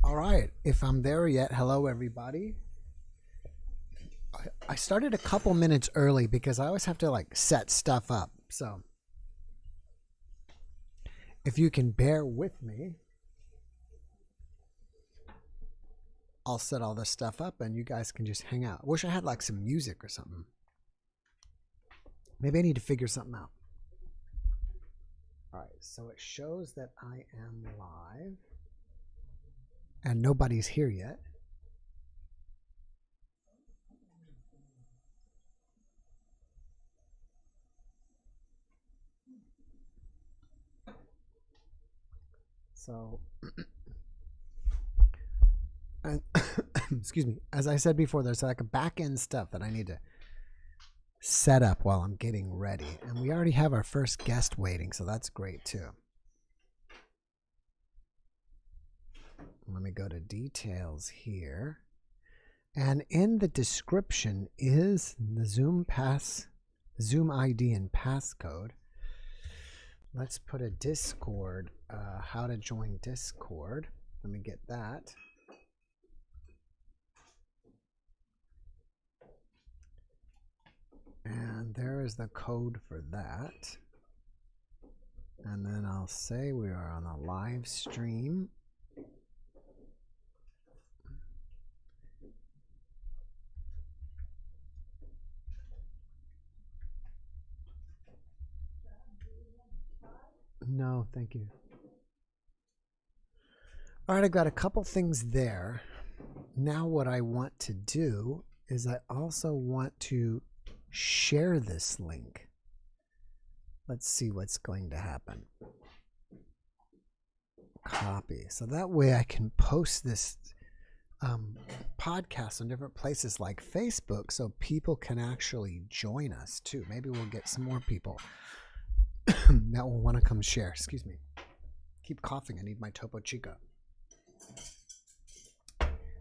All right, if I'm there yet, hello everybody. I started a couple minutes early because I always have to like set stuff up. So if you can bear with me, I'll set all this stuff up and you guys can just hang out. I wish I had like some music or something. Maybe I need to figure something out. All right, so it shows that I am live and nobody's here yet. So, and excuse me, as I said before, there's like a back end stuff that I need to set up while I'm getting ready. And we already have our first guest waiting, so that's great too. Let me go to details here. And in the description is the Zoom ID and passcode. Let's put a Discord, how to join Discord. Let me get that. And there is the code for that. And then I'll say we are on a live stream. No, thank you. All right, I've got a couple things there. Now what I want to do is I also want to share this link. Let's see what's going to happen. Copy. So that way I can post this podcast on different places like Facebook so people can actually join us too. Maybe we'll get some more people that will want to come share. Excuse me. Keep coughing. I need my Topo Chico.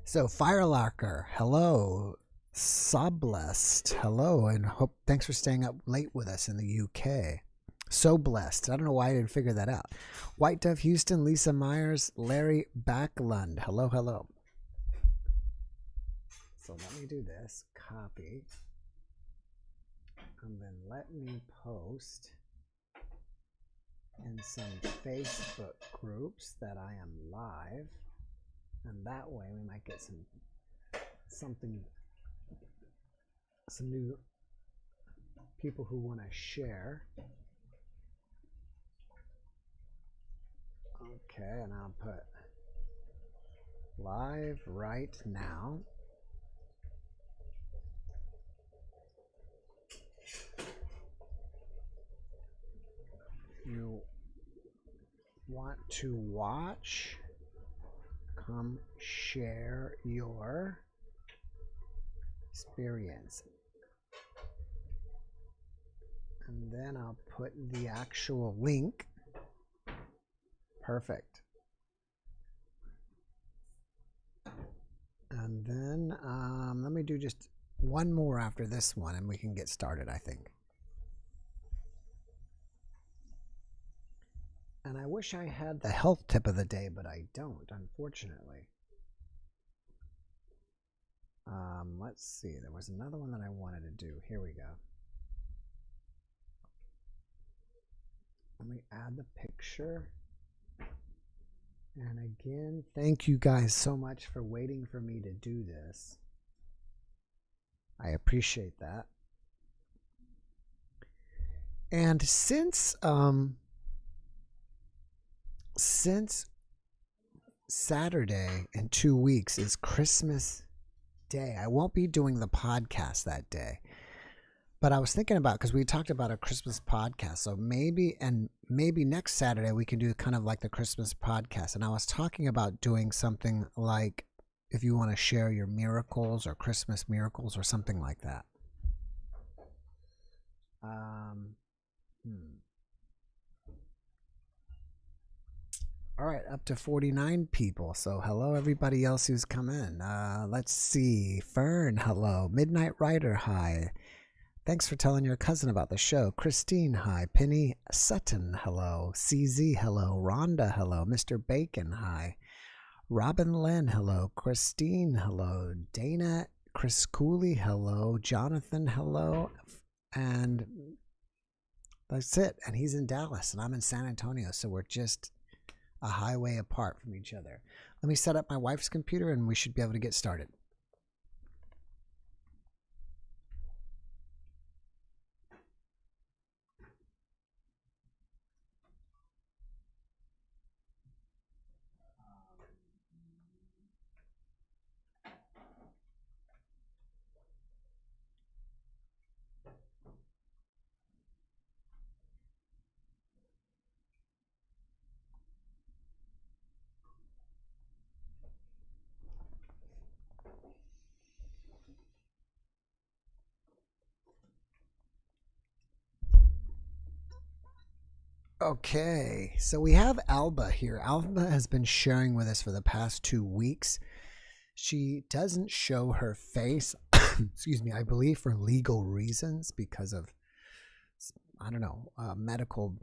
So Firelarker, hello. Blessed, hello, and thanks for staying up late with us in the UK. So blessed. I don't know why I didn't figure that out. White Dove Houston, Lisa Myers, Larry Backlund. Hello, hello. So let me do this. Copy. And then let me post in some Facebook groups that I am live. And that way we might get some new people who want to share. Okay, and I'll put live right now. You want to watch, come share your experience. And then I'll put the actual link. Perfect. And then let me do just one more after this one and we can get started, I think. And I wish I had the health tip of the day, but I don't, unfortunately. Let's see. There was another one that I wanted to do. Here we go. Let me add the picture. And again, thank you guys so much for waiting for me to do this. I appreciate that. And since Saturday in 2 weeks is Christmas Day, I won't be doing the podcast that day. But I was thinking about, because we talked about a Christmas podcast, so maybe next Saturday we can do kind of like the Christmas podcast. And I was talking about doing something like, if you want to share your miracles or Christmas miracles or something like that. All right, up to 49 people. So hello, everybody else who's come in. Let's see. Fern, hello. Midnight Rider, hi. Thanks for telling your cousin about the show. Christine, hi. Penny Sutton, hello. CZ, hello. Rhonda, hello. Mr. Bacon, hi. Robin Lynn, hello. Christine, hello. Dana, Chris Cooley, hello. Jonathan, hello. And that's it. And he's in Dallas and I'm in San Antonio. So we're just a highway apart from each other. Let me set up my wife's computer and we should be able to get started. Okay, so we have Alba here. Alba has been sharing with us for the past 2 weeks. She doesn't show her face, excuse me, I believe for legal reasons because of, I don't know, medical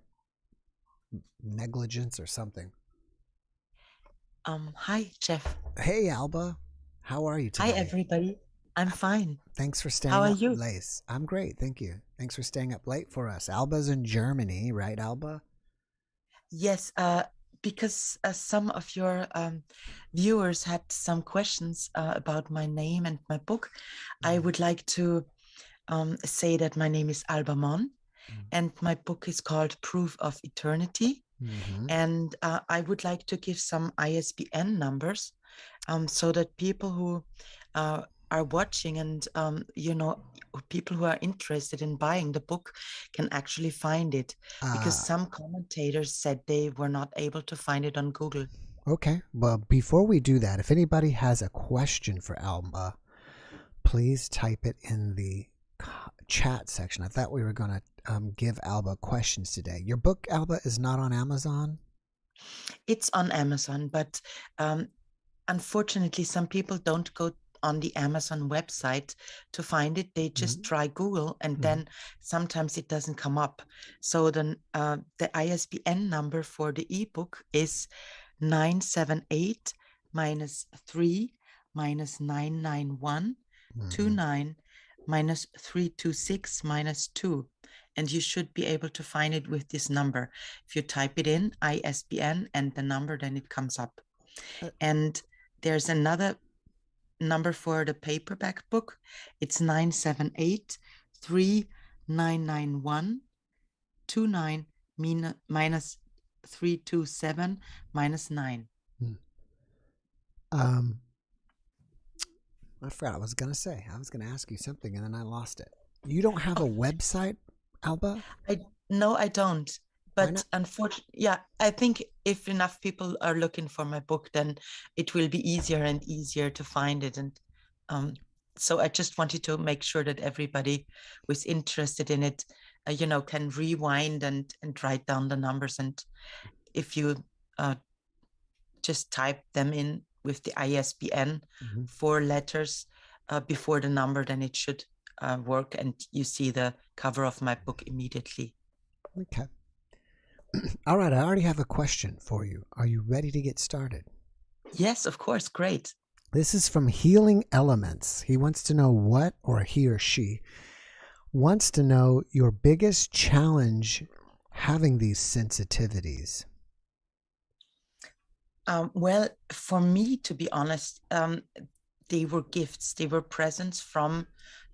negligence or something. Hi, Jeff. Hey, Alba. How are you Hi, today? everybody. I'm fine. Thanks for How staying are up you? late. I'm great, thank you. Thanks for staying up late for us. Alba's in Germany, right, Alba? Yes, because some of your viewers had some questions about my name and my book, I would like to say that my name is Alba and my book is called Proof of Eternity. Mm-hmm. And I would like to give some ISBN numbers so that people who are watching and, people who are interested in buying the book can actually find it, because some commentators said they were not able to find it on Google. Okay, well, before we do that, if anybody has a question for Alba, please type it in the chat section. I thought we were going to give Alba questions today. Your book, Alba, is not on Amazon? It's on Amazon, but unfortunately, some people don't go on the Amazon website to find it. They just try Google, and then sometimes it doesn't come up. So then the ISBN number for the ebook is 978 minus 3 minus 991 29 minus 326 minus 2. And you should be able to find it with this number. If you type it in, ISBN, and the number, then it comes up. And there's another number for the paperback book. It's 978 3991 29 minus 327 minus 9. I forgot what I was going to say. I was going to ask you something and then I lost it. You don't have a website, Alba? No, I don't. Why But not? unfortunately, yeah, I think if enough people are looking for my book, then it will be easier and easier to find it. And so I just wanted to make sure that everybody who is interested in it, can rewind and write down the numbers. And if you just type them in with the ISBN, 4 letters before the number, then it should work. And you see the cover of my book immediately. Okay. All right, I already have a question for you. Are you ready to get started? Yes, of course. Great. This is from Healing Elements. He wants to know what, or he or she wants to know your biggest challenge having these sensitivities. Well, for me, to be honest, they were gifts, they were presents from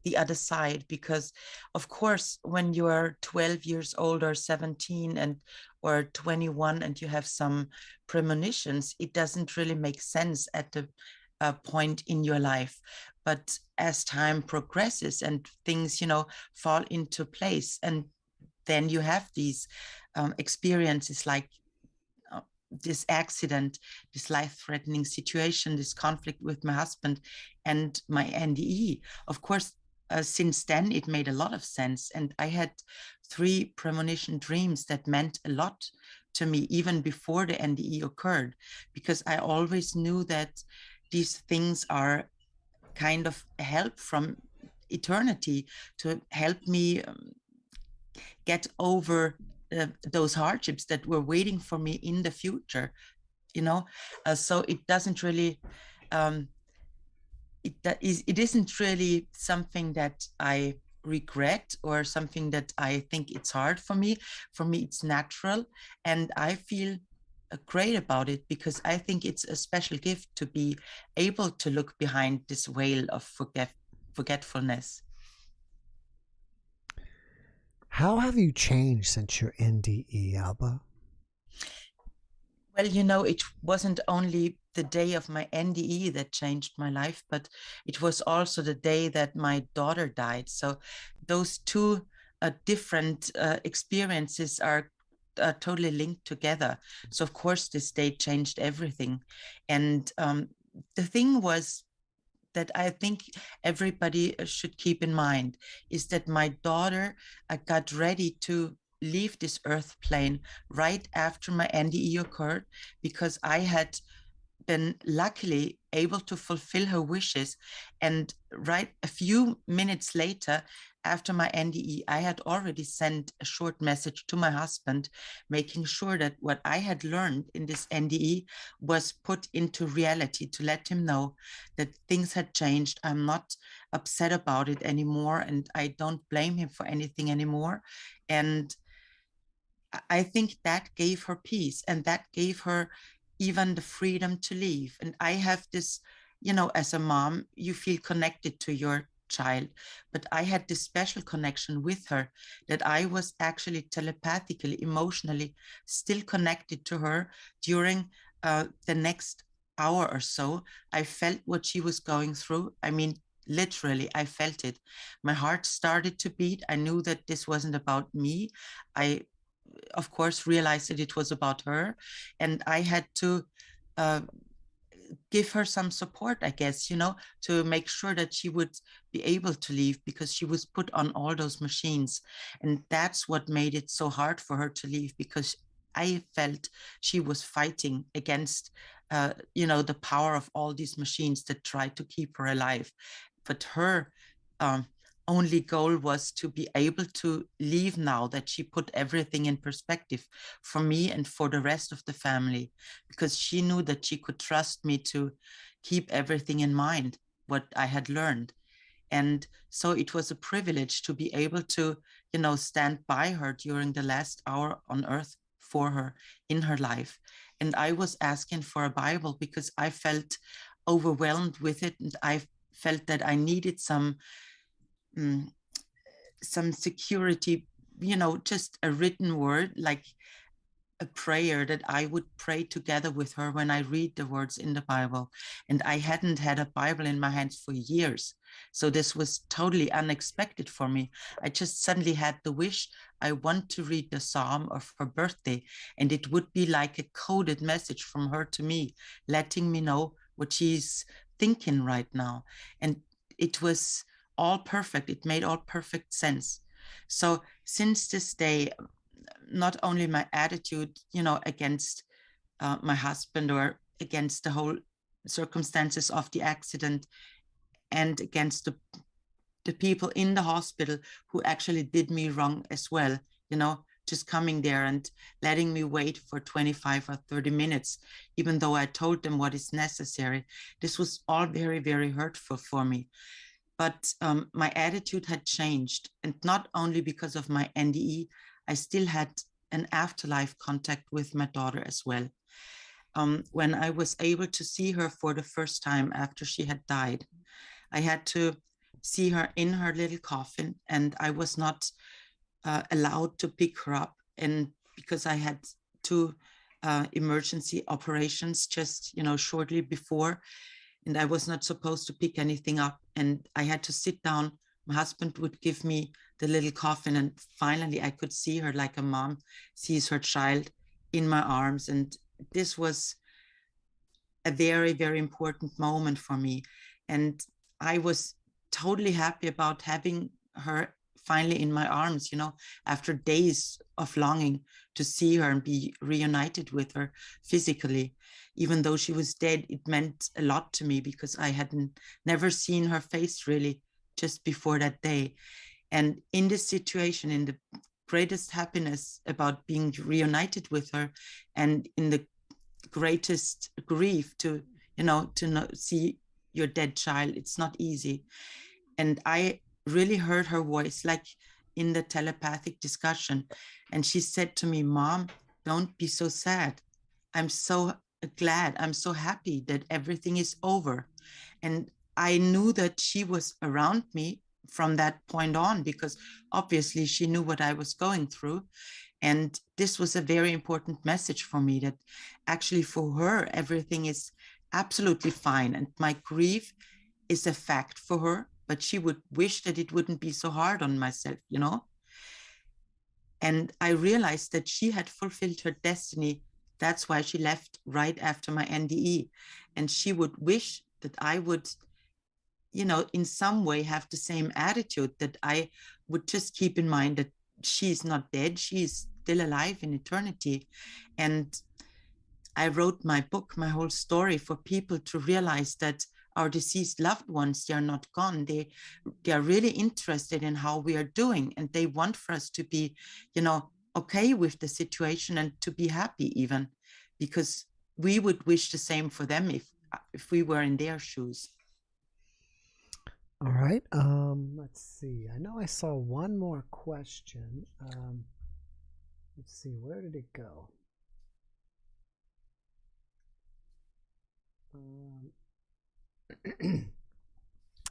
the other side, because of course when you are 12 years old or 17 or 21 and you have some premonitions, it doesn't really make sense at the point in your life. But as time progresses and things fall into place, and then you have these experiences like this accident, this life-threatening situation, this conflict with my husband and my NDE. Of course, since then, it made a lot of sense. And I had 3 premonition dreams that meant a lot to me, even before the NDE occurred, because I always knew that these things are kind of help from eternity to help me get over those hardships that were waiting for me in the future. So it doesn't really, um, it isn't really something that I regret or something that I think it's hard for me. For me, it's natural, and I feel great about it because I think it's a special gift to be able to look behind this veil of forgetfulness. How have you changed since your NDE, Alba? Well, it wasn't only the day of my NDE that changed my life, but it was also the day that my daughter died. So those two different experiences are totally linked together. So, of course, this day changed everything. And the thing was that I think everybody should keep in mind is that my daughter got ready to leave this earth plane right after my NDE occurred, because I had been luckily able to fulfill her wishes. And right a few minutes later, after my NDE, I had already sent a short message to my husband, making sure that what I had learned in this NDE was put into reality, to let him know that things had changed. I'm not upset about it anymore, and I don't blame him for anything anymore. And I think that gave her peace, and that gave her even the freedom to leave. And I have this, as a mom, you feel connected to your child, but I had this special connection with her, that I was actually telepathically, emotionally still connected to her during the next hour or so. I felt what she was going through. I mean, literally, I felt it. My heart started to beat. I knew that this wasn't about me. I of course realized that it was about her, and I had to uh, give her some support, I guess, to make sure that she would be able to leave, because she was put on all those machines. And that's what made it so hard for her to leave, because I felt she was fighting against the power of all these machines that try to keep her alive. But her um, only goal was to be able to leave, now that she put everything in perspective for me and for the rest of the family, because she knew that she could trust me to keep everything in mind, what I had learned. And so it was a privilege to be able to, stand by her during the last hour on earth for her in her life. And I was asking for a Bible because I felt overwhelmed with it. And I felt that I needed um, some security, just a written word, like a prayer that I would pray together with her when I read the words in the Bible. And I hadn't had a Bible in my hands for years. So this was totally unexpected for me. I just suddenly had the wish, I want to read the Psalm of her birthday. And it would be like a coded message from her to me, letting me know what she's thinking right now. And it was all perfect. It made all perfect sense. So since this day, not only my attitude, against my husband, or against the whole circumstances of the accident, and against the people in the hospital who actually did me wrong as well, just coming there and letting me wait for 25 or 30 minutes, even though I told them what is necessary. This was all very, very hurtful for me. But my attitude had changed, and not only because of my NDE, I still had an afterlife contact with my daughter as well. When I was able to see her for the first time after she had died, I had to see her in her little coffin, and I was not allowed to pick her up. And because I had two emergency operations just, shortly before, and I was not supposed to pick anything up. And I had to sit down. My husband would give me the little coffin, and finally I could see her like a mom sees her child in my arms. And this was a very, very important moment for me. And I was totally happy about having her finally in my arms, after days of longing to see her and be reunited with her physically. Even though she was dead, it meant a lot to me, because I hadn't never seen her face really just before that day. And in this situation, in the greatest happiness about being reunited with her, and in the greatest grief to, to see your dead child. It's not easy. And I really heard her voice, like in the telepathic discussion. And she said to me, Mom, don't be so sad. I'm so glad. I'm so happy that everything is over. And I knew that she was around me from that point on, because obviously she knew what I was going through. And this was a very important message for me, that actually for her, everything is absolutely fine. And my grief is a fact for her, but she would wish that it wouldn't be so hard on myself, And I realized that she had fulfilled her destiny. That's why she left right after my NDE. And she would wish that I would, in some way have the same attitude, that I would just keep in mind that she's not dead. She's still alive in eternity. And I wrote my book, my whole story, for people to realize that our deceased loved ones, they are not gone. They are really interested in how we are doing, and they want for us to be, okay with the situation and to be happy even, because we would wish the same for them if we were in their shoes. All right. Let's see. I know I saw one more question. Let's see. Where did it go?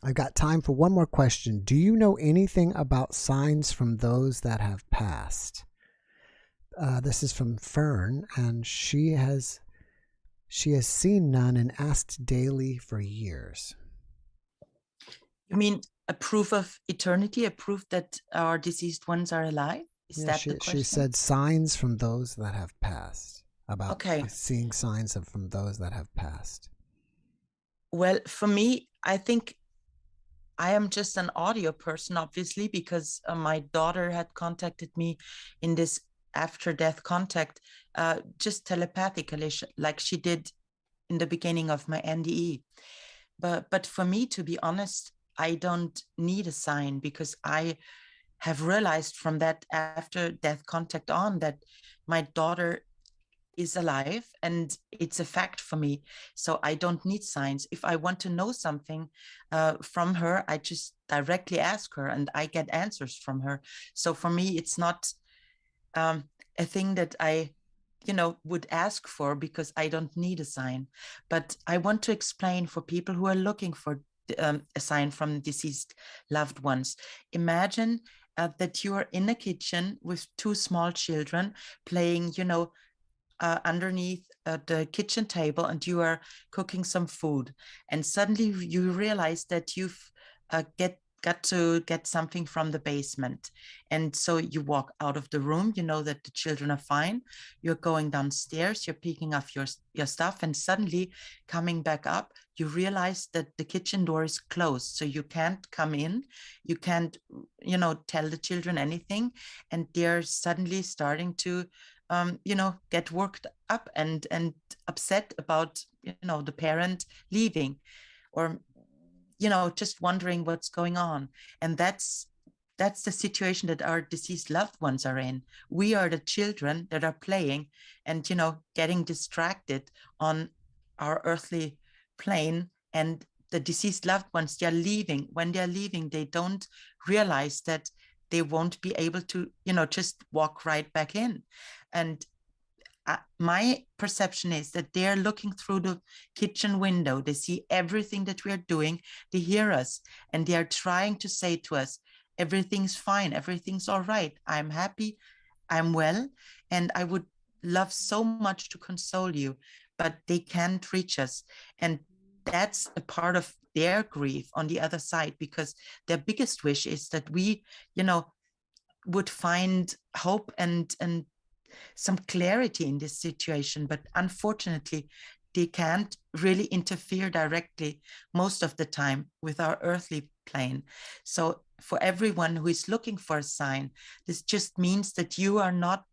I've got time for one more question. Do you know anything about signs from those that have passed? This is from Fern, and she has seen none and asked daily for years. You mean a proof of eternity, a proof that our deceased ones are alive? Is that the question? She said signs from those that have passed. About seeing signs from those that have passed. Well, for me, I think I am just an audio person, obviously, because my daughter had contacted me in this after-death contact, just telepathically, like she did in the beginning of my NDE. But for me, to be honest, I don't need a sign, because I have realized from that after-death contact on that my daughter is alive, and it's a fact for me. So I don't need signs. If I want to know something from her, I just directly ask her and I get answers from her. So for me, it's not a thing that I would ask for, because I don't need a sign. But I want to explain for people who are looking for a sign from deceased loved ones. Imagine that you are in a kitchen with two small children playing, underneath the kitchen table, and you are cooking some food, and suddenly you realize that you've got to get something from the basement, and so you walk out of the room. You know that the children are fine. You're going downstairs, you're picking up your stuff, and suddenly coming back up, you realize that the kitchen door is closed, so you can't come in, you can't tell the children anything, and they're suddenly starting to get worked up and upset about, the parent leaving, or, just wondering what's going on. And that's the situation that our deceased loved ones are in. We are the children that are playing and, getting distracted on our earthly plane, and the deceased loved ones, they're leaving. When they're leaving, they don't realize that they won't be able to, just walk right back in. And my perception is that they're looking through the kitchen window. They see everything that we are doing. They hear us, and they are trying to say to us, everything's fine. Everything's all right. I'm happy. I'm well. And I would love so much to console you, but they can't reach us. And that's a part of their grief on the other side, because their biggest wish is that we, would find hope and some clarity in this situation. But unfortunately, they can't really interfere directly most of the time with our earthly plane. So for everyone who is looking for a sign, this just means that you are not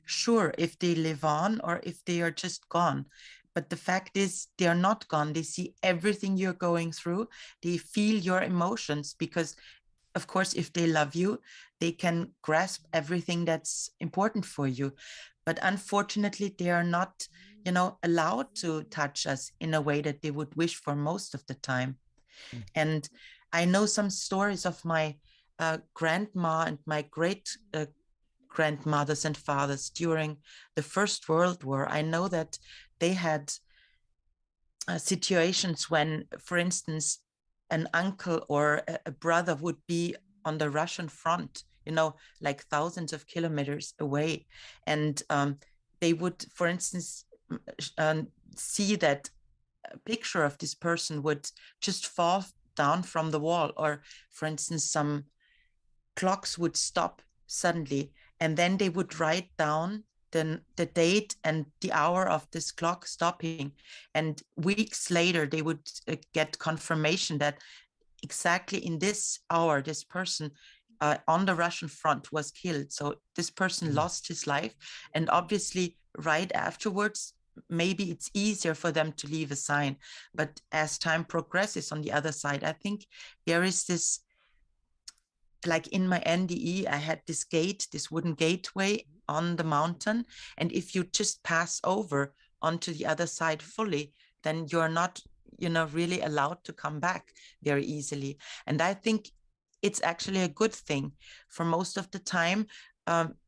sure if they live on or if they are just gone. But the fact is, they are not gone. They see everything you're going through. They feel your emotions, because of course, if they love you, they can grasp everything that's important for you. But unfortunately, they are not, allowed to touch us in a way that they would wish for most of the time. And I know some stories of my grandma and my great grandmothers and fathers during the First World War. I know that they had situations when, for instance, an uncle or a brother would be on the Russian front, like thousands of kilometers away. And they would, for instance, see that a picture of this person would just fall down from the wall, or, for instance, some clocks would stop suddenly, and then they would write down the date and the hour of this clock stopping. And weeks later, they would get confirmation that exactly in this hour, this person on the Russian front was killed. So this person lost his life. And obviously, right afterwards, maybe it's easier for them to leave a sign. But as time progresses on the other side, I think there is this, like in my NDE, I had this gate, this wooden gateway on the mountain. And if you just pass over onto the other side fully, then you're not, really allowed to come back very easily. And I think it's actually a good thing. For most of the time,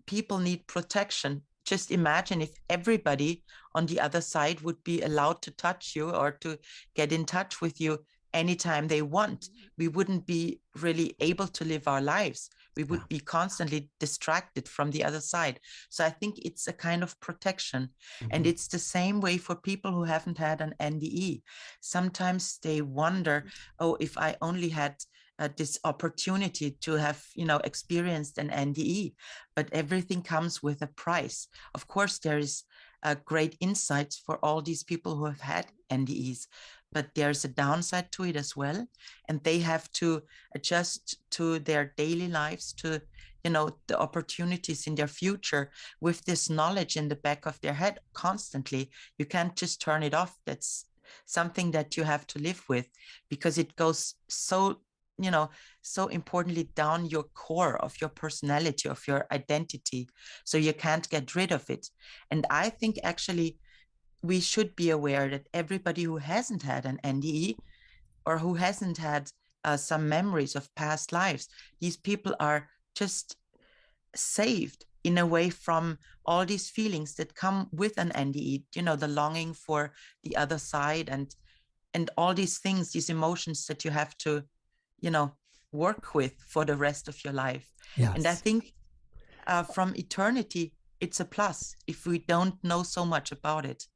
people need protection. Just imagine if everybody on the other side would be allowed to touch you or to get in touch with you anytime they want. We wouldn't be really able to live our lives. We would be constantly distracted from the other side. So I think it's a kind of protection. And it's the same way for people who haven't had an NDE. Sometimes they wonder, oh, if I only had this opportunity to have, experienced an NDE, but everything comes with a price. Of course, there is great insights for all these people who have had NDEs, but there's a downside to it as well. And they have to adjust to their daily lives, to, the opportunities in their future with this knowledge in the back of their head constantly. You can't just turn it off. That's something that you have to live with, because it goes so importantly down your core of your personality, of your identity. So you can't get rid of it. And I think actually we should be aware that everybody who hasn't had an NDE or who hasn't had some memories of past lives, these people are just saved in a way from all these feelings that come with an NDE, the longing for the other side, and all these things, these emotions that you have to work with for the rest of your life. Yes. And I think from eternity, it's a plus if we don't know so much about it.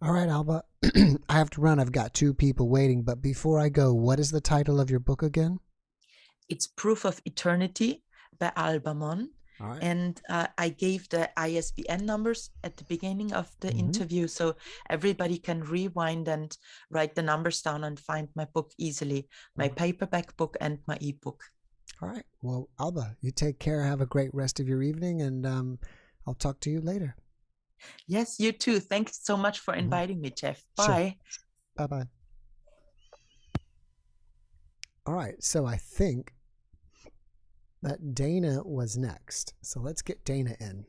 All right, Alba, I have to run. I've got 2 people waiting. But before I go, what is the title of your book again? It's Proof of Eternity by Alba. All right. And I gave the ISBN numbers at the beginning of the interview, so everybody can rewind and write the numbers down and find my book easily, my paperback book and my ebook. All right. Well, Alba, you take care. Have a great rest of your evening, and I'll talk to you later. Yes, you too. Thanks so much for inviting me, Jeff. Bye. Sure. Bye-bye. All right. So I think that Dana was next. So let's get Dana in.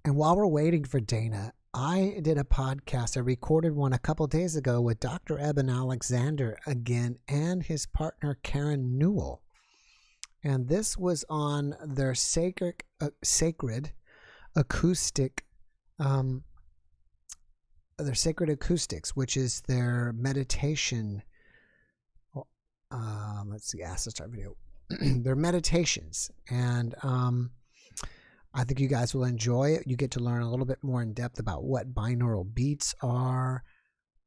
And while we're waiting for Dana, I did a podcast. I recorded one a couple days ago with Dr. Eben Alexander again and his partner Karen Newell. And this was on their sacred acoustic, their sacred acoustics, which is their meditation. Let's see, ask to start video. Their meditations. And I think you guys will enjoy it. You get to learn a little bit more in depth about what binaural beats are.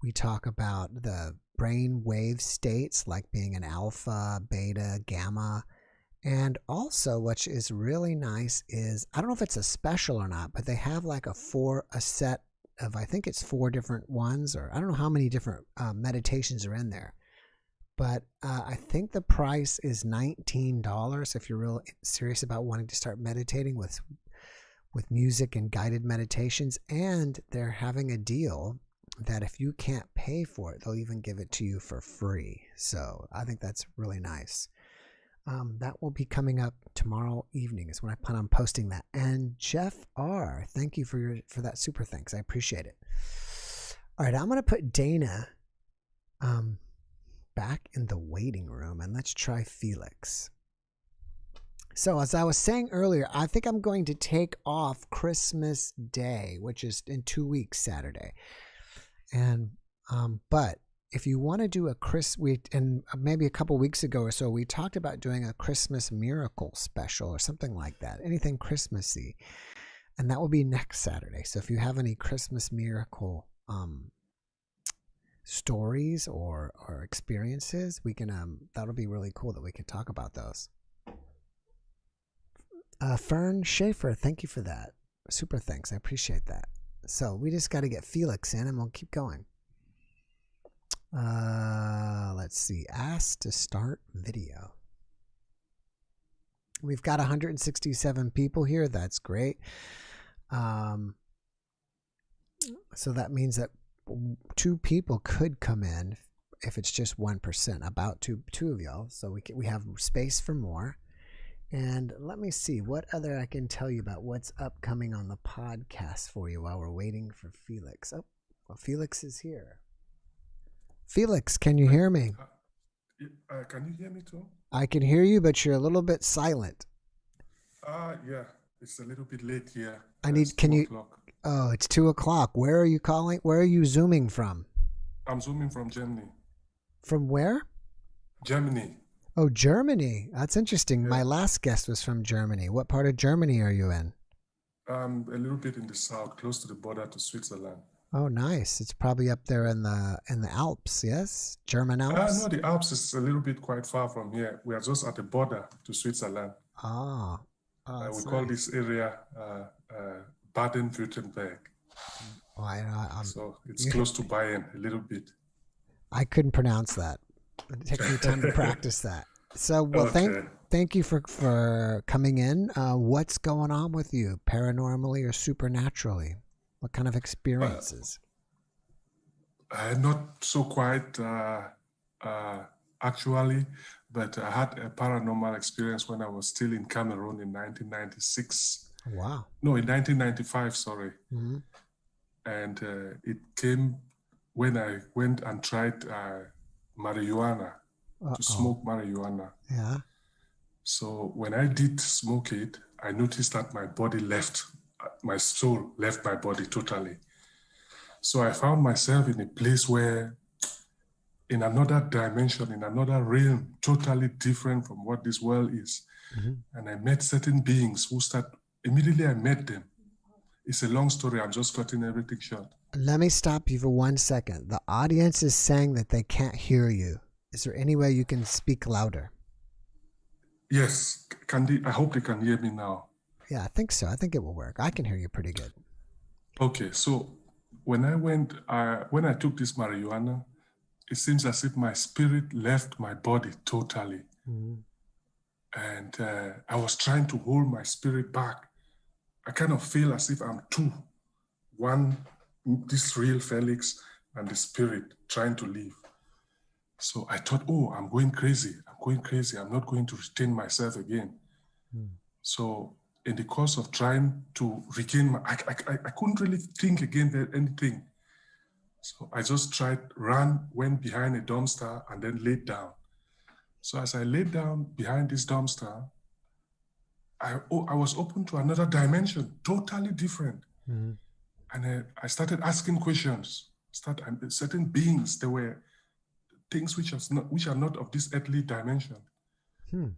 We talk about the brain wave states, like being an alpha, beta, gamma. And also, which is really nice, is, I don't know if it's a special or not, but they have like a set of, I think it's 4 different ones, or I don't know how many different meditations are in there. But I think the price is $19 if you're real serious about wanting to start meditating with music and guided meditations. And they're having a deal that if you can't pay for it, they'll even give it to you for free. So I think that's really nice. That will be coming up tomorrow evening is when I plan on posting that. And Jeff R, thank you for that super thanks. I appreciate it. All right, I'm going to put Dana back in the waiting room, and let's try Felix. So as I was saying earlier, I think I'm going to take off Christmas Day, which is in 2 weeks, Saturday. And but if you want to do and maybe a couple weeks ago or so, we talked about doing a Christmas miracle special or something like that, anything Christmassy, and that will be next Saturday. So if you have any Christmas miracle stories or experiences, we can that'll be really cool that we can talk about those. Fern Schaefer, thank you for that. Super thanks. I appreciate that. So we just got to get Felix in and we'll keep going. Let's see. Ask to start video. We've got 167 people here. That's great. So that means that 2 people could come in if it's just 1%, about two of y'all. So we have space for more. And let me see what other I can tell you about what's upcoming on the podcast for you while we're waiting for Felix. Oh, well, Felix is here. Felix, can you hear me? Can you hear me too? I can hear you, but you're a little bit silent. Yeah, it's a little bit late here. Oh, it's 2:00. Where are you calling? Where are you zooming from? I'm zooming from Germany. From where? Germany. Oh, Germany. That's interesting. Yeah. My last guest was from Germany. What part of Germany are you in? A little bit in the south, close to the border to Switzerland. Oh, nice. It's probably up there in the Alps, yes? German Alps? No, the Alps is a little bit quite far from here. We are just at the border to Switzerland. We call this area Baden-Württemberg. So it's close to Bayern a little bit. I couldn't pronounce that. It took me time to practice that. So, well, Okay. thank you for coming in. What's going on with you, paranormally or supernaturally? What kind of experiences? Not so quite actually, but I had a paranormal experience when I was still in Cameroon in 1996. Wow. No, in 1995, sorry. Mm-hmm. And it came when I went and tried marijuana, to smoke marijuana. Yeah. So when I did smoke it, I noticed that my soul left my body totally. So I found myself in a place where, in another dimension, in another realm, totally different from what this world is. Mm-hmm. And I met certain beings immediately I met them. It's a long story. I'm just cutting everything short. Let me stop you for 1 second. The audience is saying that they can't hear you. Is there any way you can speak louder? Yes. I hope they can hear me now. Yeah, I think so. I think it will work. I can hear you pretty good. Okay. So when I took this marijuana, it seems as if my spirit left my body totally. Mm-hmm. And I was trying to hold my spirit back. I kind of feel as if I'm two. One, this real Felix, and the spirit trying to leave. So I thought, I'm going crazy. I'm not going to retain myself again. So in the course of trying to regain I couldn't really think again anything. So I just went behind a dumpster and then laid down. So as I laid down behind this dumpster, I was open to another dimension, totally different. Mm-hmm. And I started asking questions. Certain beings, there were things which are not of this earthly dimension.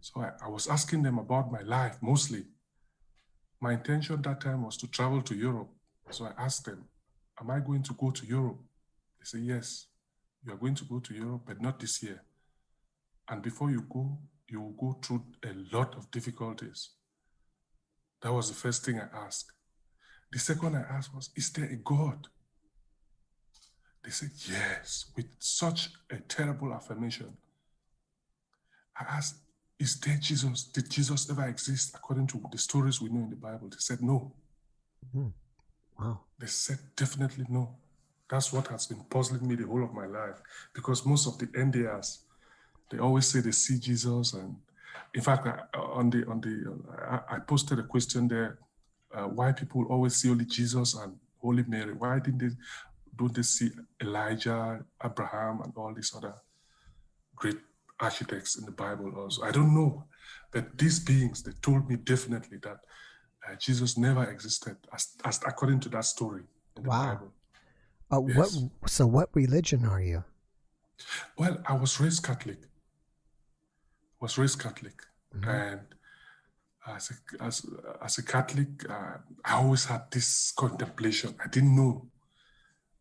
So I was asking them about my life, mostly. My intention that time was to travel to Europe. So I asked them, am I going to go to Europe? They say, yes, you are going to go to Europe, but not this year. And before you go, you will go through a lot of difficulties. That was the first thing I asked. The second I asked was, is there a God? They said, yes, with such a terrible affirmation. I asked, is there Jesus? Did Jesus ever exist according to the stories we know in the Bible? They said no. Mm-hmm. Wow. They said definitely no. That's what has been puzzling me the whole of my life, because most of the NDEs, they always say they see Jesus, and In fact, I posted a question there, why people always see only Jesus and Holy Mary. Why don't they see Elijah, Abraham, and all these other great architects in the Bible also? I don't know. But these beings, they told me definitely that Jesus never existed, as according to that story in the Bible. Yes. What religion are you? Well, I was raised Catholic. Mm-hmm. And as a Catholic, I always had this contemplation. I didn't know.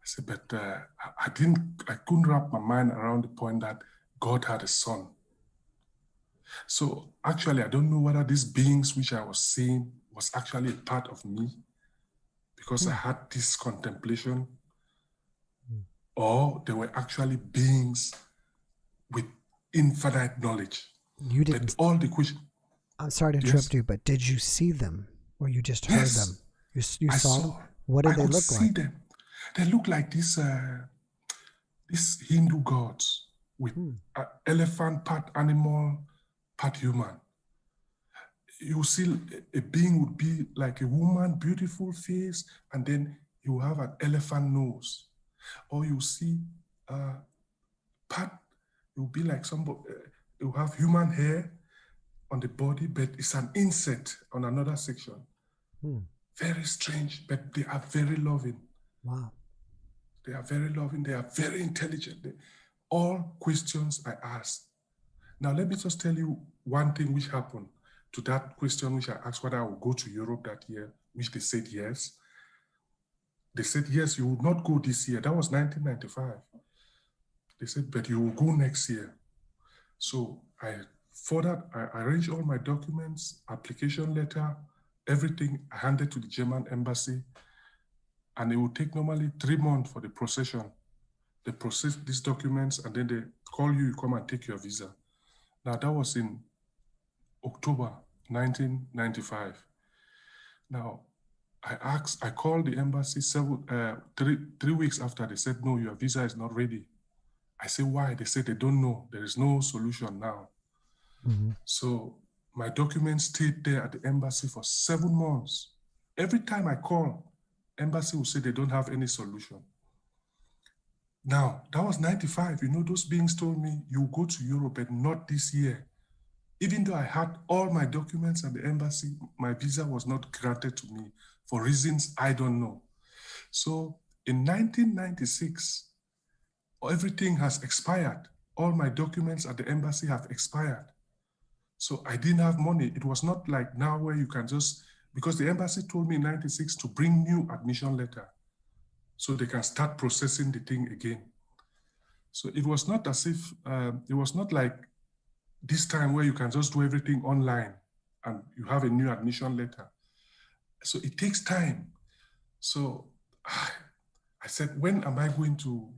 I said, but I couldn't wrap my mind around the point that God had a son. So actually, I don't know whether these beings which I was seeing was actually a part of me, because I had this contemplation, or they were actually beings with infinite knowledge. You didn't. But all the questions. I'm sorry to interrupt you, but did you see them, or you just heard them? You saw them? What did they look like? Them. They look like these Hindu gods with elephant, part animal, part human. You see a being would be like a woman, beautiful face, and then you have an elephant nose. Or you see part, it will be like somebody, you have human hair on the body, but it's an insect on another section. Very strange, but they are very loving. Wow. They are very loving. They are very intelligent. All questions I asked. Now, let me just tell you one thing which happened to that question which I asked whether I would go to Europe that year, which they said yes. They said, yes, you would not go this year. That was 1995. They said, but you will go next year. So I arranged all my documents, application letter, everything. I handed to the German embassy. And it will take normally 3 months for the procession. They process these documents and then they call you, you come and take your visa. Now that was in October 1995. Now I called the embassy 3 weeks after. They said, no, your visa is not ready. I said, why? They said they don't know. There is no solution now. Mm-hmm. So my documents stayed there at the embassy for 7 months. Every time I call, embassy will say they don't have any solution. Now, that was 95. You know, those beings told me, you go to Europe, but not this year. Even though I had all my documents at the embassy, my visa was not granted to me for reasons I don't know. So in 1996, everything has expired. All my documents at the embassy have expired. So I didn't have money. It was not like now where you can just, because the embassy told me in 96 to bring new admission letter so they can start processing the thing again. So it was not as if, it was not like this time where you can just do everything online and you have a new admission letter. So it takes time. So I said, when am I going to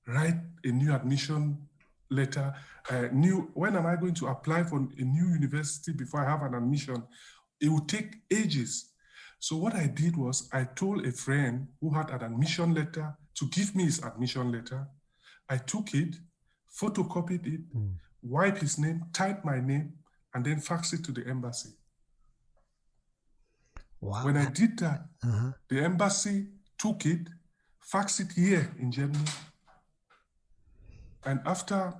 write a new admission letter? When am I going to apply for a new university before I have an admission? It would take ages. So what I did was I told a friend who had an admission letter to give me his admission letter. I took it, photocopied it, wiped his name, typed my name, and then faxed it to the embassy. Wow. When I did that, the embassy took it, faxed it here in Germany. And after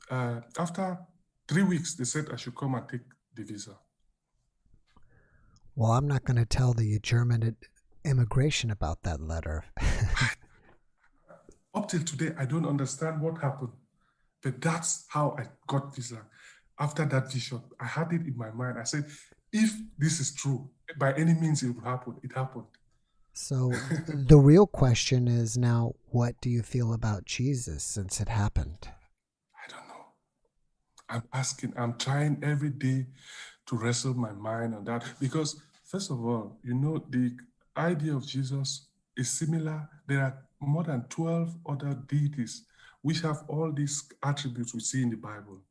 3 weeks, they said I should come and take the visa. Well, I'm not going to tell the German immigration about that letter. Up till today, I don't understand what happened. But that's how I got visa. After that vision, I had it in my mind. I said, if this is true, by any means it will happen. It happened. So the real question is now, what do you feel about Jesus since it happened? I don't know. I'm trying every day to wrestle my mind on that. Because first of all, you know, the idea of Jesus is similar. There are more than 12 other deities which have all these attributes we see in the Bible.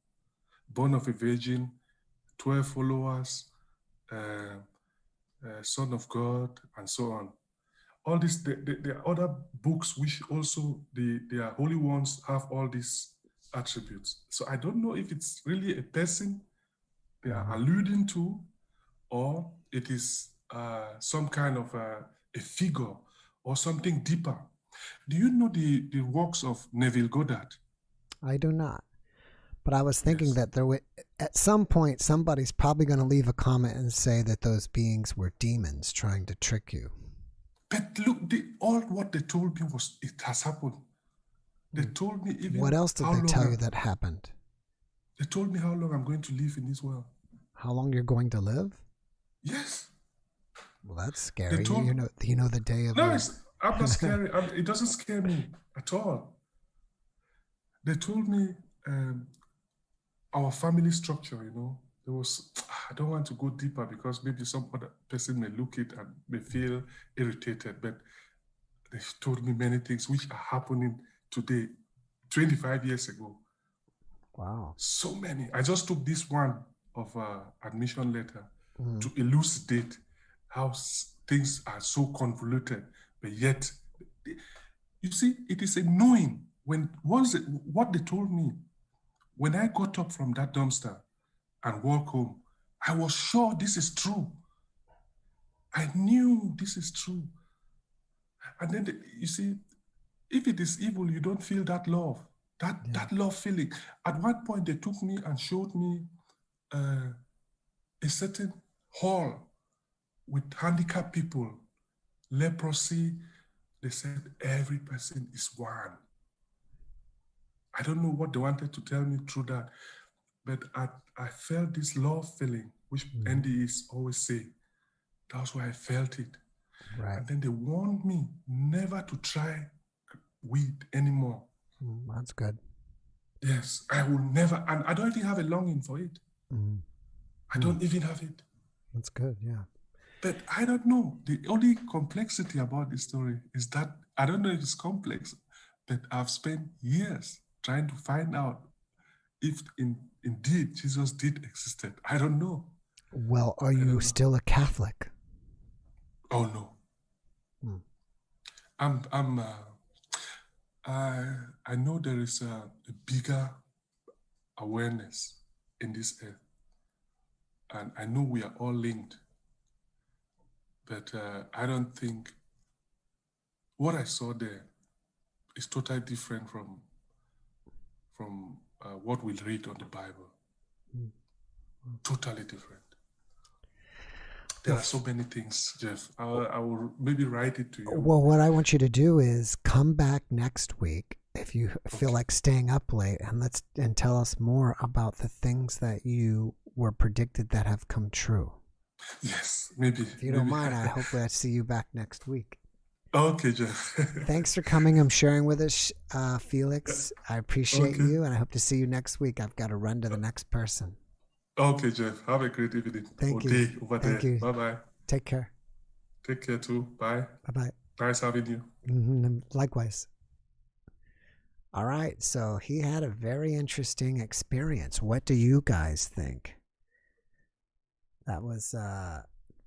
Born of a virgin, 12 followers, Son of God, and so on. All this, there are other books which also, they are holy ones, have all these attributes. So I don't know if it's really a person they are alluding to, or it is some kind of a figure or something deeper. Do you know the works of Neville Goddard? I do not. But I was thinking Yes. that there would, at some point, somebody's probably going to leave a comment and say that those beings were demons trying to trick you. But look, all what they told me was it has happened. They told me even What else did how they long tell you that happened? They told me how long I'm going to live in this world. How long you're going to live? Yes. Well, that's scary. They told, you know the day of. No, I'm not scary. It doesn't scare me at all. They told me our family structure. There was. I don't want to go deeper because maybe some other person may look it and may feel irritated. But they told me many things which are happening today, 25 years ago. Wow. So many. I just took this one of admission letter to elucidate how things are so convoluted, but yet, you see, it is a knowing. What they told me, when I got up from that dumpster and walked home, I was sure this is true. I knew this is true. And then, you see, if it is evil, you don't feel that love. That love feeling. At one point, they took me and showed me a certain hall with handicapped people, leprosy. They said every person is one. I don't know what they wanted to tell me through that, but I felt this love feeling, which NDEs always say. That's why I felt it. Right. And then they warned me never to try weed anymore. That's good. Yes, I will never, and I don't even have a longing for it. I don't even have it. That's good, yeah. But I don't know. The only complexity about this story is that I don't know if it's complex, but I've spent years trying to find out if indeed Jesus did existed. I don't know. Well, are you still a Catholic? Oh no. I know there is a bigger awareness in this earth, and I know we are all linked, but I don't think what I saw there is totally different from what we read on the Bible. Totally different. There are so many things, Jeff. I will maybe write it to you. Well, what I want you to do is come back next week if you feel like staying up late, and tell us more about the things that you were predicted that have come true. Yes, maybe. If you don't mind, hopefully I see you back next week. Okay, Jeff. Thanks for coming and sharing with us, Felix. I appreciate you, and I hope to see you next week. I've got to run to the next person. Okay, Jeff. Have a great evening. Thank you. Day over Thank there. you. Bye-bye. Take care. Take care too. Bye. Bye-bye. Nice having you. Likewise. All right. So he had a very interesting experience. What do you guys think? That was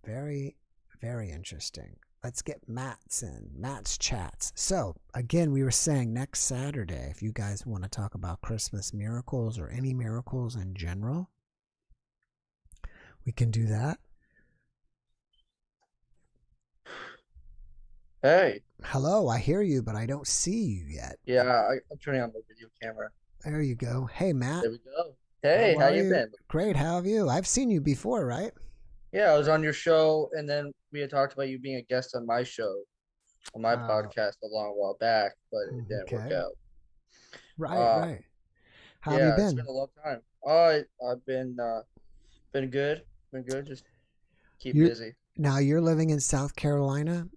very, very interesting. Let's get Matt's in. Matt's chats. So, again, we were saying next Saturday, if you guys want to talk about Christmas miracles or any miracles in general, we can do that. Hey. Hello, I hear you, but I don't see you yet. Yeah, I'm turning on the video camera. There you go. Hey, Matt. There we go. Hey, how you been? Great. How have you? I've seen you before, right? Yeah, I was on your show, and then we had talked about you being a guest on my show, on my podcast a long while back, but it didn't work out. Right. How have you been? It's been a long time. I've been good. Been good. Just keep busy. Now you're living in South Carolina?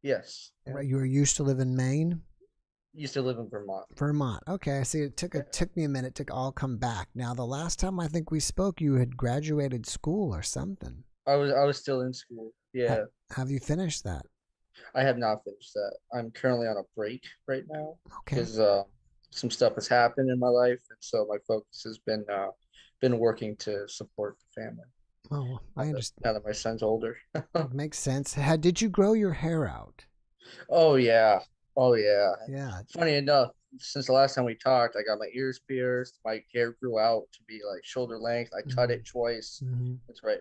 Yes. You were used to live in Maine? Used to live in Vermont. Vermont. Okay. See, it took me a minute to all come back. Now, the last time I think we spoke, you had graduated school or something. I was still in school. Yeah. Have you finished that? I have not finished that. I'm currently on a break right now. Okay. Because some stuff has happened in my life, and so my focus has been working to support the family. Oh, I understand. Now that my son's older. Makes sense. Did you grow your hair out? Oh yeah. Yeah. Yeah. Funny enough, since the last time we talked, I got my ears pierced. My hair grew out to be like shoulder length. I cut it twice. That's right.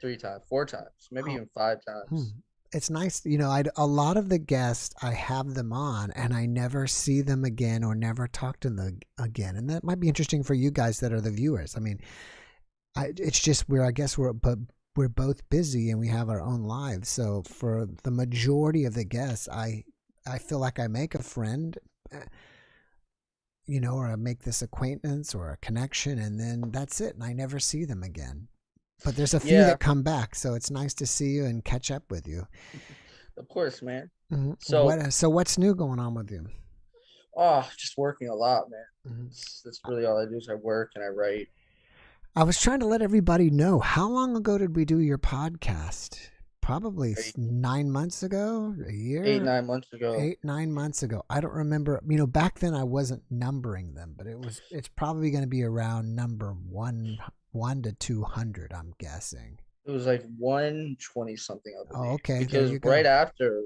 3 times, 4 times, maybe even 5 times. It's nice, a lot of the guests, I have them on and I never see them again or never talk to them again. And that might be interesting for you guys that are the viewers. I mean, it's just I guess we're both busy and we have our own lives. So for the majority of the guests, I feel like I make a friend, or I make this acquaintance or a connection, and then that's it. And I never see them again. But there's a few that come back, so it's nice to see you and catch up with you. Of course, man. So what's new going on with you? Oh, just working a lot, man. That's really all I do is I work and I write. I was trying to let everybody know, how long ago did we do your podcast? Probably 9 months ago, a year? 8, 9 months ago. 8, 9 months ago. I don't remember. Back then I wasn't numbering them, but it's probably going to be around number 1 to 200, I'm guessing. It was like 120 something. Oh, okay. Because right after,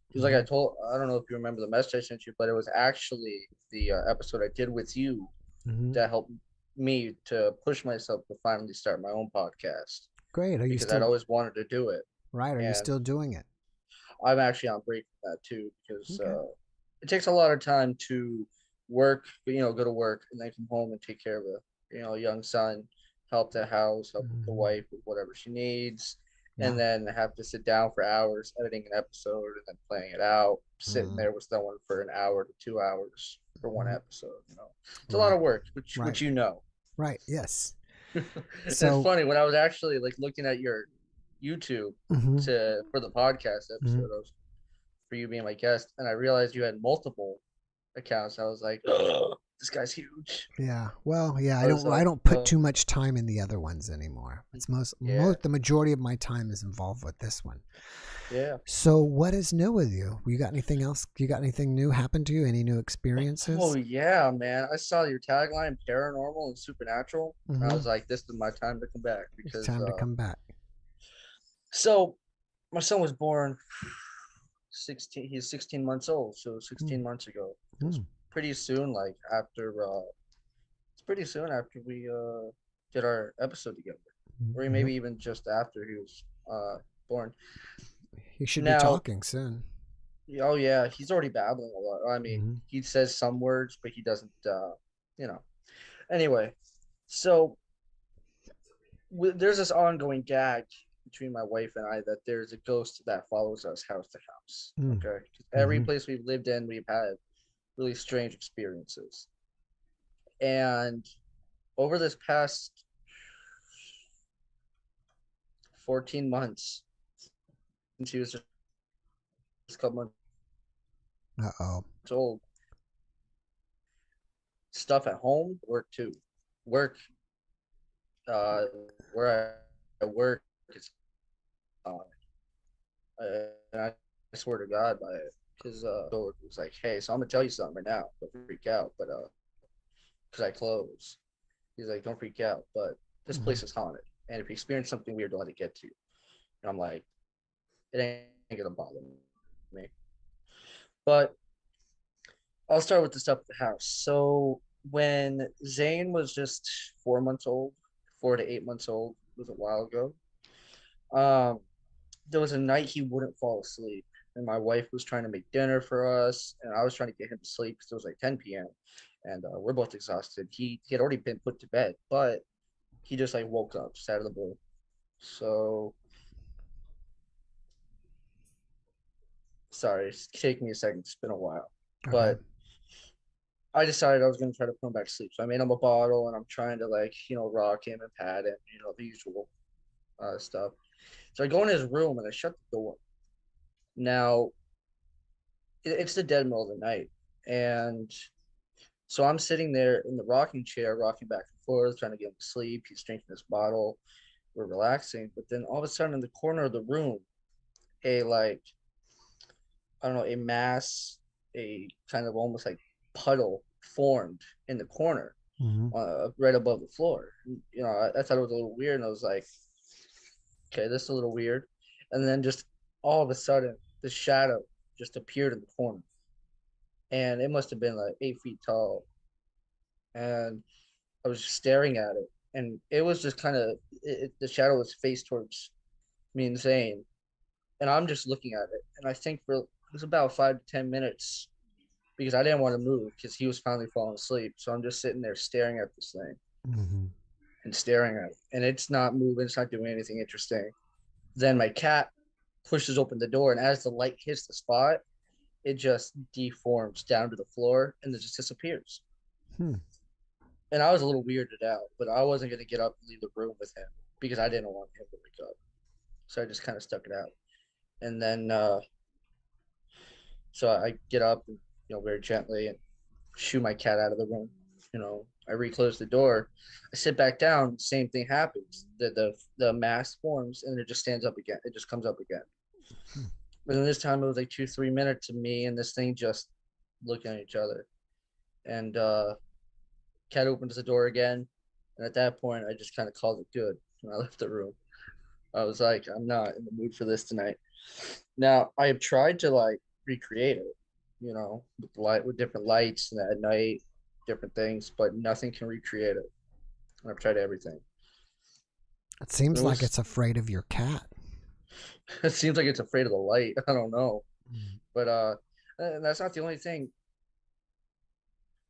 because like I don't know if you remember the message I sent you, but it was actually the episode I did with you that helped me to push myself to finally start my own podcast. Great. Because I'd always wanted to do it. Right. Are you still doing it? I'm actually on break for that too, because it takes a lot of time to work, go to work and then come home and take care of a young son, help the house, help the wife with whatever she needs, and then have to sit down for hours editing an episode and then playing it out, sitting there with someone for an hour to 2 hours for one episode. It's a lot of work, which Right. Yes. It's funny when I was actually like looking at your YouTube for the podcast episode for you being my guest, and I realized you had multiple accounts. I was like, oh, this guy's huge. Yeah. Well, yeah, I don't put too much time in the other ones anymore. It's the majority of my time is involved with this one. Yeah. So what is new with you? You got anything else? You got anything new happen to you? Any new experiences? Oh yeah, man. I saw your tagline, Paranormal and Supernatural. And I was like, this is my time to come back. Because it's time to come back. So my son was born 16. He's 16 months old. So 16 months ago. It's pretty soon, like after it's pretty soon after we did our episode together. Or maybe even just after he was born. He should be talking soon. Oh yeah, he's already babbling a lot. I mean, he says some words, but he doesn't Anyway, so there's this ongoing gag between my wife and I that there's a ghost that follows us house to house. Okay, every place we've lived in, we've had really strange experiences, and over this past 14 months, since he was just a couple months old, stuff at home, work too, where I work is and I swear to God by it, because it was like, hey, so I'm gonna tell you something right now, don't freak out, but because I close, he's like, don't freak out, but this place is haunted, and if you experience something weird, don't let it get to you. And I'm like, it ain't gonna bother me. But I'll start with the stuff at the house. So when Zane was just 4 months old, 4 to 8 months old, it was a while ago. There was a night he wouldn't fall asleep, and my wife was trying to make dinner for us, and I was trying to get him to sleep because it was like 10 p.m. and we're both exhausted. He had already been put to bed, but he just like woke up just out of the blue. So sorry, it's taking me a second. It's been a while, but I decided I was going to try to put him back to sleep. So I made him a bottle, and I'm trying to rock him and pat him, the usual stuff. So I go in his room and I shut the door. Now, it's the dead middle of the night, and so I'm sitting there in the rocking chair, rocking back and forth, trying to get him to sleep. He's drinking his bottle. We're relaxing, but then all of a sudden, in the corner of the room, a mass, a kind of almost like puddle formed in the corner, right above the floor. I thought it was a little weird, and I was like, okay, this is a little weird. And then just all of a sudden, the shadow just appeared in the corner. and it must have been like 8 feet tall. And I was just staring at it, and it was just kind of the shadow was faced towards me and Zane, and I'm just looking at it. And I think for it was about 5 to 10 minutes because I didn't want to move because he was finally falling asleep. So I'm just sitting there staring at this thing and staring at it, and it's not moving. It's not doing anything interesting. Then my cat pushes open the door, and as the light hits the spot, it just deforms down to the floor and it just disappears. And I was a little weirded out, but I wasn't going to get up and leave the room with him because I didn't want him to wake up. So I just kind of stuck it out. And then, so I get up and, very gently and shoo my cat out of the room. I reclose the door. I sit back down. Same thing happens. The mask forms and it just stands up again. It just comes up again. But then this time it was like 2-3 minutes of me and this thing just looking at each other. And cat opens the door again. And at that point, I just kind of called it good. And I left the room. I was like, I'm not in the mood for this tonight. Now, I have tried to recreate it, with different lights and at night, different things, but nothing can recreate it. And I've tried everything. It seems like it's afraid of your cat. It seems like it's afraid of the light. I don't know. But and that's not the only thing.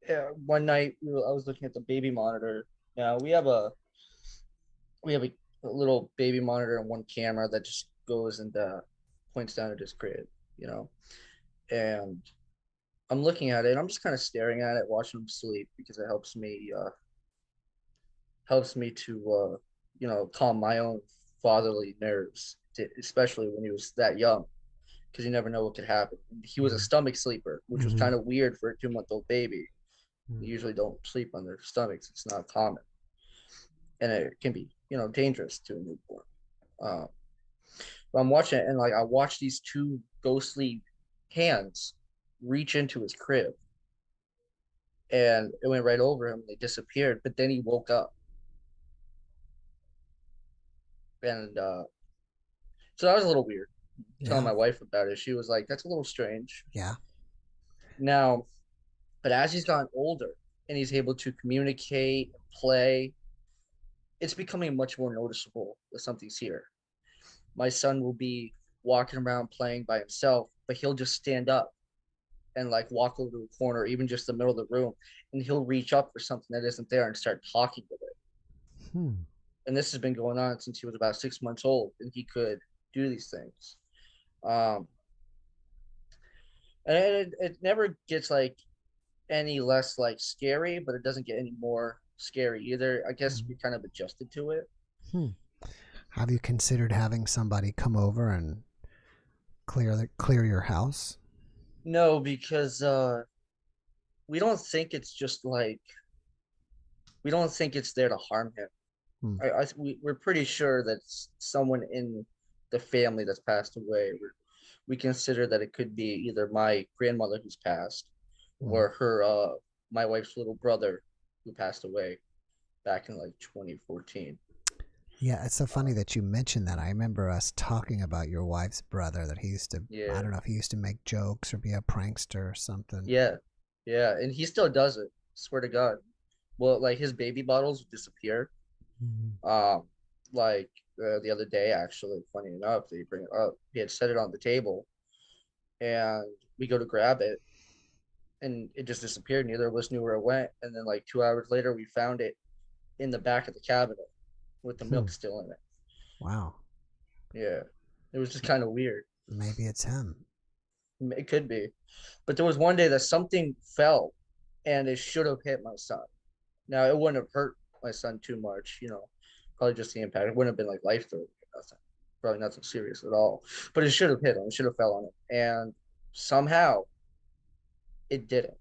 Yeah, one night I was looking at the baby monitor. Now we have a little baby monitor and one camera that just goes and points down at his crib, and I'm looking at it and I'm just kind of staring at it, watching him sleep because it helps me to calm my own fatherly nerves, especially when he was that young, because you never know what could happen. He was a stomach sleeper, which was kind of weird for a 2-month-old baby. They usually don't sleep on their stomachs. It's not common, and it can be dangerous to a newborn. But I'm watching it, and I watch these two ghostly hands reach into his crib, and it went right over him. They disappeared, but then he woke up, and so that was a little weird. Telling my wife about it, she was like, "That's a little strange." Yeah. Now, but as he's gotten older and he's able to communicate and play, it's becoming much more noticeable that something's here. My son will be walking around playing by himself, but he'll just stand up and walk over to a corner, even just the middle of the room, and he'll reach up for something that isn't there and start talking with it. And this has been going on since he was about 6 months old, and he could do these things. And it never gets any less scary, but it doesn't get any more scary either. I guess we kind of adjusted to it. Have you considered having somebody come over and clear your house? No, because we don't think it's just we don't think it's there to harm him. We're pretty sure that someone in the family that's passed away. We consider that it could be either my grandmother who's passed or her my wife's little brother who passed away back in 2014. Yeah, it's so funny that you mentioned that. I remember us talking about your wife's brother, that he used to, I don't know if he used to make jokes or be a prankster or something. Yeah, and he still does it, swear to God. Well, his baby bottles disappear. The other day, actually, funny enough, they bring it up. He had set it on the table, and we go to grab it, and it just disappeared. Neither of us knew where it went. And then 2 hours later, we found it in the back of the cabinet with the milk still in it. Wow. Yeah, it was just kind of weird. Maybe it's him. It could be. But there was one day that something fell, and it should have hit my son. Now, it wouldn't have hurt my son too much, probably just the impact. It wouldn't have been life-threatening or nothing. Probably nothing serious at all. But it should have hit him. It should have fell on it. And somehow, it didn't.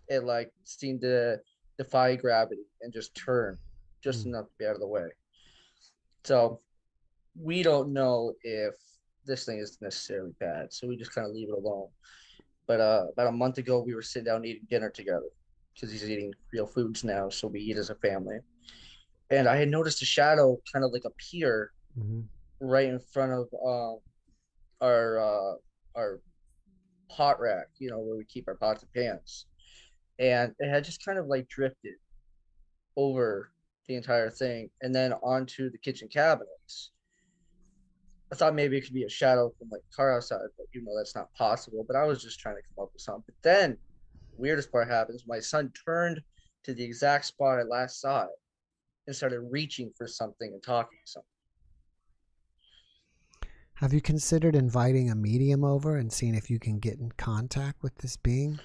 It seemed to defy gravity and just turn just enough to be out of the way. So we don't know if this thing is necessarily bad. So we just kind of leave it alone. But about a month ago, we were sitting down eating dinner together because he's eating real foods now. So we eat as a family. And I had noticed a shadow kind of appear right in front of our pot rack, where we keep our pots and pans. And it had just kind of like drifted over the entire thing and then onto the kitchen cabinets. I thought maybe it could be a shadow from like a car outside, but that's not possible. But I was just trying to come up with something. But then the weirdest part happens. My son turned to the exact spot I last saw it and started reaching for something and talking to something. Have you considered inviting a medium over and seeing if you can get in contact with this being?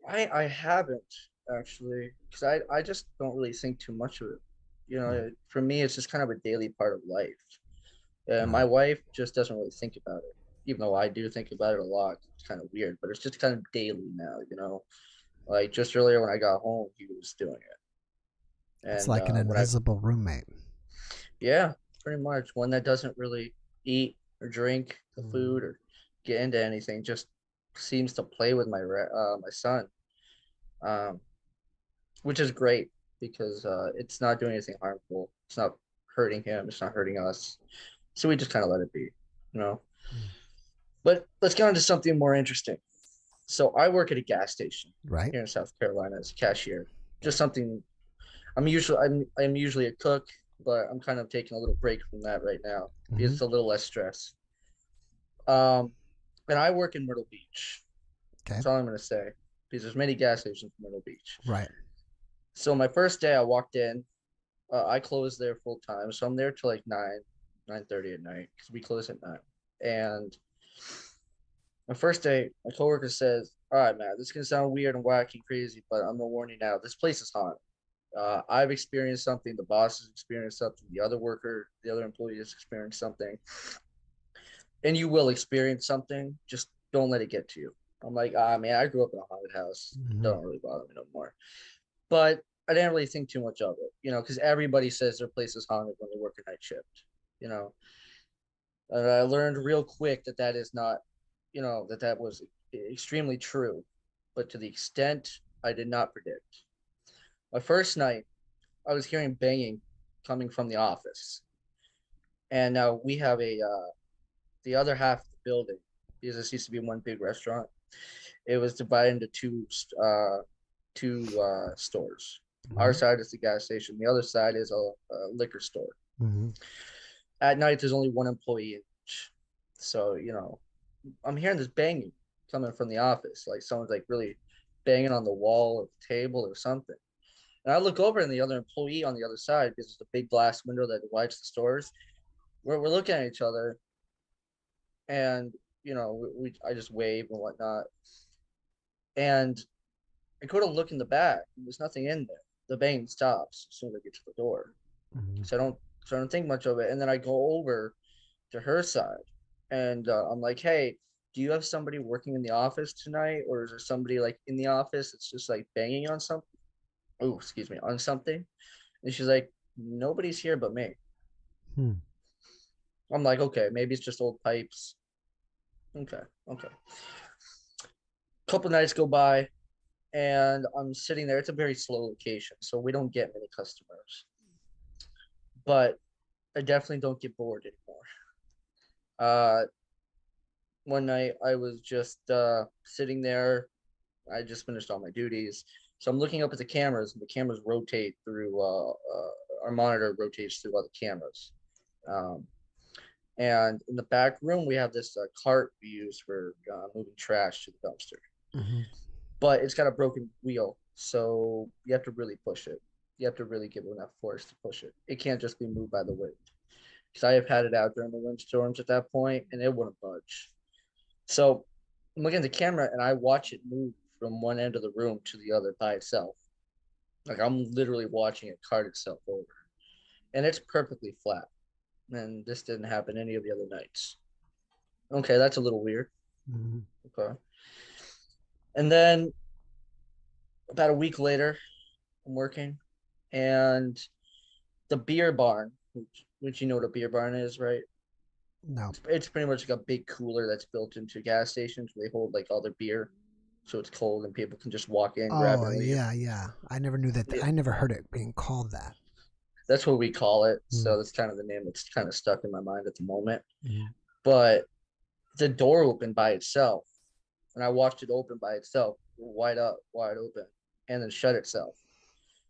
I haven't actually, because I just don't really think too much of it. For me, it's just kind of a daily part of life. And my wife just doesn't really think about it, even though I do think about it a lot. It's kind of weird, but it's just kind of daily now. Like just earlier when I got home, he was doing it. It's like an invisible roommate. Yeah, pretty much. One that doesn't really eat or drink the food or get into anything, just seems to play with my son, which is great because it's not doing anything harmful. It's not hurting him. It's not hurting us. So we just kind of let it be. But let's get on to something more interesting. So I work at a gas station here in South Carolina as a cashier. Just something. I'm usually a cook, but I'm kind of taking a little break from that right now because it's a little less stress. And I work in Myrtle Beach. Okay. That's all I'm going to say because there's many gas stations in Myrtle Beach. Right. So my first day I walked in, I closed there full time. So I'm there till like 9:30 at night because we close at 9. And my first day, my coworker says, "All right, man, this can sound weird and wacky and crazy, but I'm gonna warn you now. This place is haunted. I've experienced something. The boss has experienced something. The other employee has experienced something, and you will experience something. Just don't let it get to you." I'm like, man, I grew up in a haunted house. Don't really bother me no more. But I didn't really think too much of it, because everybody says their place is haunted when they work a night shift, And I learned real quick that is not, that was extremely true, but to the extent I did not predict. My first night, I was hearing banging coming from the office. And now we have the other half of the building, because this used to be one big restaurant. It was divided into two stores. Our side is the gas station. The other side is a liquor store. At night, there's only one employee in each. So, I'm hearing this banging coming from the office. Like someone's like really banging on the wall or the table or something. And I look over and the other employee on the other side, because there's a big glass window that divides the stores. We're looking at each other. And, I just wave and whatnot. And I go to look in the back, and there's nothing in there. The bang stops as soon as I get to the door. So I don't think much of it. And then I go over to her side, and I'm like, "Hey, do you have somebody working in the office tonight, or is there somebody like in the office that's just like banging on something? Oh, excuse me, on something?" And she's like, "Nobody's here but me." I'm like, "Okay, maybe it's just old pipes." Okay. Couple nights go by, and I'm sitting there. It's a very slow location, so we don't get many customers. But I definitely don't get bored anymore. One night I was just sitting there. I just finished all my duties. So I'm looking up at the cameras, and the cameras rotate through, our monitor rotates through all the cameras. And in the back room, we have this cart we use for moving trash to the dumpster. But it's got a broken wheel, so you have to really push it. You have to really give enough force to push it. It can't just be moved by the wind. Because I have had it out during the windstorms at that point, and it wouldn't budge. So I'm looking at the camera, and I watch it move from one end of the room to the other by itself. Like I'm literally watching it cart itself over. And it's perfectly flat. And this didn't happen any of the other nights. Okay, that's a little weird. Okay. And then about a week later, I'm working, and the beer barn, which you know what a beer barn is, right? No. It's pretty much like a big cooler that's built into gas stations where they hold like all their beer, so it's cold and people can just walk in, grab it. Oh yeah. I never knew that. I never heard it being called that. That's what we call it. So that's kind of the name that's kind of stuck in my mind at the moment. But the door opened by itself, and I watched it open by itself, wide open, and then shut itself.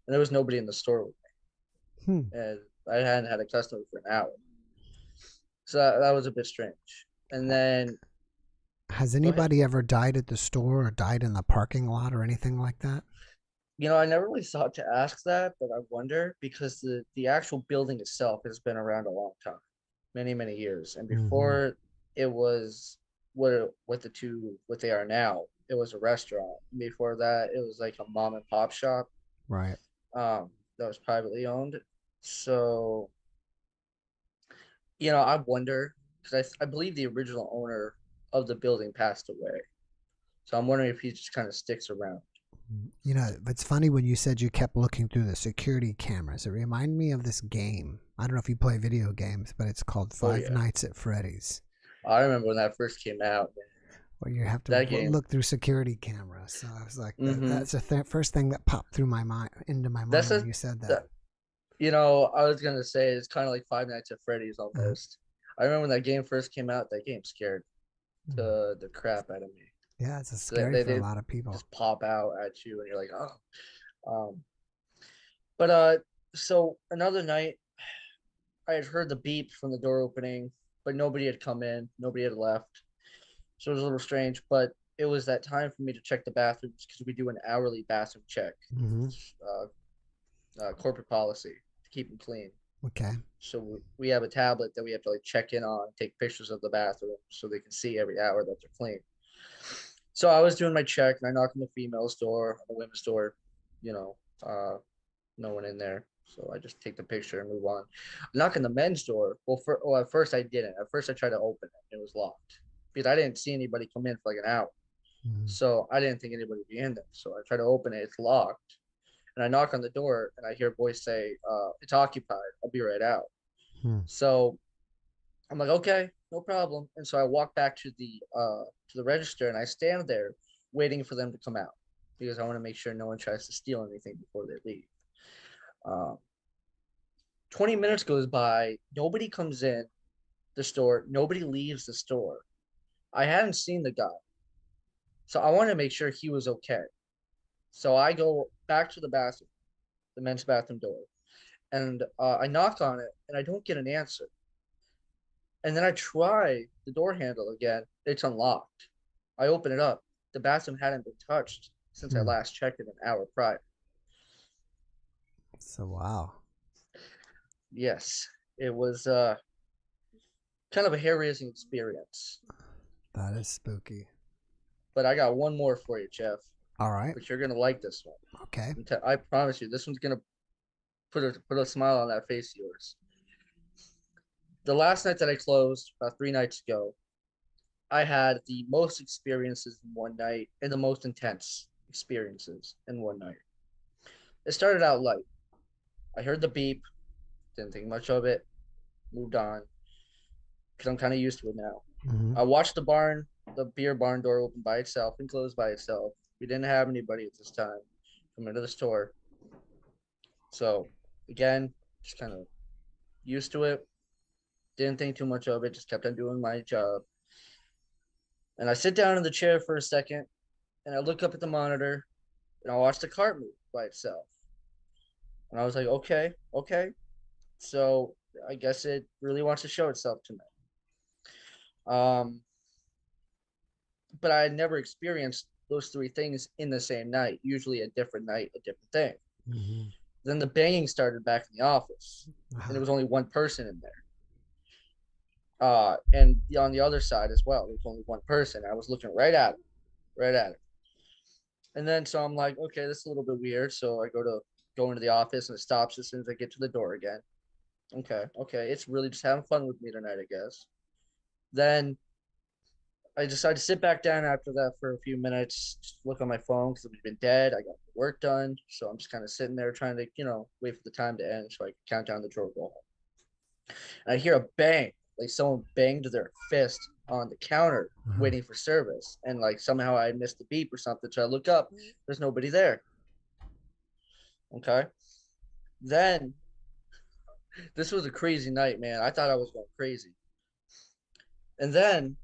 And there was nobody in the store with me. And I hadn't had a customer for an hour. So that was a bit strange. And then, has anybody ever died at the store or died in the parking lot or anything like that? I never really thought to ask that, but I wonder, because the actual building itself has been around a long time, many, many years. And before it was what they are now, it was a restaurant. Before that, it was like a mom and pop shop. Right. That was privately owned. So, I wonder, because I believe the original owner of the building passed away. So I'm wondering if he just kind of sticks around. It's funny when you said you kept looking through the security cameras. It reminded me of this game. I don't know if you play video games, but it's called Five Nights at Freddy's. I remember when that first came out. Where you have to look through security cameras. So I was like, that's the first thing that popped through my mind, when you said that. I was going to say it's kind of like Five Nights at Freddy's almost. I remember when that game first came out, that game scared the crap out of me. Yeah, it's scary for a lot of people. Just pop out at you and you're like, oh. So another night, I had heard the beep from the door opening, but nobody had come in. Nobody had left. So it was a little strange, but it was that time for me to check the bathrooms, because we do an hourly bathroom check. Corporate policy to keep them clean. Okay. So we have a tablet that we have to check in on, take pictures of the bathroom so they can see every hour that they're clean. So I was doing my check, and I knock on the female's door, on the women's door, no one in there. So I just take the picture and move on. I knock on the men's door. At first I didn't. At first I tried to open it. It was locked because I didn't see anybody come in for an hour. So I didn't think anybody would be in there. So I try to open it. It's locked. And I knock on the door, and I hear a voice say, it's occupied. I'll be right out. So I'm like, okay, no problem. And so I walk back to the register, and I stand there waiting for them to come out, because I want to make sure no one tries to steal anything before they leave. 20 minutes goes by. Nobody comes in the store. Nobody leaves the store. I hadn't seen the guy. So I wanted to make sure he was okay. So I go back to the bathroom, the men's bathroom door, and I knock on it, and I don't get an answer. And then I try the door handle again. It's unlocked. I open it up. The bathroom hadn't been touched since I last checked it an hour prior. So, wow. Yes, it was kind of a hair-raising experience. That is spooky. But I got one more for you, Jeff. All right. But you're going to like this one. Okay. I promise you, this one's going to put a smile on that face of yours. The last night that I closed, about 3 nights ago, I had the most experiences in one night and the most intense experiences in one night. It started out light. I heard the beep, didn't think much of it, moved on, because I'm kind of used to it now. I watched the beer barn door open by itself and close by itself. We didn't have anybody at this time come into the store. So, again, just kind of used to it. Didn't think too much of it, just kept on doing my job. And I sit down in the chair for a second, and I look up at the monitor, and I watch the cart move by itself. And I was like, okay. So I guess it really wants to show itself to me. But I had never experienced those 3 things in the same night, usually a different night, a different thing. Then the banging started back in the office, and there was only one person in there. And on the other side as well, there was only one person. I was looking right at it. And then, so I'm like, okay, this is a little bit weird. So I go into the office, and it stops as soon as I get to the door again. Okay. It's really just having fun with me tonight, I guess. Then I decided to sit back down after that for a few minutes, just look on my phone because we've been dead. I got work done. So I'm just kind of sitting there trying to, wait for the time to end so I can count down the drawer, go home. And I hear a bang, like someone banged their fist on the counter waiting for service. And somehow I missed the beep or something. So I look up, there's nobody there. Okay. Then this was a crazy night, man. I thought I was going crazy. And then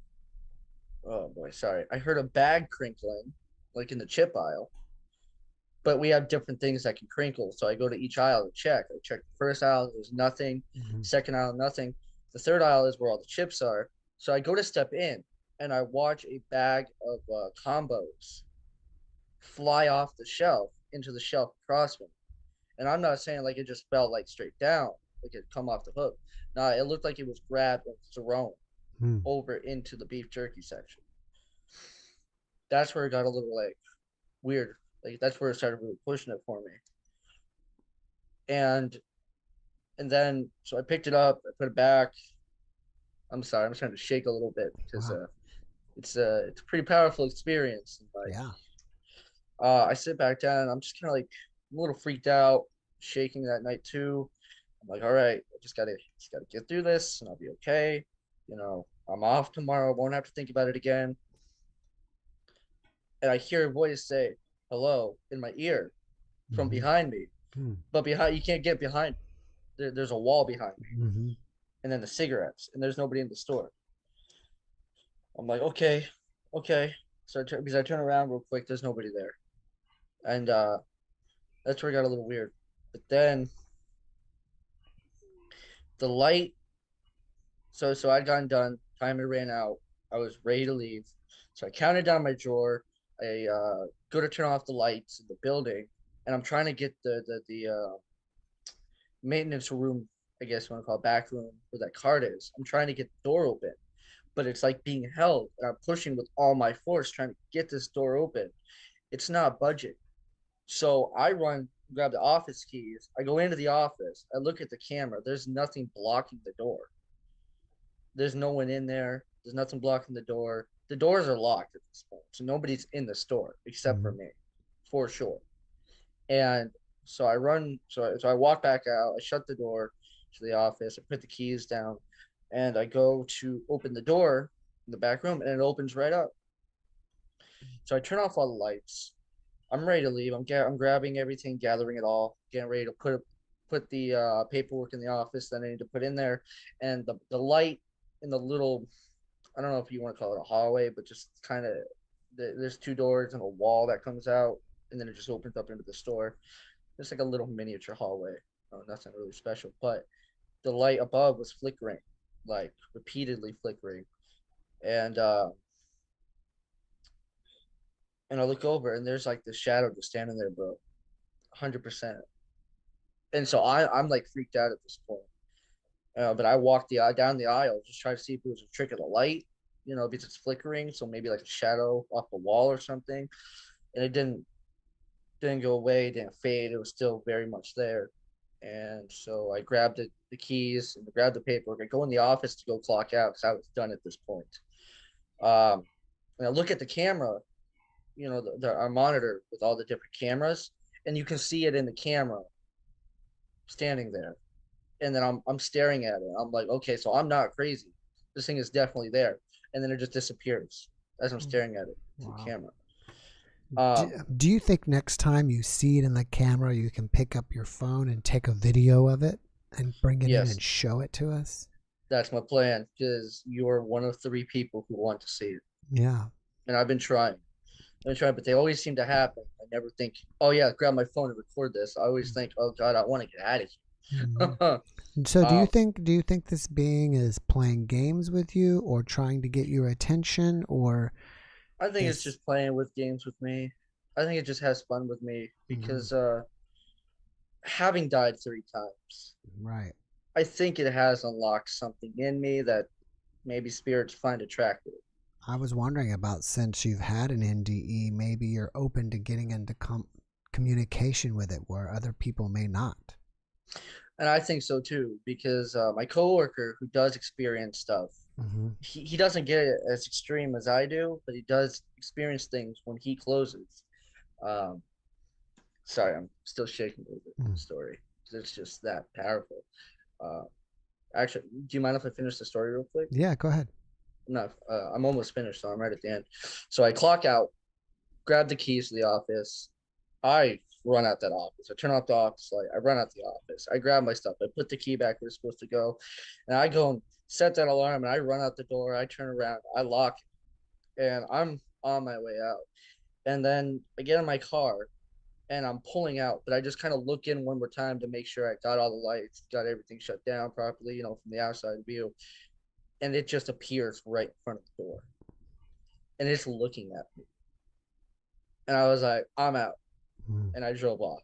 oh boy, sorry. I heard a bag crinkling, like in the chip aisle. But we have different things that can crinkle. So I go to each aisle to check. I check the first aisle, there's nothing. Second aisle, nothing. The third aisle is where all the chips are. So I go to step in and I watch a bag of combos fly off the shelf into the shelf across me. And I'm not saying like it just fell like straight down, like it come off the hook. No, it looked like it was grabbed and thrown over into the beef jerky section. That's where it got a little like weird. Like that's where it started really pushing it for me. And then so I picked it up, I put it back. I'm sorry, I'm trying to shake a little bit because it's a pretty powerful experience. Like, yeah. I sit back down and I'm just kind of like a little freaked out, shaking that night too. I'm like, all right, I just gotta get through this and I'll be okay. You know, I'm off tomorrow, I won't have to think about it again. And I hear a voice say, hello, in my ear from behind me. But behind, you can't get behind. There's a wall behind me. And then the cigarettes, and there's nobody in the store. I'm like, okay. So because I turn around real quick, there's nobody there. And that's where it got a little weird. But then the light, so I'd gotten done, time had ran out. I was ready to leave. So I counted down my drawer. I go to turn off the lights in the building, and I'm trying to get the maintenance room, I guess you want to call it, back room where that card is. I'm trying to get the door open, but it's like being held, and I'm pushing with all my force trying to get this door open. It's not budging. So I run, grab the office keys. I go into the office. I look at the camera. There's nothing blocking the door. There's no one in there. There's nothing blocking the door. The doors are locked at this point, so nobody's in the store except for me, for sure. And so I run, so I walk back out. I shut the door to the office. I put the keys down, and I go to open the door in the back room, and it opens right up. So I turn off all the lights. I'm ready to leave. I'm grabbing everything, gathering it all, getting ready to put the paperwork in the office that I need to put in there, and the light in the little, I don't know if you want to call it a hallway, but just kind of there's two doors and a wall that comes out, and then it just opens up into the store. It's like a little miniature hallway. Nothing really special, but the light above was flickering, like repeatedly flickering, and I look over and there's like this shadow just standing there, bro, 100%. And so I'm like freaked out at this point. But I walked down the aisle, just try to see if it was a trick of the light, because it's flickering. So maybe like a shadow off the wall or something. And it didn't go away, didn't fade. It was still very much there. And so I grabbed the keys and grabbed the paperwork. I go in the office to go clock out because I was done at this point. And I look at the camera, our monitor with all the different cameras, and you can see it in the camera standing there. And then I'm staring at it. I'm like, okay, so I'm not crazy. This thing is definitely there. And then it just disappears as I'm staring at it through the camera. Do you think next time you see it in the camera, you can pick up your phone and take a video of it and bring it in and show it to us? That's my plan, because you are one of 3 people who want to see it. Yeah. And I've been trying, but they always seem to happen. I never think, oh yeah, grab my phone and record this. I always think, oh God, I want to get out of here. So do you think this being is playing games with you or trying to get your attention, or? I think it's just playing with games with me. I think it just has fun with me because having died 3 times, right? I think it has unlocked something in me that maybe spirits find attractive. I was wondering about, since you've had an NDE, maybe you're open to getting into communication with it where other people may not. And I think so too, because my coworker who does experience stuff, he doesn't get it as extreme as I do, but he does experience things when he closes. Sorry, I'm still shaking a little bit from the story because it's just that powerful. Actually, do you mind if I finish the story real quick? Yeah, go ahead. No, I'm almost finished, so I'm right at the end. So I clock out, grab the keys to the office. I run out that office. I turn off the office light. I run out the office. I grab my stuff. I put the key back where it's supposed to go. And I go and set that alarm, and I run out the door. I turn around. I lock and I'm on my way out. And then I get in my car and I'm pulling out, but I just kind of look in one more time to make sure I got all the lights, got everything shut down properly, you know, from the outside view. And it just appears right in front of the door. And it's looking at me. And I was like, I'm out. And I drove off.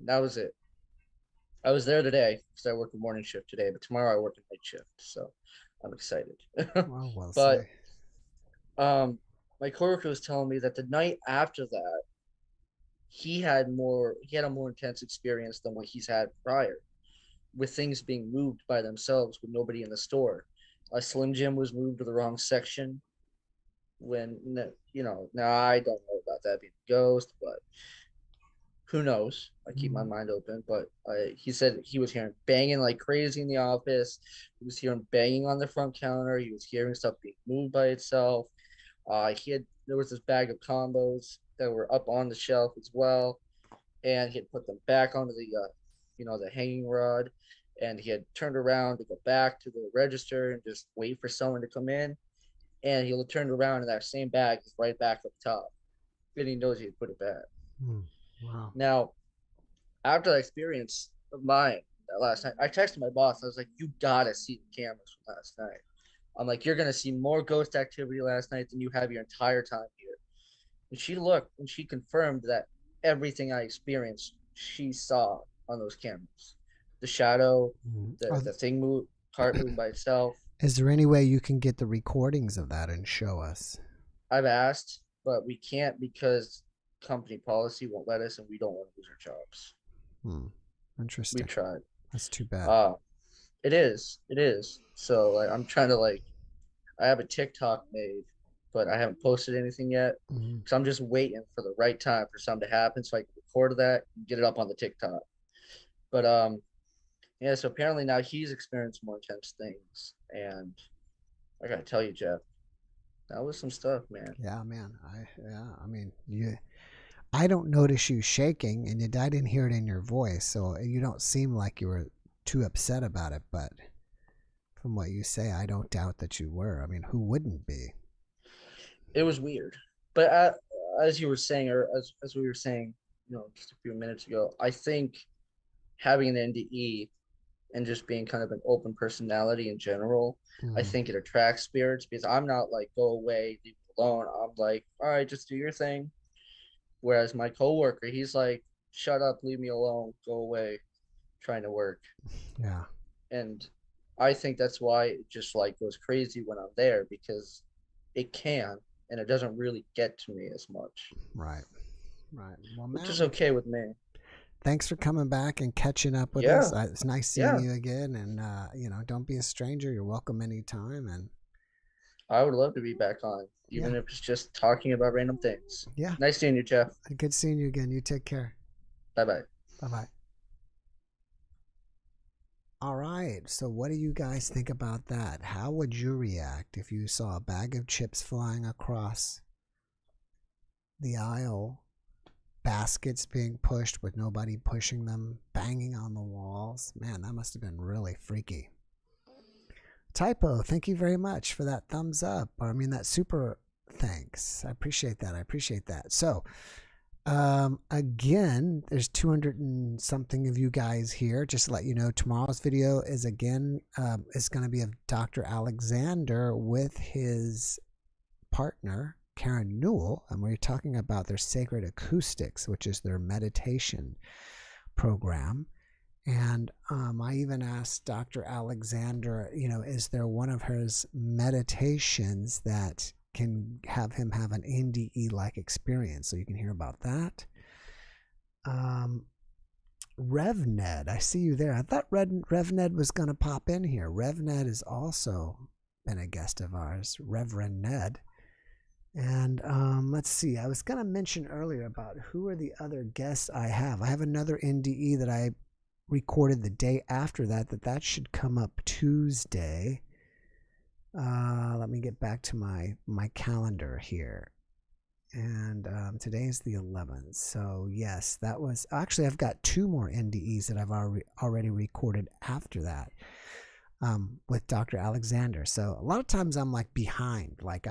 That was it. I was there today because I work a morning shift today, but tomorrow I work a night shift. So I'm excited. Well, but my coworker was telling me that the night after that, he had a more intense experience than what he's had prior, with things being moved by themselves with nobody in the store. A Slim Jim was moved to the wrong section when, you know, now I don't know about that being a ghost, but who knows? I keep my mind open. But he said he was hearing banging like crazy in the office. He was hearing banging on the front counter. He was hearing stuff being moved by itself. There was this bag of combos that were up on the shelf as well, and he had put them back onto the the hanging rod, and he had turned around to go back to the register and just wait for someone to come in, and he turned around and that same bag is right back up top, and he knows he had put it back. Wow. Now, after that experience of mine that last night, I texted my boss. I was like, "You gotta see the cameras from last night." I'm like, "You're gonna see more ghost activity last night than you have your entire time here." And she looked and she confirmed that everything I experienced, she saw on those cameras. The shadow, the thing moved, cart moved by itself. Is there any way you can get the recordings of that and show us? I've asked, but we can't because company policy won't let us, and we don't want to lose our jobs. Interesting. We tried. That's too bad. It is. So like, I'm trying to I have a TikTok made, but I haven't posted anything yet. So I'm just waiting for the right time for something to happen so I can record that and get it up on the TikTok. But yeah. So apparently now he's experienced more intense things, and I gotta tell you, Jeff, that was some stuff, man. Yeah, man. I mean, I don't notice you shaking, and I didn't hear it in your voice, so you don't seem like you were too upset about it. But from what you say, I don't doubt that you were. I mean, who wouldn't be? It was weird, but as you were saying, or as we were saying, just a few minutes ago, I think having an NDE and just being kind of an open personality in general, I think it attracts spirits, because I'm not like, go away, leave me alone. I'm like, all right, just do your thing. Whereas my coworker, he's like, shut up, leave me alone, go away, trying to work. Yeah. And I think that's why it just like goes crazy when I'm there, because it can, and it doesn't really get to me as much. Right. Well, which is okay with me. Thanks for coming back and catching up with us. It's nice seeing you again. And, don't be a stranger. You're welcome anytime. And I would love to be back on, even if it's just talking about random things. Yeah. Nice seeing you, Jeff. Good seeing you again. You take care. Bye-bye. Bye-bye. All right. So what do you guys think about that? How would you react if you saw a bag of chips flying across the aisle? Baskets being pushed with nobody pushing them, banging on the walls. Man, that must have been really freaky. Typo, thank you very much for that thumbs up. Or, I mean, that super thanks. I appreciate that. So, again, there's 200 and something of you guys here. Just to let you know, tomorrow's video is going to be of Dr. Alexander with his partner, Karen Newell, and we're talking about their Sacred Acoustics, which is their meditation program. And I even asked Dr. Alexander, is there one of his meditations that can have him have an NDE-like experience? So you can hear about that. RevNed, I see you there. I thought RevNed was going to pop in here. RevNed has also been a guest of ours, Reverend Ned. And let's see, I was going to mention earlier about who are the other guests I have. I have another NDE that I recorded the day after that should come up Tuesday. Let me get back to my calendar here. And today is the 11th. So yes, that was actually, I've got 2 more NDEs that I've already recorded after that with Dr. Alexander. So a lot of times I'm like behind, like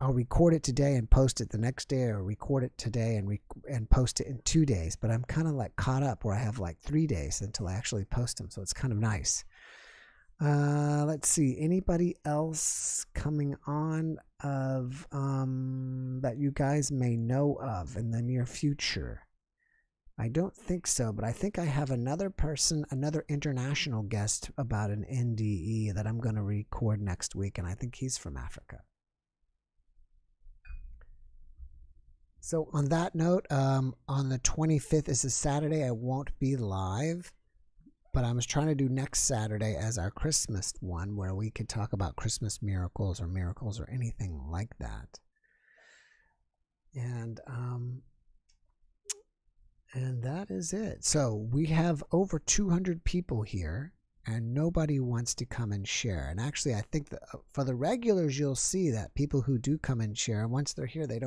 I'll record it today and post it the next day, or record it today and post it in 2 days. But I'm kind of like caught up where I have like 3 days until I actually post them. So it's kind of nice. Let's see. Anybody else coming on of that you guys may know of in the near future? I don't think so, but I think I have another person, another international guest about an NDE that I'm going to record next week, and I think he's from Africa. So on that note, on the 25th is a Saturday. I won't be live, but I was trying to do next Saturday as our Christmas one, where we could talk about Christmas miracles or anything like that. And that is it. So we have over 200 people here, and nobody wants to come and share. And actually, I think that for the regulars, you'll see that people who do come and share, once they're here, they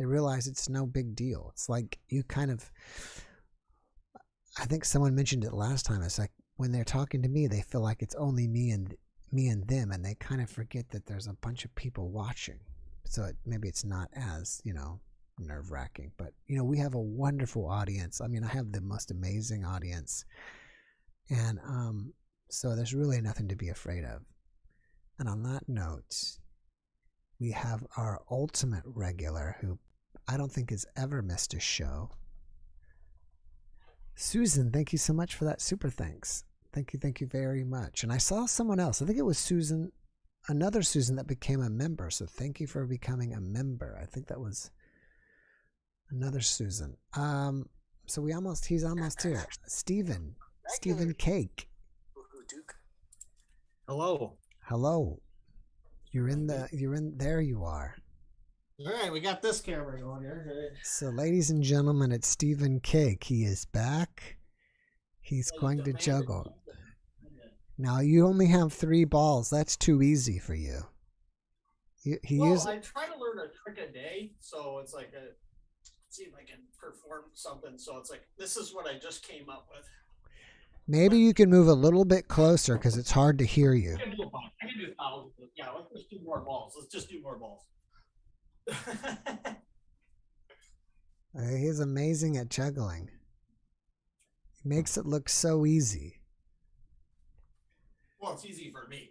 realize it's no big deal. It's like you kind of, I think someone mentioned it last time. It's like when they're talking to me, they feel like it's only me and them, and they kind of forget that there's a bunch of people watching. So maybe it's not as, nerve-wracking. But, we have a wonderful audience. I mean, I have the most amazing audience. And so there's really nothing to be afraid of. And on that note, we have our ultimate regular, who I don't think has ever missed a show. Susan, thank you so much for that super thanks. Thank you very much. And I saw someone else. I think it was Susan, another Susan that became a member. So thank you for becoming a member. I think that was another Susan. So he's almost here. Stephen Cake. Hello. There you are. All right, we got this camera going here. So, ladies and gentlemen, it's Stephen Cake. He is back. He's going to juggle. Now, you only have 3 balls. That's too easy for you. I try to learn a trick a day, so it's like see if I can perform something. So it's like, this is what I just came up with. Maybe you can move a little bit closer because it's hard to hear you. I can do 1,000. Yeah, let's just do more balls. He's amazing at juggling. He makes it look so easy. Well, it's easy for me.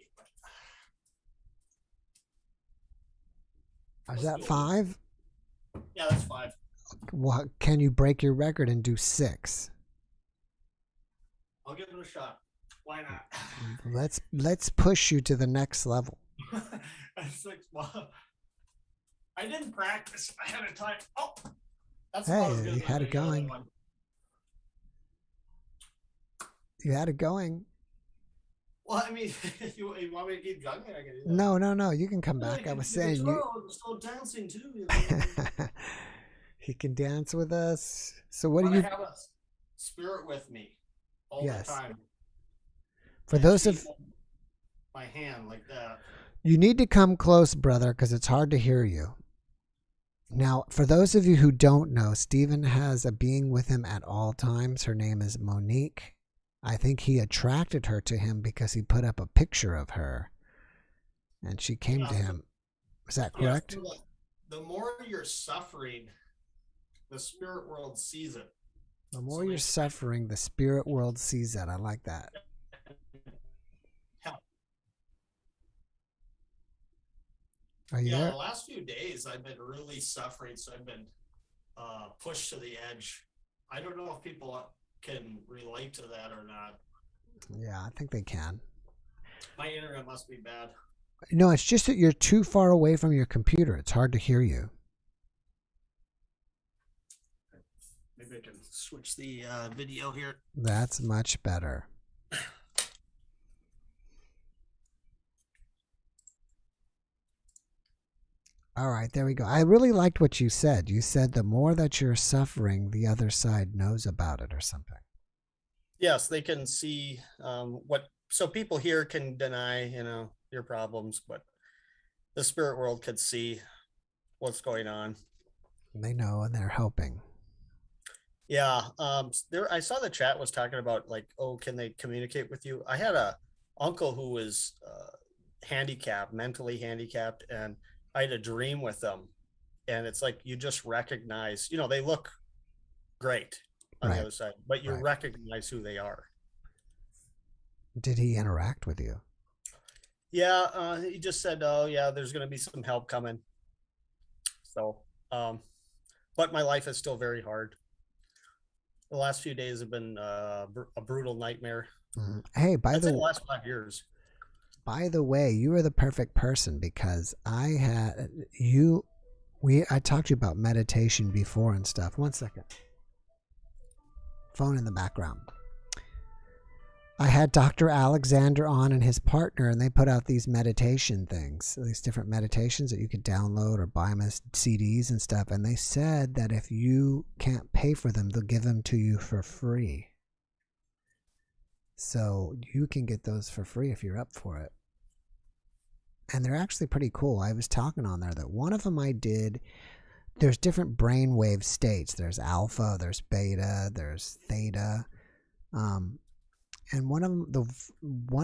Is that 5? Yeah, that's 5. Well, can you break your record and do 6? I'll give it a shot. Why not? Let's push you to the next level. 6 balls. I didn't practice ahead of time. Oh, that's you had it going. You had it going. Well, I mean, if you want me to keep juggling, I can do that. No. You can come back. I was saying you. Still dancing too. He can dance with us. So what do you? I have a spirit with me all the time. For those of my hand like that. You need to come close, brother, because it's hard to hear you. Now, for those of you who don't know, Stephen has a being with him at all times. Her name is Monique. I think he attracted her to him because he put up a picture of her, and she came to him. Is that correct? Yeah, the more you're suffering, the spirit world sees it. The more you're suffering, the spirit world sees it. I like that. Are you there? The last few days I've been really suffering, so I've been pushed to the edge. I don't know if people can relate to that or not. Yeah, I think they can. My internet must be bad. No, it's just that you're too far away from your computer. It's hard to hear you. Maybe I can switch the video here. That's much better. All right, there we go. I really liked what you said. You said the more that you're suffering, the other side knows about it or something. Yes, they can see so people here can deny, your problems, but the spirit world could see what's going on. They know and they're helping. Yeah. I saw the chat was talking about can they communicate with you? I had a uncle who was handicapped, mentally handicapped, and I had a dream with them, and it's like you just recognize, they look great on the other side, but you recognize who they are. Did he interact with you? Yeah, he just said, "Oh, yeah, there's going to be some help coming." So, but my life is still very hard. The last few days have been a brutal nightmare. Mm-hmm. Hey, the last 5 years. By the way, you are the perfect person because I talked to you about meditation before and stuff. 1 second. Phone in the background. I had Dr. Alexander on and his partner, and they put out these meditation things, these different meditations that you could download or buy them as CDs and stuff. And they said that if you can't pay for them, they'll give them to you for free. So you can get those for free if you're up for it. And they're actually pretty cool. I was talking on there that one of them I did, there's different brainwave states. There's alpha, there's beta, there's theta. And one of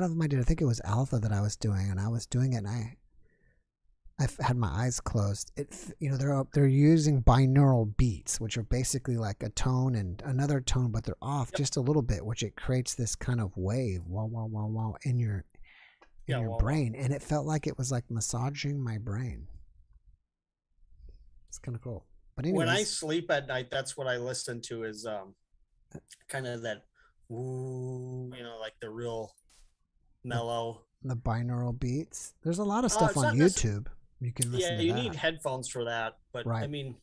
them I did, I think it was alpha that I was doing, and I was doing it, and I had my eyes closed. They're using binaural beats, which are basically like a tone and another tone, but they're off just a little bit, which it creates this kind of wave, wow, wow, wow, wow, in your brain, and it felt like it was like massaging my brain. It's kind of cool. But anyways, when I sleep at night, that's what I listen to is kind of that woo, like the real mellow, the binaural beats. There's a lot of stuff on YouTube. You can listen to that. Yeah, you need headphones for that, but right. I mean,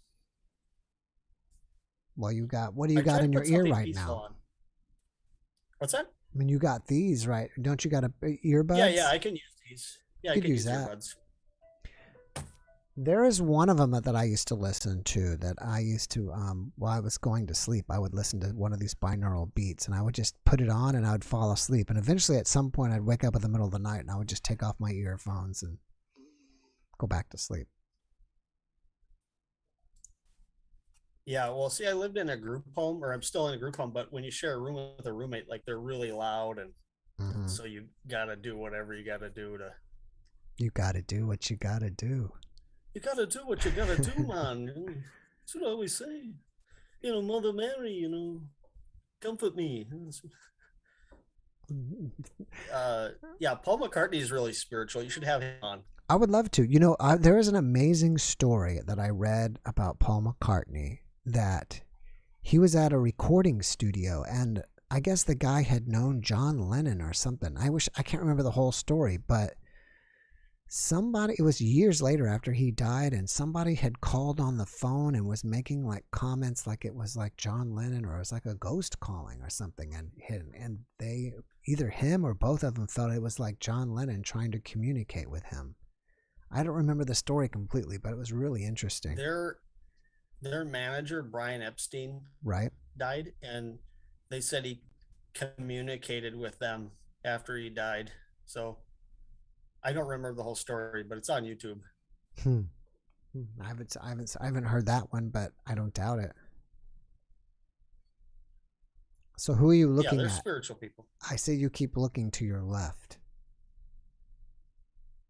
well, what do you got in your ear right now? On. What's that? I mean, you got these, right? Don't you got earbuds? Yeah, I can use these. Yeah, I can use that. Earbuds. There is one of them that I used to listen to that I used to, while I was going to sleep, I would listen to one of these binaural beats, and I would just put it on and I would fall asleep. And eventually at some point I'd wake up in the middle of the night and I would just take off my earphones and go back to sleep. Yeah, well, see, I lived in a group home, or I'm still in a group home, but when you share a room with a roommate, like they're really loud, and so you got to do whatever you got to do to. You got to do what you got to do. You got to do what you got to do, man. That's what I always say. Mother Mary, comfort me. Yeah, Paul McCartney is really spiritual. You should have him on. I would love to. There is an amazing story that I read about Paul McCartney, that he was at a recording studio, and I guess the guy had known John Lennon or something. I can't remember the whole story, but it was years later after he died, and somebody had called on the phone and was making like comments like it was like John Lennon, or it was like a ghost calling or something, and they, either him or both of them, felt it was like John Lennon trying to communicate with him. I don't remember the story completely, but it was really interesting. Their manager, Brian Epstein, died, and they said he communicated with them after he died. So I don't remember the whole story, but it's on YouTube. I haven't heard that one, but I don't doubt it. So who are you looking at? They're spiritual people. I say you keep looking to your left.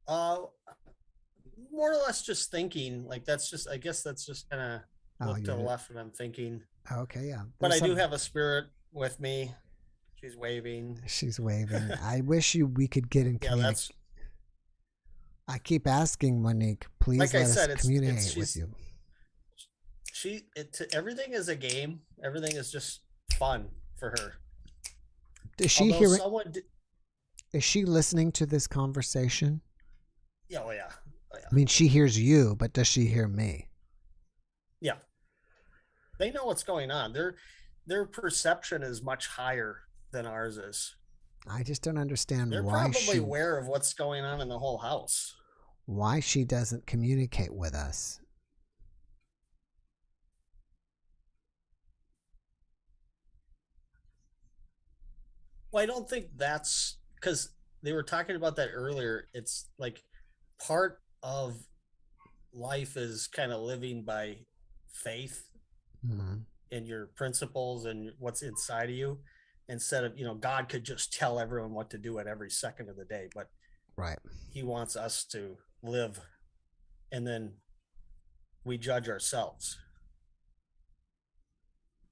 More or less just thinking. Like I guess that's just kind of look to the left when I'm thinking. Okay, yeah. But I do have a spirit with me. She's waving. I wish we could get in communication. I keep asking Monique, please let us communicate with you. Everything is a game. Everything is just fun for her. Is she hearing? Is she listening to this conversation? Yeah, oh yeah. I mean, she hears you, but does she hear me? Yeah. They know what's going on. Their perception is much higher than ours is. I just don't understand They're why probably aware of what's going on in the whole house. Why she doesn't communicate with us. Well, I don't think that's because they were talking about that earlier. It's like part of life is kind of living by faith in your principles and what's inside of you, instead of, God could just tell everyone what to do at every second of the day, but he wants us to live and then we judge ourselves.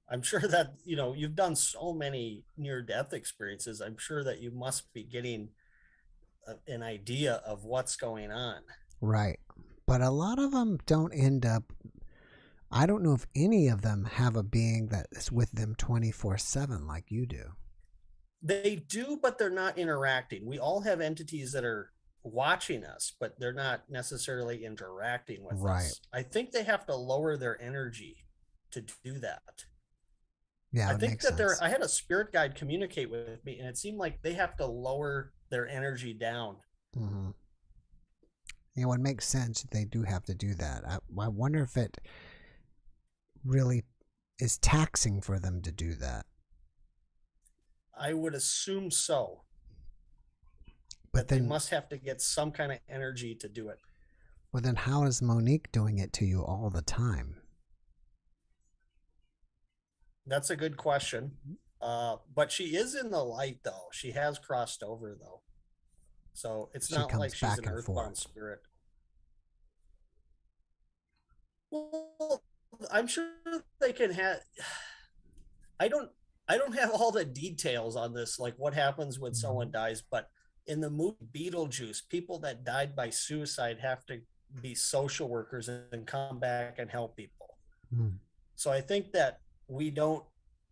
I'm sure that, you've done so many near-death experiences. I'm sure that you must be getting an idea of what's going on. Right. But a lot of them don't end up, I don't know if any of them have a being that is with them 24/7 like you do. They do, but they're not interacting. We all have entities that are watching us, but they're not necessarily interacting with us. I think they have to lower their energy to do that. Yeah, I think that I had a spirit guide communicate with me, and it seemed like they have to lower their energy down. Mm-hmm. You know, it makes sense. They do have to do that. I wonder if it really is taxing for them to do that. I would assume so. But then they must have to get some kind of energy to do it. Well, then how is Monique doing it to you all the time? That's a good question. But she is in the light, though. She has crossed over, though. So it's not like she's an earthbound spirit. Well, I'm sure they can have... I don't have all the details on this, like what happens when someone dies, but in the movie Beetlejuice, people that died by suicide have to be social workers and come back and help people. So I think that we don't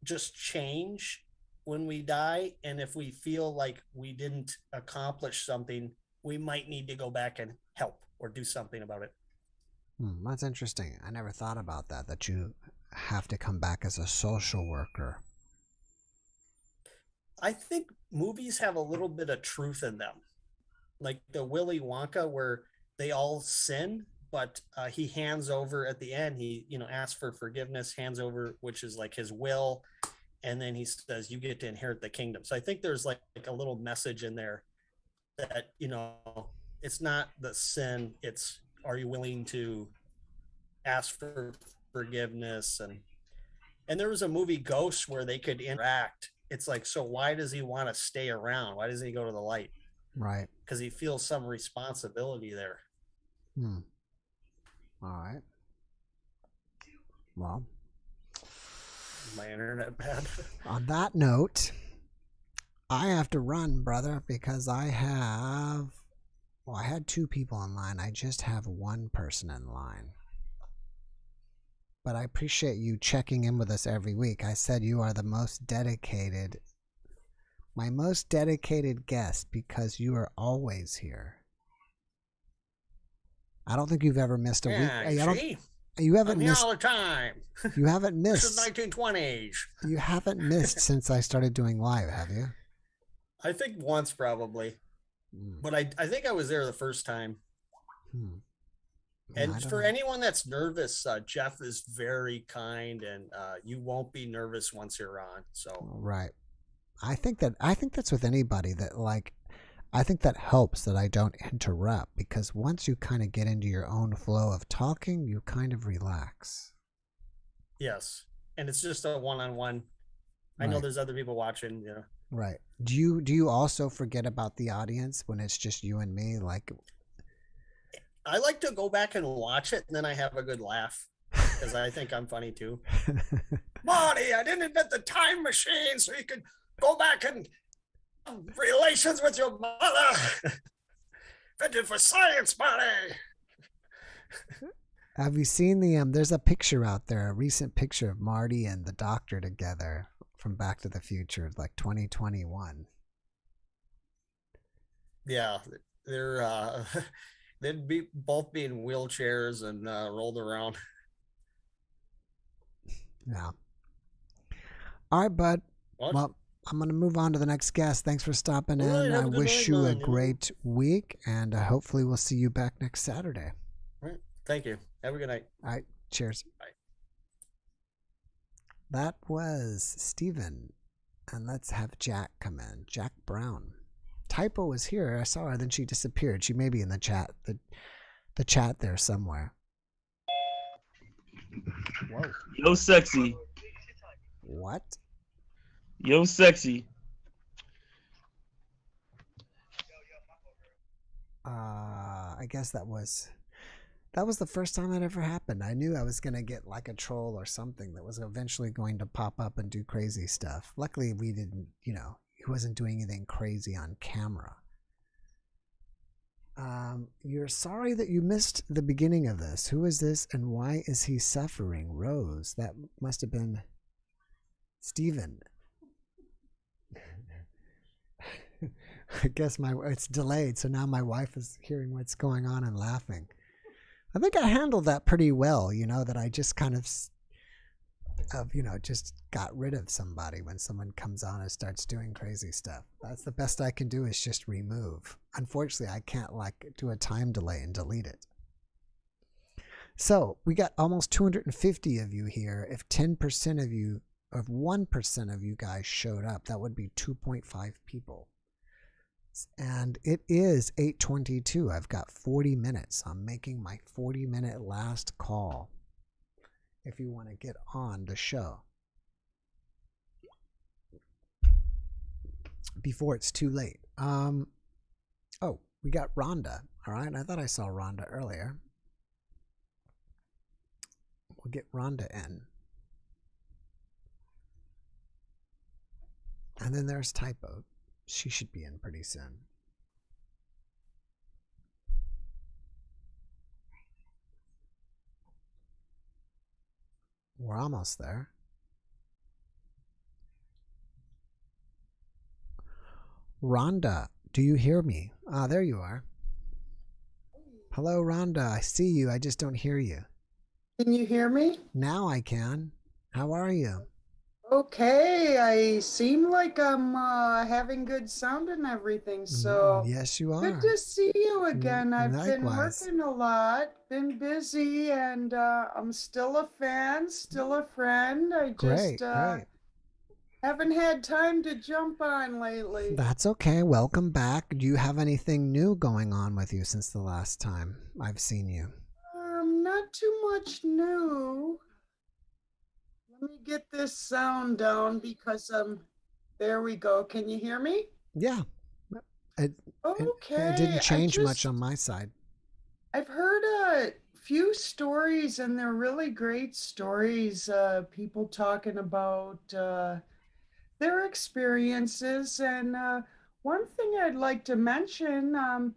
just change when we die, and if we feel like we didn't accomplish something, we might need to go back and help or do something about it. That's interesting. I never thought about that you have to come back as a social worker. I think movies have a little bit of truth in them, like the Willy Wonka, where they all sin, but he hands over at the end. He, asks for forgiveness, hands over, which is like his will, and then he says, "You get to inherit the kingdom." So I think there's like a little message in there that it's not the sin; it's are you willing to ask for forgiveness? And there was a movie Ghost where they could interact. It's like, so why does he want to stay around? Why doesn't he go to the light? Right. Because he feels some responsibility there. All right. Well, is my internet bad? On that note, I have to run, brother, because I had 2 people in line. I just have 1 person in line. But I appreciate you checking in with us every week. I said you are the most dedicated, my most dedicated guest, because you are always here. I don't think you've ever missed a week. You haven't I'm missed here all the time. You haven't missed. This is 1920s. You haven't missed since I started doing live, have you? I think once probably, but I think I was there the first time. And for anyone that's nervous, Jeff is very kind, and you won't be nervous once you're on. So right, I think that's with anybody that I think that helps that I don't interrupt, because once you kind of get into your own flow of talking, you kind of relax. Yes, and it's just a one-on-one. I know there's other people watching. Right. Do you also forget about the audience when it's just you and me? Like, I like to go back and watch it, and then I have a good laugh because I think I'm funny too. Marty, I didn't invent the time machine so you could go back and relations with your mother. Invented for science, Marty. Have you seen there's a picture out there, a recent picture of Marty and the Doctor together from Back to the Future, like 2021. Yeah, they're they'd be both be in wheelchairs and rolled around. Yeah. All right, bud. What? Well, I'm going to move on to the next guest. Thanks for stopping in. I wish you a great week, and hopefully we'll see you back next Saturday. All right. Thank you. Have a good night. All right. Cheers. Bye. That was Steven. And let's have Jack come in. Jack Brown. Typo was here. I saw her, then she disappeared. She may be in the chat. The chat there somewhere. Whoa. Yo, sexy. What? Yo, sexy. I guess that was That was the first time that ever happened. I knew I was going to get like a troll or something that was eventually going to pop up and do crazy stuff. Luckily, we didn't, he wasn't doing anything crazy on camera. You're sorry that you missed the beginning of this. Who is this and why is he suffering? Rose. That must have been Steven. I guess it's delayed, so now my wife is hearing what's going on and laughing. I think I handled that pretty well, that I just kind of just got rid of somebody when someone comes on and starts doing crazy stuff. That's the best I can do, is just remove. Unfortunately, I can't do a time delay and delete it. So we got almost 250 of you here. If 10% of you, if 1% of you guys showed up, that would be 2.5 people. And it is 8:22. I've got 40 minutes. I'm making my 40-minute last call if you want to get on the show before it's too late. Oh, we got Rhonda. All right. I thought I saw Rhonda earlier. We'll get Rhonda in. And then there's Typo. She should be in pretty soon. We're almost there. Rhonda, do you hear me? Ah, there you are. Hello, Rhonda. I see you. I just don't hear you. Can you hear me? Now I can. How are you? Okay, I seem like I'm having good sound and everything, so yes, you are. good to see you again. I've been Likewise. working a lot, been busy, and I'm still a fan, still a friend. I just Great. haven't had time to jump on lately. That's okay. Welcome back. Do you have anything new going on with you since the last time I've seen you? Not too much new. Let me get this sound down because there we go. Can you hear me? Yeah. It didn't change much on my side. I've heard a few stories, and they're really great stories. People talking about their experiences. And one thing I'd like to mention,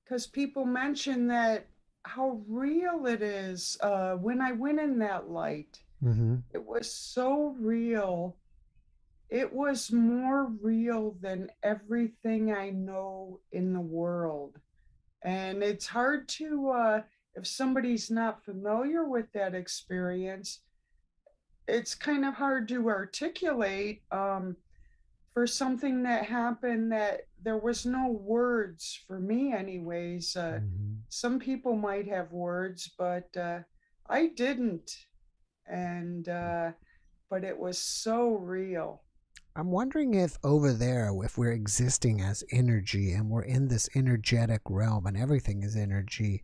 because people mention that how real it is when I went in that light. Mm-hmm. It was so real. It was more real than everything I know in the world. And it's hard to, if somebody's not familiar with that experience, it's kind of hard to articulate for something that happened that there was no words for me anyways. Some people might have words, but I didn't. And but it was so real. I'm wondering if over there, if we're existing as energy and we're in this energetic realm and everything is energy,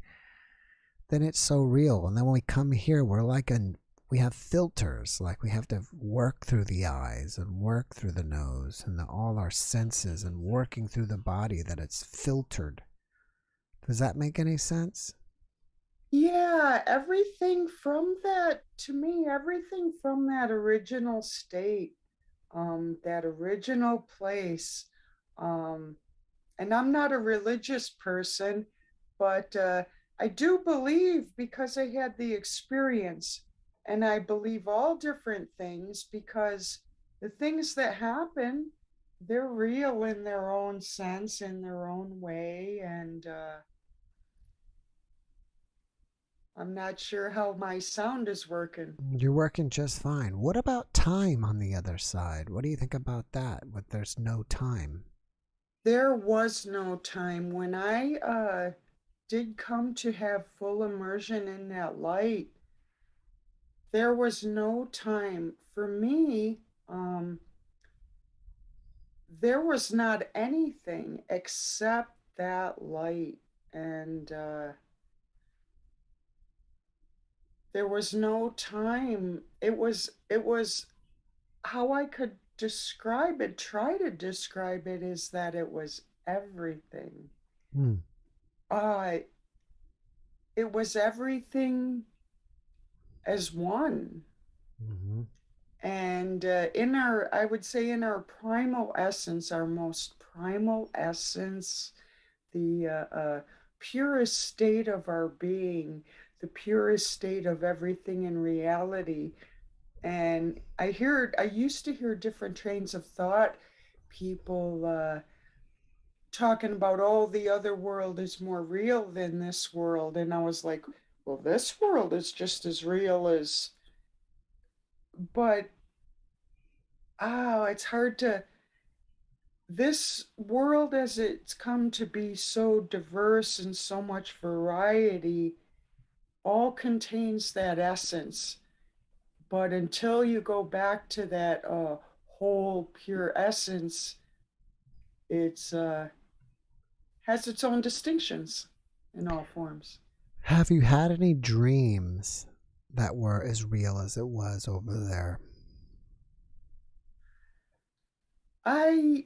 then it's so real. And then when we come here, we have filters, like we have to work through the eyes and work through the nose and all our senses and working through the body, that it's filtered. Does that make any sense? Yeah, everything from that, to me, everything from that original state, that original place. And I'm not a religious person, but I do believe, because I had the experience, and I believe all different things, because the things that happen, they're real in their own sense, in their own way. And I'm not sure how my sound is working. You're working just fine. What about time on the other side? What do you think about that? There's no time. There was no time. When I did come to have full immersion in that light, there was no time. For me, there was not anything except that light. And there was no time. It was how I could try to describe it, is that it was everything. it was everything as one. Mm-hmm. And I would say in our primal essence, our most primal essence, the purest state of our being, the purest state of everything in reality. And I used to hear different trains of thought, people talking about, oh, the other world is more real than this world. And I was like, well, this world is just as real as, but it's hard to, this world as it's come to be so diverse and so much variety all contains that essence. But until you go back to that whole pure essence, it's has its own distinctions in all forms. Have you had any dreams that were as real as it was over there? I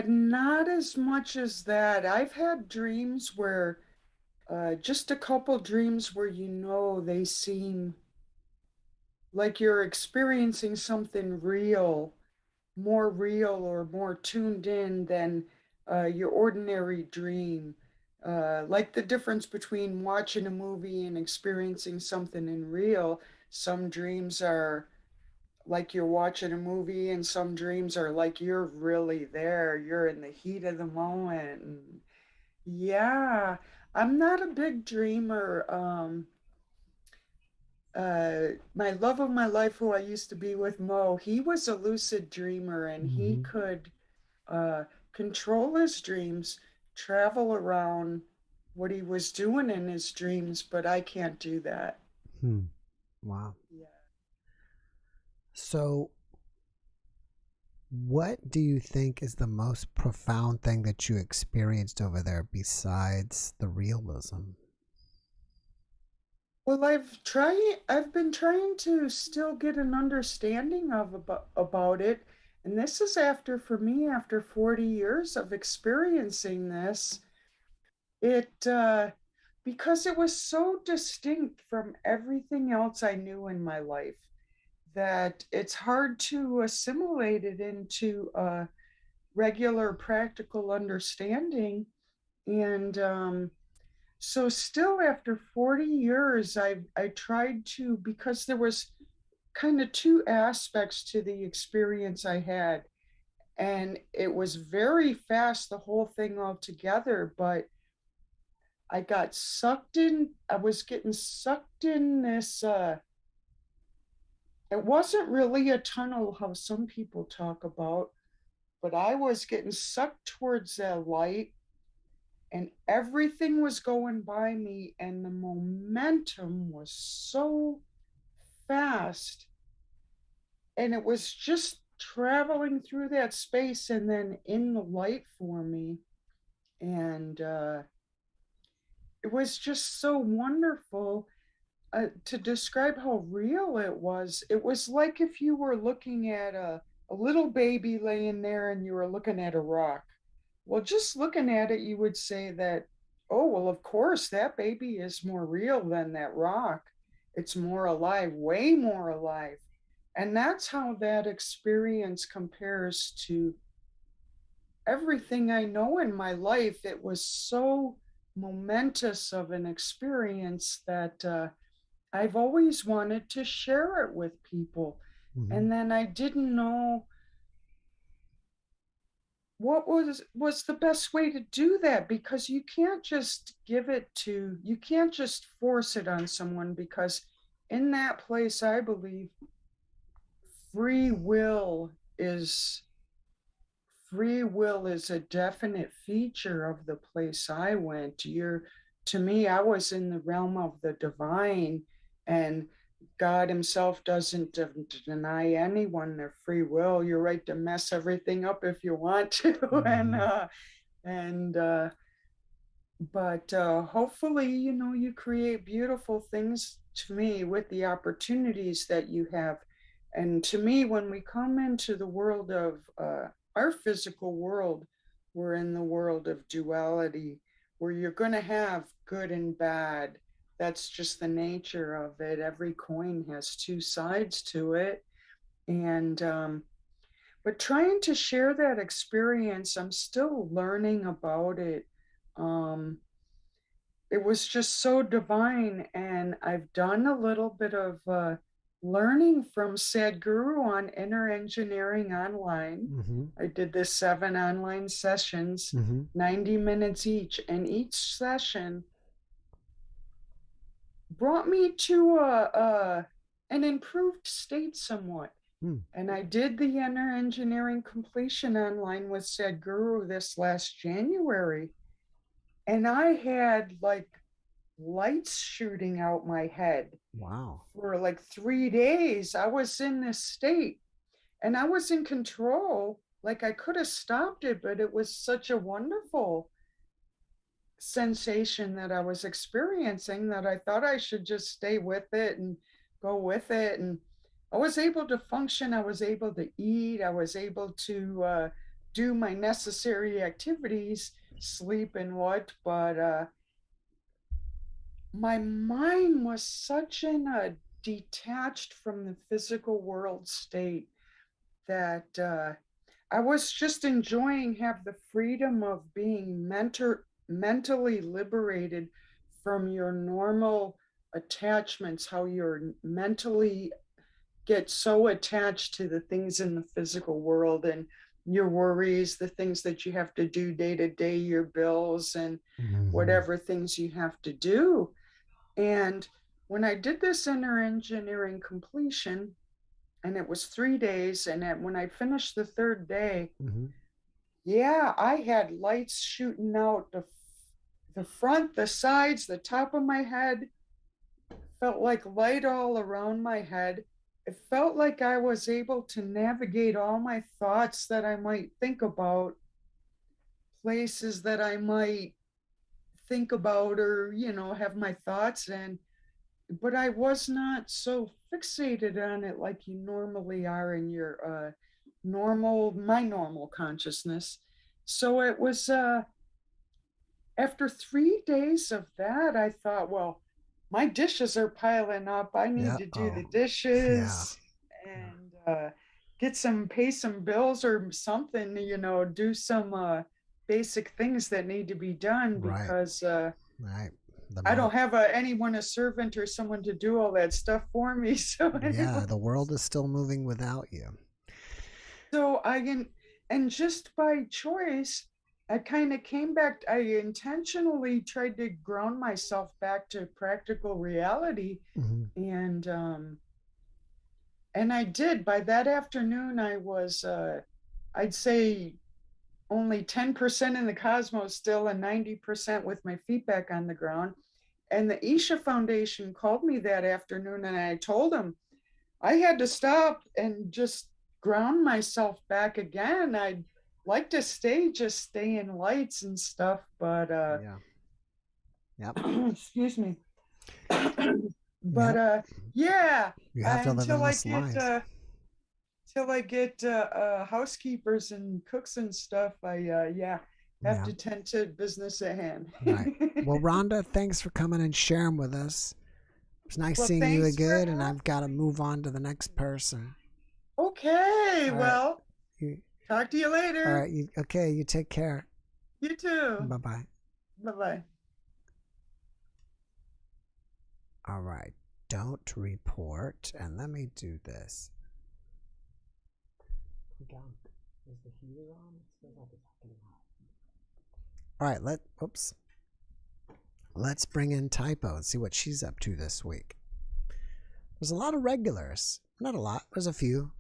not as much as that. I've had dreams where just a couple dreams where they seem like you're experiencing something real, more real or more tuned in than your ordinary dream. Like the difference between watching a movie and experiencing something in real. Some dreams are like you're watching a movie, and some dreams are like you're really there. You're in the heat of the moment. And yeah, I'm not a big dreamer. My love of my life, who I used to be with, Mo, he was a lucid dreamer, and he Mm-hmm. could uh, control his dreams, travel around what he was doing in his dreams, but I can't do that. Hmm. Wow. Yeah. So, what do you think is the most profound thing that you experienced over there besides the realism? Well, I've been trying to still get an understanding of about it, and this is after, for me, after 40 years of experiencing this. It because it was so distinct from everything else I knew in my life that it's hard to assimilate it into regular practical understanding. And so still after 40 years, I tried to, because there was kind of two aspects to the experience I had. And it was very fast, the whole thing all together, but I got sucked in. I was getting sucked in this. It wasn't really a tunnel, how some people talk about, but I was getting sucked towards that light, and everything was going by me, and the momentum was so fast, and it was just traveling through that space and then in the light for me. And it was just so wonderful. To describe how real it was like if you were looking at a little baby laying there and you were looking at a rock. Well, just looking at it, you would say that, oh, well, of course, that baby is more real than that rock. It's more alive, way more alive. And that's how that experience compares to everything I know in my life. It was so momentous of an experience that I've always wanted to share it with people. Mm-hmm. And then I didn't know what was the best way to do that, because you can't just you can't just force it on someone, because in that place, I believe free will is free will is a definite feature of the place I went. To me, I was in the realm of the divine, and God Himself doesn't deny anyone their free will. You're right to mess everything up if you want to, Mm-hmm. and but hopefully, you create beautiful things, to me, with the opportunities that you have. And to me, when we come into the world of our physical world, we're in the world of duality, where you're going to have good and bad. that's just the nature of it. Every coin has two sides to it. And but trying to share that experience, I'm still learning about it. It was just so divine. And I've done a little bit of learning from Sadhguru on inner engineering online. Mm-hmm. I did this 7 online sessions, Mm-hmm. 90 minutes each. And each session brought me to an improved state somewhat. And I did the inner engineering completion online with Sadhguru this last January. And I had like lights shooting out my head. Wow. For like 3 days. I was in this state and I was in control. Like I could have stopped it, but it was such a wonderful sensation that I was experiencing that I thought I should just stay with it and go with it. And I was able to function. I was able to eat. I was able to do my necessary activities, sleep and what, but my mind was such in a detached from the physical world state that I was just enjoying have the freedom of being mentally liberated from your normal attachments, how you're mentally get so attached to the things in the physical world and your worries, the things that you have to do day to day, your bills and whatever things you have to do. And when I did this inner engineering completion, and it was 3 days, and when I finished the 3rd day, yeah, I had lights shooting out the front, the sides, the top of my head. Felt like light all around my head. It felt like I was able to navigate all my thoughts that I might think about, places that I might think about or, have my thoughts in. But I was not so fixated on it like you normally are in your my normal consciousness. So it was after 3 days of that, I thought, well, my dishes are piling up. I need to do the dishes and pay some bills or something, do some basic things that need to be done because I don't have a servant or someone to do all that stuff for me. So yeah, the world is still moving without you. So and just by choice, I kind of came back. I intentionally tried to ground myself back to practical reality, and I did. By that afternoon, I was, I'd say, only 10% in the cosmos still, and 90% with my feet back on the ground. And the Isha Foundation called me that afternoon, and I told them I had to stop and just ground myself back again. I'd like to stay in lights and stuff, but excuse me. But yeah, you have to live in this life. Till I get housekeepers and cooks and stuff, I have to tend to business at hand. Right. Well, Rhonda, thanks for coming and sharing with us. It's nice seeing you again, and I've got to move on to the next person. Okay, all well, right. Talk to you later. All right. You take care. You too. Bye-bye. Bye-bye. All right. Don't report. And let me do this. Is the heater on? It feels like it's getting hot. All right. Let's bring in Typo and see what she's up to this week. There's a lot of regulars. Not a lot. There's a few.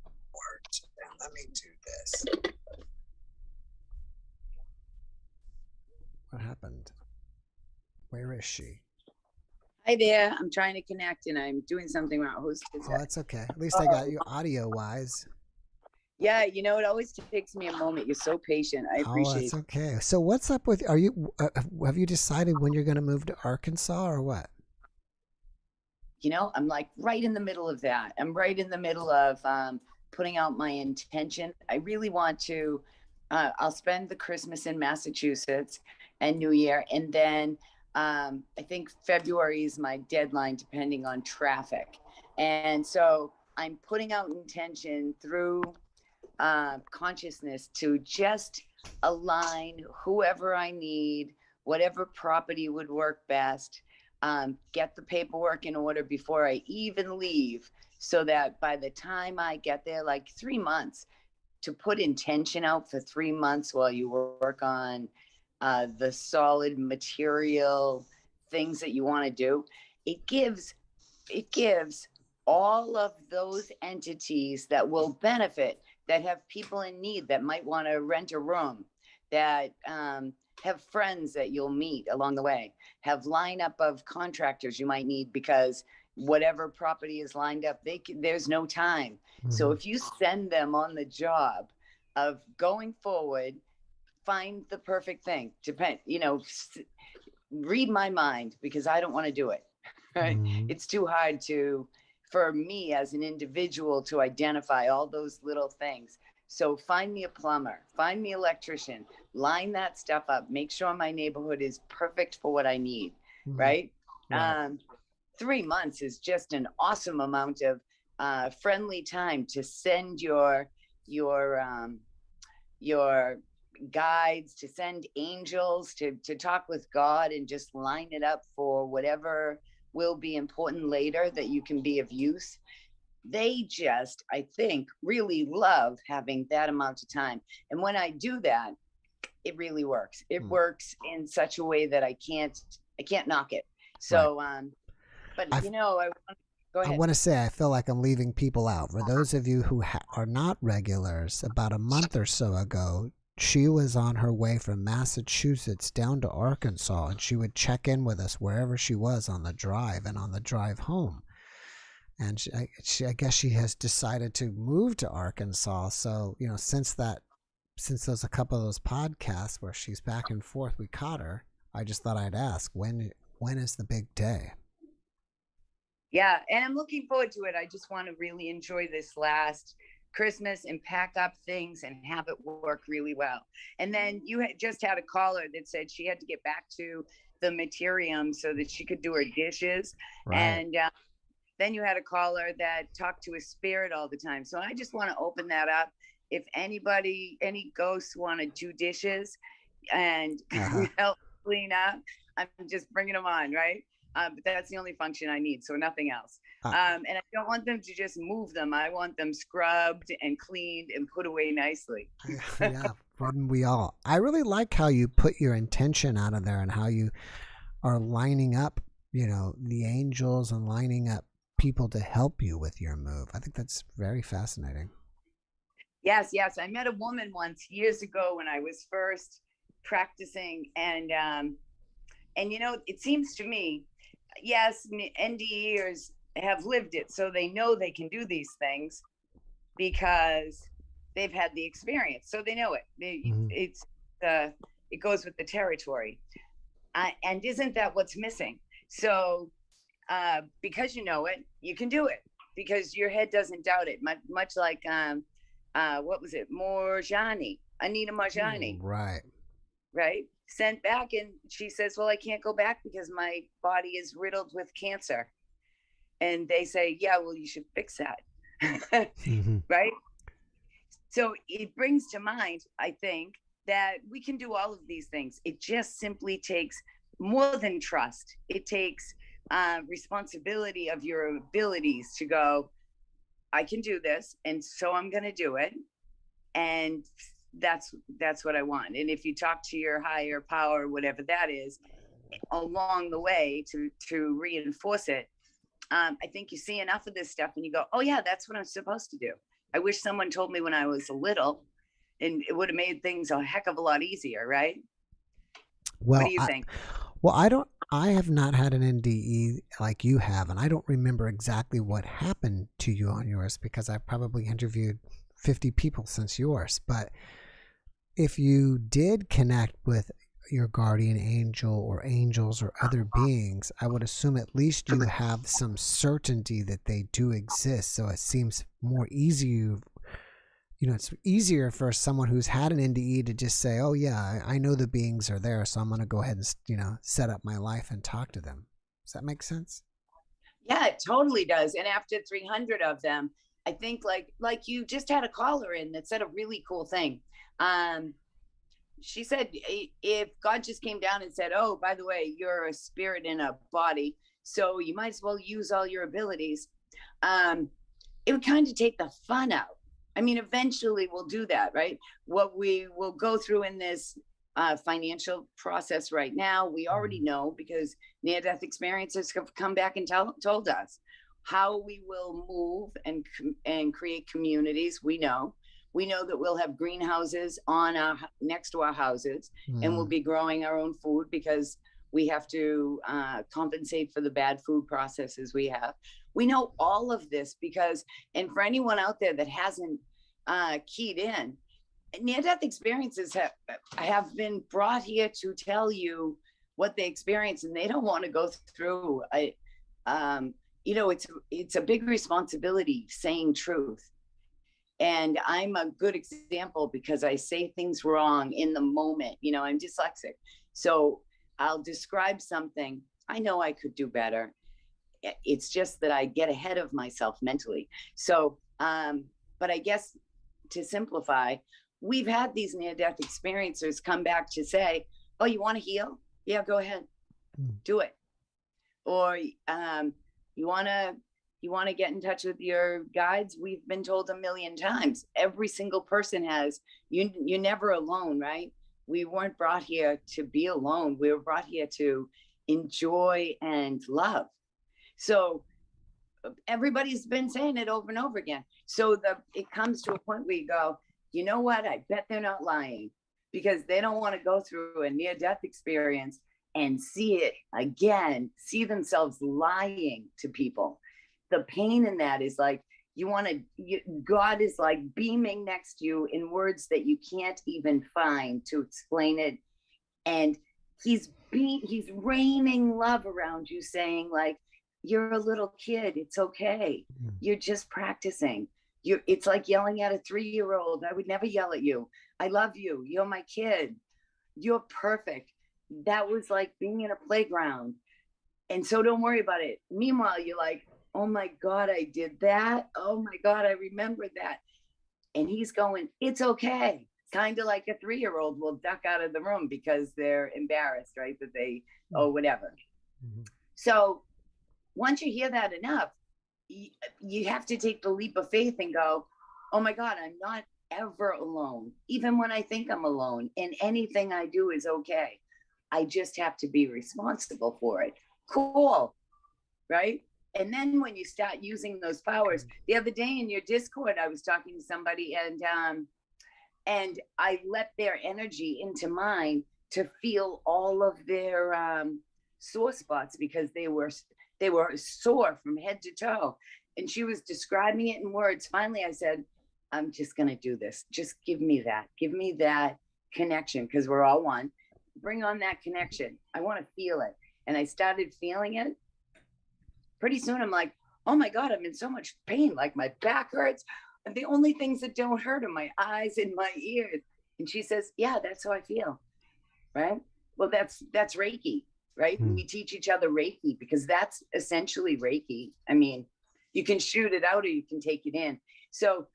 Let me do this. What happened? Where is she? Hi there. I'm trying to connect and I'm doing something wrong. Who's Oh, that's okay. At least I got you audio-wise. Yeah, it always takes me a moment. You're so patient. I appreciate it. Oh, that's okay. So what's up with, have you decided when you're going to move to Arkansas or what? I'm like right in the middle of that. I'm right in the middle of putting out my intention. I really want to, I'll spend the Christmas in Massachusetts and New Year. And then I think February is my deadline, depending on traffic. And so I'm putting out intention through consciousness to just align whoever I need, whatever property would work best, get the paperwork in order before I even leave, so that by the time I get there, like 3 months, to put intention out for 3 months while you work on the solid material things that you want to do, it gives all of those entities that will benefit, that have people in need, that might want to rent a room, that have friends that you'll meet along the way, have lineup of contractors you might need, because whatever property is lined up, there's no time. So if you send them on the job of going forward, find the perfect thing, read my mind, because I don't want to do it. Right? It's too hard for me as an individual to identify all those little things. So find me a plumber, find me an electrician, line that stuff up, make sure my neighborhood is perfect for what I need. Right? 3 months is just an awesome amount of friendly time to send your guides, to send angels, to talk with God, and just line it up for whatever will be important later that you can be of use. They just, I think, really love having that amount of time. And when I do that, it really works. It works in such a way that I can't knock it. So, but go ahead. I want to say, I feel like I'm leaving people out. For those of you who are not regulars, about a month or so ago, she was on her way from Massachusetts down to Arkansas, and she would check in with us wherever she was on the drive and on the drive home. And I guess she has decided to move to Arkansas. So, since there's a couple of those podcasts where she's back and forth, we caught her. I just thought I'd ask, when is the big day? Yeah, and I'm looking forward to it. I just want to really enjoy this last Christmas and pack up things and have it work really well. And then you just had a caller that said she had to get back to the Materium so that she could do her dishes. Right. And then you had a caller that talked to a spirit all the time. So I just want to open that up. If any ghosts want to do dishes and help clean up, I'm just bringing them on, right? But that's the only function I need, so nothing else. And I don't want them to just move them. I want them scrubbed and cleaned and put away nicely. Yeah, wouldn't we all? I really like how you put your intention out of there and how you are lining up, the angels and lining up people to help you with your move. I think that's very fascinating. Yes. I met a woman once years ago when I was first practicing, and it seems to me, yes, NDEs have lived it, so they know they can do these things because they've had the experience, so they know it. It goes with the territory, and isn't that what's missing? So because you know it, you can do it because your head doesn't doubt it. Much like what was it, Anita Marjani, right? Sent back, and she says, well, I can't go back because my body is riddled with cancer. And they say, yeah, well, you should fix that. Right? So it brings to mind, I think, that we can do all of these things. It just simply takes more than trust. It takes responsibility of your abilities to go, I can do this, and so I'm going to do it. And that's what I want. And if you talk to your higher power, whatever that is, along the way to reinforce it, I think you see enough of this stuff and you go, oh yeah, that's what I'm supposed to do. I wish someone told me when I was little, and it would have made things a heck of a lot easier, right? Well, what do you think? Well, I have not had an NDE like you have, and I don't remember exactly what happened to you on yours because I've probably interviewed 50 people since yours. But if you did connect with your guardian angel or angels or other beings, I would assume at least you have some certainty that they do exist. So it seems more easy you know, it's easier for someone who's had an NDE to just say, oh yeah, I know the beings are there, so I'm going to go ahead and, you know, set up my life and talk to them. Does that make sense? Yeah, it totally does. And after 300 of them, I think like you just had a caller in that said a really cool thing. She said, if God just came down and said, oh, by the way, you're a spirit in a body, so you might as well use all your abilities, it would kind of take the fun out. I mean, eventually we'll do that, right? What we will go through in this financial process right now, we already know, because near-death experiences have come back and told us how we will move and create communities. We know that we'll have greenhouses next to our houses, and we'll be growing our own food because we have to compensate for the bad food processes we have. We know all of this because, and for anyone out there that hasn't keyed in, near-death experiences have been brought here to tell you what they experience, and they don't want to go through. You know, it's a big responsibility saying truth. And I'm a good example because I say things wrong in the moment. You know, I'm dyslexic. So I'll describe something. I know I could do better. It's just that I get ahead of myself mentally. So, but I guess to simplify, we've had these near-death experiencers come back to say, oh, you want to heal? Yeah, go ahead. Do it. Or you want to get in touch with your guides? We've been told a million times. Every single person has. You're never alone, right? We weren't brought here to be alone. We were brought here to enjoy and love. So everybody's been saying it over and over again. So it comes to a point where you go, you know what? I bet they're not lying, because they don't want to go through a near-death experience and see it again, see themselves lying to people. The pain in that is like, God is like beaming next to you in words that you can't even find to explain it. And he's raining love around you, saying like, you're a little kid. It's okay. You're just practicing. It's like yelling at a 3-year-old. I would never yell at you. I love you. You're my kid. You're perfect. That was like being in a playground. And so don't worry about it. Meanwhile, you're like, oh my God, I did that. Oh my God, I remember that. And he's going, it's okay. Kind of like a 3-year-old will duck out of the room because they're embarrassed, right? That they, whatever. So once you hear that enough, you have to take the leap of faith and go, oh my God, I'm not ever alone. Even when I think I'm alone, and anything I do is okay. I just have to be responsible for it. Cool. Right? And then when you start using those powers, the other day in your Discord, I was talking to somebody, and I let their energy into mine to feel all of their sore spots, because they were sore from head to toe. And she was describing it in words. Finally, I said, I'm just going to do this. Just give me that connection, because we're all one. Bring on that connection. I want to feel it. And I started feeling it. Pretty soon I'm like, oh my God, I'm in so much pain. Like my back hurts. And the only things that don't hurt are my eyes and my ears. And she says, yeah, that's how I feel. Right? Well, that's Reiki, right? We teach each other Reiki, because that's essentially Reiki. I mean, you can shoot it out or you can take it in. So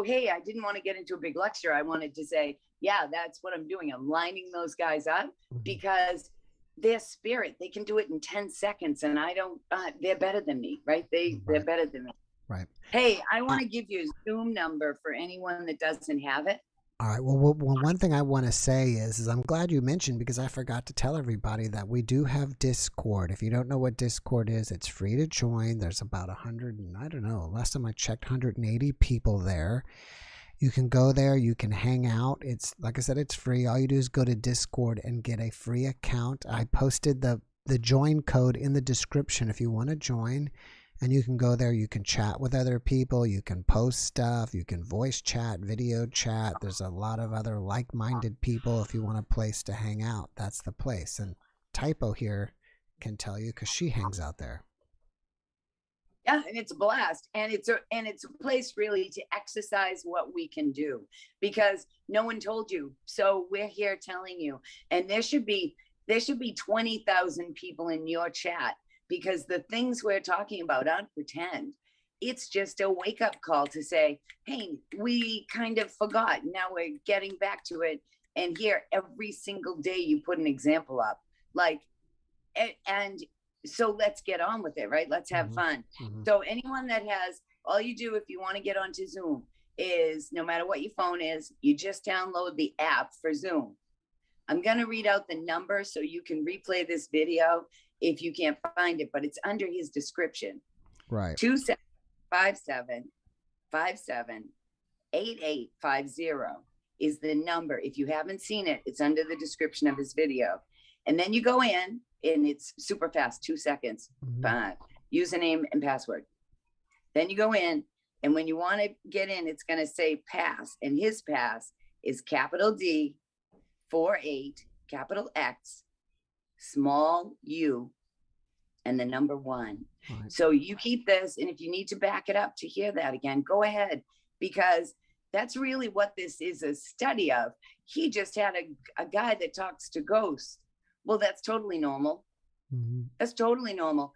hey, I didn't want to get into a big lecture. I wanted to say, yeah, that's what I'm doing. I'm lining those guys up, because their spirit, they can do it in 10 seconds. And I don't, they're better than me, right? They're better than me. Right. Hey, I want to give you a Zoom number for anyone that doesn't have it. All right. Well, one thing I want to say is I'm glad you mentioned, because I forgot to tell everybody that we do have Discord. If you don't know what Discord is, it's free to join. There's about 100, and I don't know, last time I checked, 180 people there. You can go there. You can hang out. It's, like I said, it's free. All you do is go to Discord and get a free account. I posted the join code in the description if you want to join. And you can go there, you can chat with other people, you can post stuff, you can voice chat, video chat. There's a lot of other like-minded people. If you want a place to hang out, that's the place. And Typo here can tell you, because she hangs out there. Yeah, and it's a blast, and it's a place really to exercise what we can do, because no one told you. So we're here telling you, and there should be 20,000 people in your chat, because the things we're talking about aren't pretend. It's just a wake-up call to say, hey, we kind of forgot. Now we're getting back to it. And here, every single day you put an example up, like, and so let's get on with it, right? Let's have fun. So anyone that has, all you do if you want to get onto Zoom is, no matter what your phone is, you just download the app for Zoom. I'm going to read out the number so you can replay this video if you can't find it, but it's under his description. Right. 2757-8850 is the number. If you haven't seen it, it's under the description of his video. And then you go in, and it's super fast, 2 seconds, username and password. Then you go in, and when you want to get in, it's going to say pass, and his pass is capital D, 48, capital X, small U, and the number 1. Right. So you keep this, and if you need to back it up to hear that again, go ahead, because that's really what this is a study of. He just had a guy that talks to ghosts. Well, that's totally normal. That's totally normal.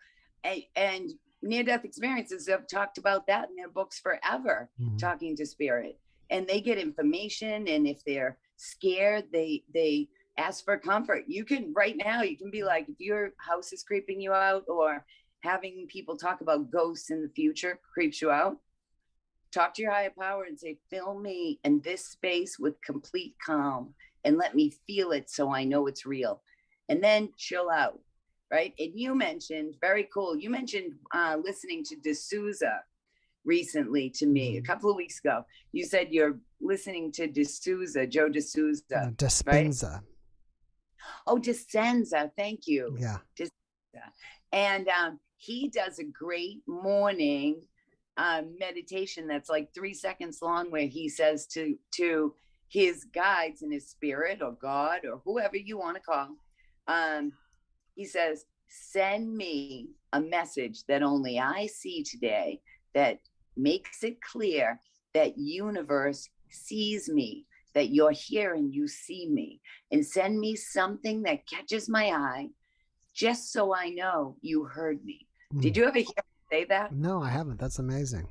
And near-death experiences have talked about that in their books forever, talking to spirit. And they get information, and if they're scared, they ask for comfort. You can, right now, you can be like, if your house is creeping you out, or having people talk about ghosts in the future creeps you out, talk to your higher power and say, fill me in this space with complete calm and let me feel it so I know it's real. And then chill out, right? And you mentioned, very cool, you mentioned listening to D'Souza recently to me a couple of weeks ago. You said you're listening to D'Souza, Joe D'Souza. Dispenza. Right? Oh, Dispenza, thank you. Yeah. Dispenza. And he does a great morning meditation that's like 3 seconds long, where he says to his guides and his spirit or God or whoever you want to call, he says, send me a message that only I see today, that makes it clear that universe sees me, that you're here and you see me, and send me something that catches my eye, just so I know you heard me. Did you ever hear me say that? No, I haven't. That's amazing.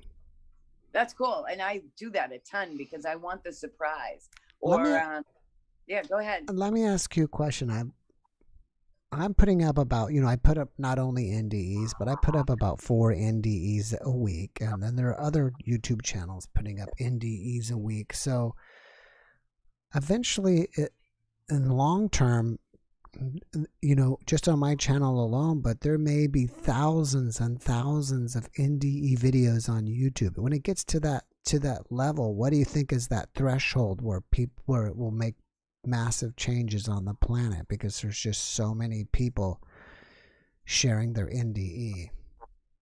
That's cool. And I do that a ton because I want the surprise. Or yeah, go ahead. Let me ask you a question. I'm putting up about, I put up not only NDEs, but I put up about 4 NDEs a week. And then there are other YouTube channels putting up NDEs a week. So eventually, in the long term, just on my channel alone, but there may be thousands and thousands of NDE videos on YouTube. When it gets to that level, what do you think is that threshold where it will make massive changes on the planet, because there's just so many people sharing their NDE,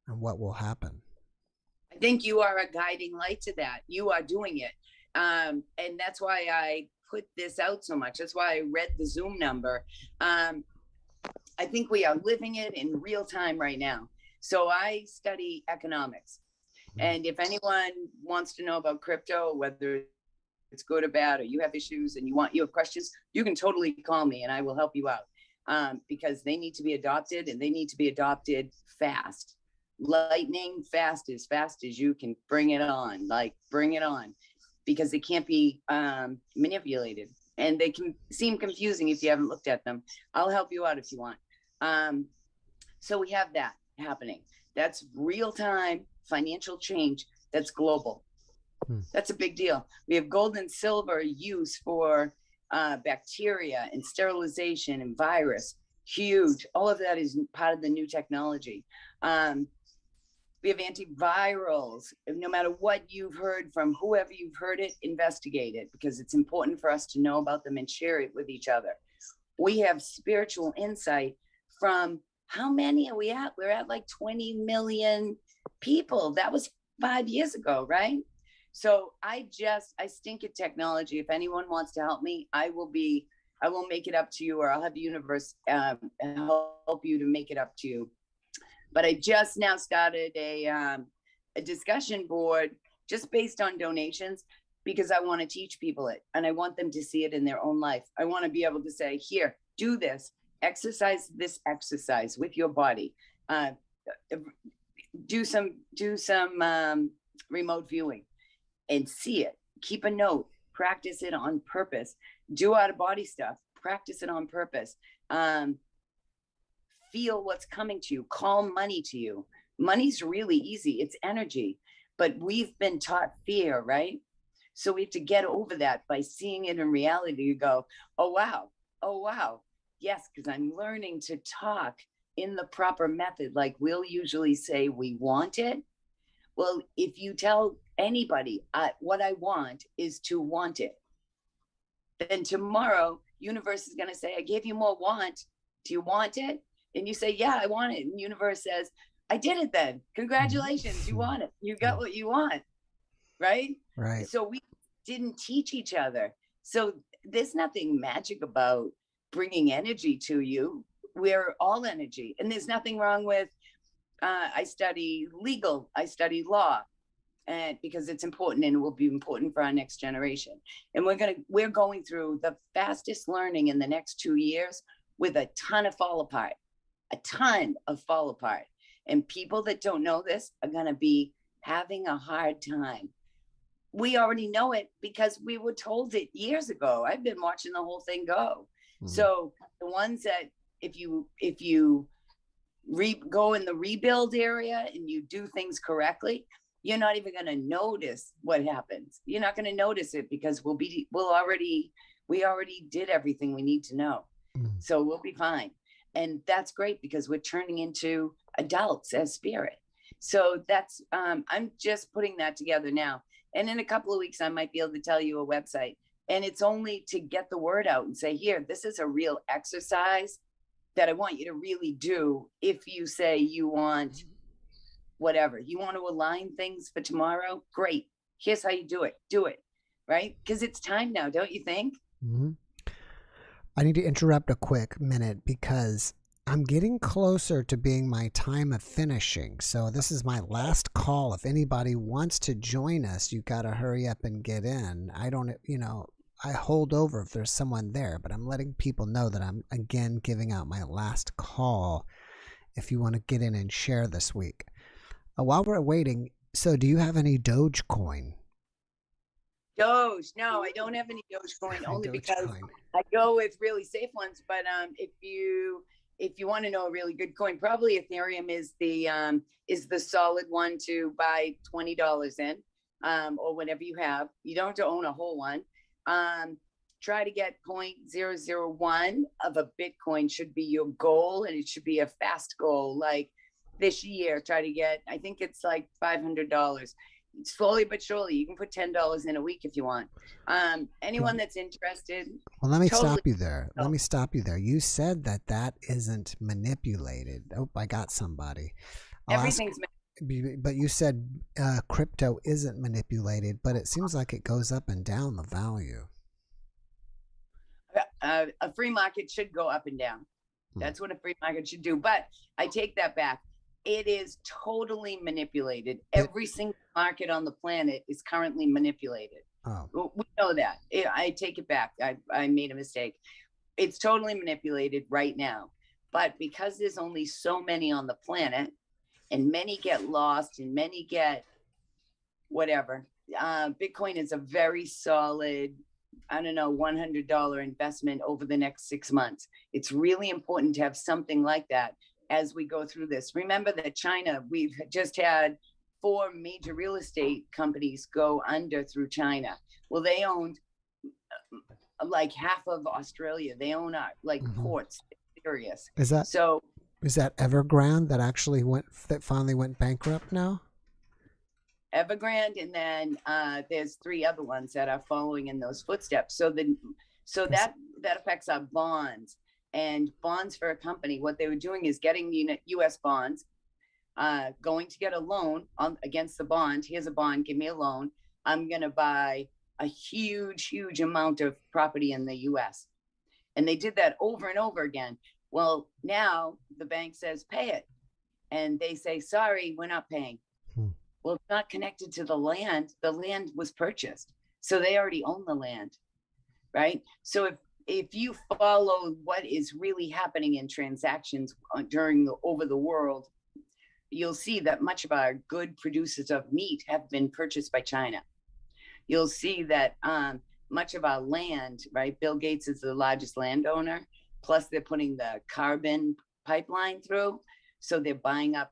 and what will happen? I think you are a guiding light to that. You are doing it. And that's why I put this out so much. That's why I read the Zoom number. I think we are living it in real time right now. So I study economics. And if anyone wants to know about crypto, whether it's good or bad, or you have issues and you have questions, you can totally call me and I will help you out, because they need to be adopted, and they need to be adopted fast. Lightning fast as you can bring it on, because they can't be manipulated, and they can seem confusing if you haven't looked at them. I'll help you out if you want. So we have that happening. That's real-time financial change. That's global. That's a big deal. We have gold and silver use for bacteria and sterilization and virus. Huge. All of that is part of the new technology. We have antivirals. No matter what you've heard from whoever you've heard it, investigate it, because it's important for us to know about them and share it with each other. We have spiritual insight from, how many are we at? We're at like 20 million people. That was 5 years ago, right? So I stink at technology. If anyone wants to help me, I will make it up to you, or I'll have the universe help you to make it up to you. But I just now started a discussion board just based on donations, because I want to teach people it and I want them to see it in their own life. I want to be able to say, here, do this exercise with your body. Do some remote viewing and see it. Keep a note, practice it on purpose. Do out of body stuff, practice it on purpose. Feel what's coming to you, call money to you. Money's really easy, it's energy, but we've been taught fear, right? So we have to get over that by seeing it in reality. You go, oh wow, yes, because I'm learning to talk in the proper method. Like we'll usually say we want it. Well, if you tell anybody what I want is to want it, then tomorrow universe is going to say, I gave you more want. Do you want it? And you say, yeah, I want it. And universe says, I did it then. Congratulations, you want it. You got what you want, right? Right. So we didn't teach each other. So there's nothing magic about bringing energy to you. We're all energy. And there's nothing wrong with, I study legal, I study law, and because it's important and it will be important for our next generation. And we're going through the fastest learning in the next 2 years with a ton of fall apart. And people that don't know this are going to be having a hard time. We already know it because we were told it years ago. I've been watching the whole thing go. So the ones that if you go in the rebuild area and you do things correctly, you're not even going to notice what happens. You're not going to notice it because we already did everything we need to know. So we'll be fine. And that's great because we're turning into adults as spirit. So that's, I'm just putting that together now. And in a couple of weeks, I might be able to tell you a website. And it's only to get the word out and say, here, this is a real exercise that I want you to really do. If you say you want whatever, you want to align things for tomorrow, great. Here's how you do it, right? Because it's time now, don't you think? Mm-hmm. I need to interrupt a quick minute because I'm getting closer to being my time of finishing. So this is my last call. If anybody wants to join us, you got to hurry up and get in. I hold over if there's someone there, but I'm letting people know that I'm again giving out my last call if you want to get in and share this week. While we're waiting, so do you have any Dogecoin? Doge? No, I don't have any Dogecoin, only because I go with really safe ones. But if you want to know a really good coin, probably Ethereum is the solid one to buy $20 in, or whatever you have. You don't have to own a whole one. Try to get 0.001 of a Bitcoin should be your goal, and it should be a fast goal. Like this year, try to get, I think it's like $500. Slowly but surely, you can put $10 in a week if you want. Anyone that's interested. Well, let me stop you there. You said that isn't manipulated. Oh, I got somebody. Everything's but you said crypto isn't manipulated, but it seems like it goes up and down the value. A free market should go up and down. That's what a free market should do. But I take that back. It is totally manipulated. Every single market on the planet is currently manipulated. Oh. We know that. I take it back. I made a mistake. It's totally manipulated right now. But because there's only so many on the planet, and many get lost and many get whatever, Bitcoin is a very solid, $100 investment over the next 6 months. It's really important to have something like that as we go through this. Remember that China, we've just had 4 major real estate companies go under through China. Well, they owned like half of Australia. They own ports. It's serious. Is that Evergrande that finally went bankrupt now? Evergrande, and then there's 3 other ones that are following in those footsteps. So that affects our bonds. And bonds for a company, what they were doing is getting U.S. bonds, going to get a loan against the bond. Here's a bond, give me a loan. I'm going to buy a huge amount of property in the U.S. And they did that over and over again. Well, now the bank says, pay it. and they say, sorry, we're not paying. Well, it's not connected to the land. The land was purchased, so they already own the land, right? So if you follow what is really happening in transactions over the world, you'll see that much of our good producers of meat have been purchased by China. You'll see that much of our land, right? Bill Gates is the largest landowner. Plus, they're putting the carbon pipeline through, so they're buying up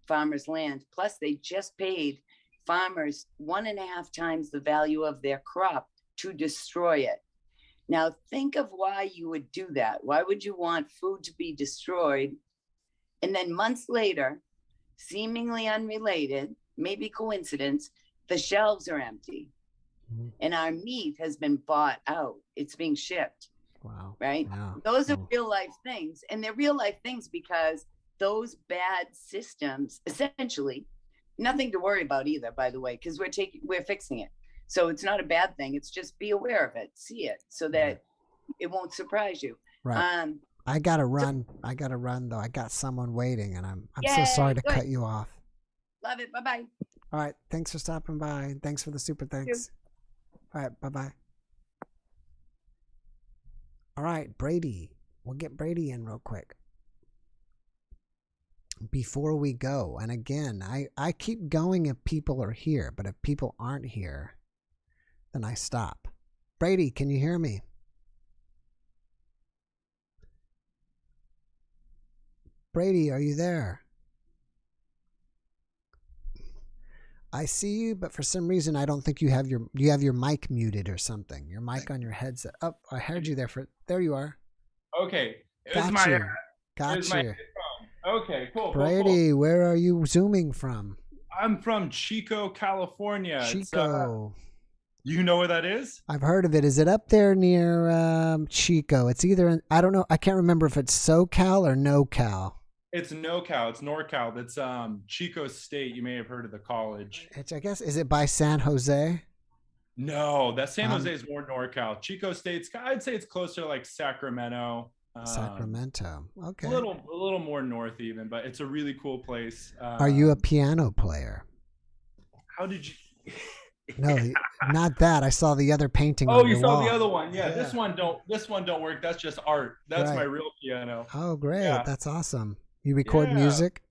farmers' land. Plus, they just paid farmers 1.5 times the value of their crop to destroy it. Now, think of why you would do that. Why would you want food to be destroyed? And then months later, seemingly unrelated, maybe coincidence, the shelves are empty. And our meat has been bought out. It's being shipped. Wow. Right? Yeah. Those are real life things. And they're real life things because those bad systems, essentially, nothing to worry about either, by the way, because we're fixing it. So it's not a bad thing. It's just be aware of it, see it, so that it won't surprise you. Right. I gotta run. I gotta run though. I got someone waiting, and I'm so sorry to cut you off. Love it. Bye bye. All right. Thanks for stopping by. Thanks for the super thanks. All right. Bye bye. All right, Brady. We'll get Brady in real quick before we go. And again, I keep going if people are here, but if people aren't here, then I stop. Brady, can you hear me? Brady, are you there? I see you, but for some reason I don't think you have your mic muted or something. Your mic on your headset. Oh, I heard you there. There you are. Okay. Got you. Okay, cool. Brady, cool. Where are you zooming from? I'm from Chico, California. Chico. You know where that is? I've heard of it. Is it up there near Chico? It's either, I don't know. I can't remember if it's SoCal or NoCal. It's NoCal. It's NorCal. That's Chico State. You may have heard of the college. I guess, is it by San Jose? No, that San Jose is more NorCal. Chico State's, I'd say it's closer to like Sacramento. Sacramento. Okay. A little more north even, but it's a really cool place. Are you a piano player? How did you? No, not that. I saw the other painting. Oh, on you your saw wall. the other one. Yeah, this one don't work. That's just art. That's Right. my real piano. Oh, great. Yeah. That's awesome. You record music?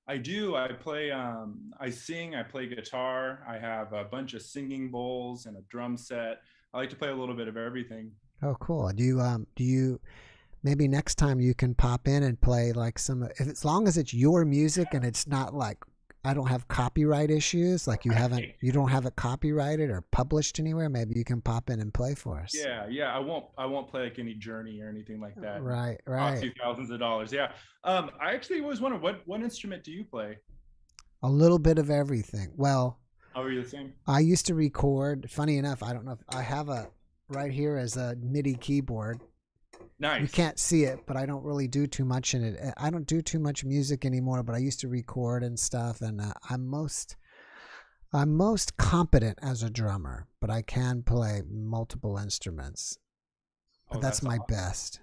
I do. I play, I sing, I play guitar. I have a bunch of singing bowls and a drum set. I like to play a little bit of everything. Oh, cool. Do you, maybe next time you can pop in and play like as long as it's your music and it's not like, I don't have copyright issues, like you don't have it copyrighted or published anywhere, maybe you can pop in and play for us. Yeah. I won't play like any Journey or anything like that. Right. Cost you thousands of dollars. Yeah. I actually always wondered what instrument do you play? A little bit of everything. Well, are you the same? I used to record. Funny enough, I don't know if I have right here as a MIDI keyboard. Nice. You can't see it, but I don't really do too much in it. I don't do too much music anymore, but I used to record and stuff. And I'm most competent as a drummer, but I can play multiple instruments. But that's my awesome. Best.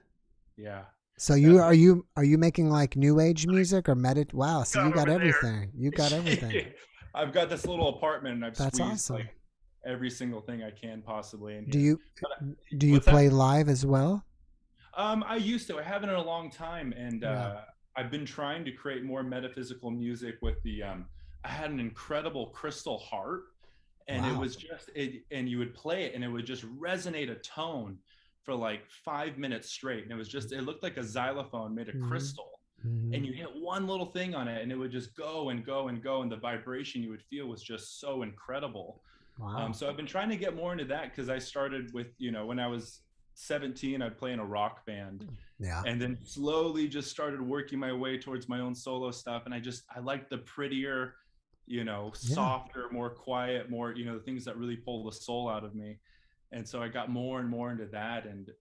Yeah. So are you making like new age music or Wow. So you got everything. You got everything. I've got this little apartment and I've that's squeezed awesome. Like every single thing I can possibly in here. Do you play live as well? I used to. I haven't in a long time, and I've been trying to create more metaphysical music with the. I had an incredible crystal harp, and it was just and you would play it, and it would just resonate a tone for like 5 minutes straight, and it looked like a xylophone made of crystal, and you hit one little thing on it, and it would just go and go and go, and the vibration you would feel was just so incredible. Wow. So I've been trying to get more into that because I started with when I was 17, I'd play in a rock band, and then slowly just started working my way towards my own solo stuff. And I like the prettier, softer, more quiet, more, the things that really pull the soul out of me. And so I got more and more into that. And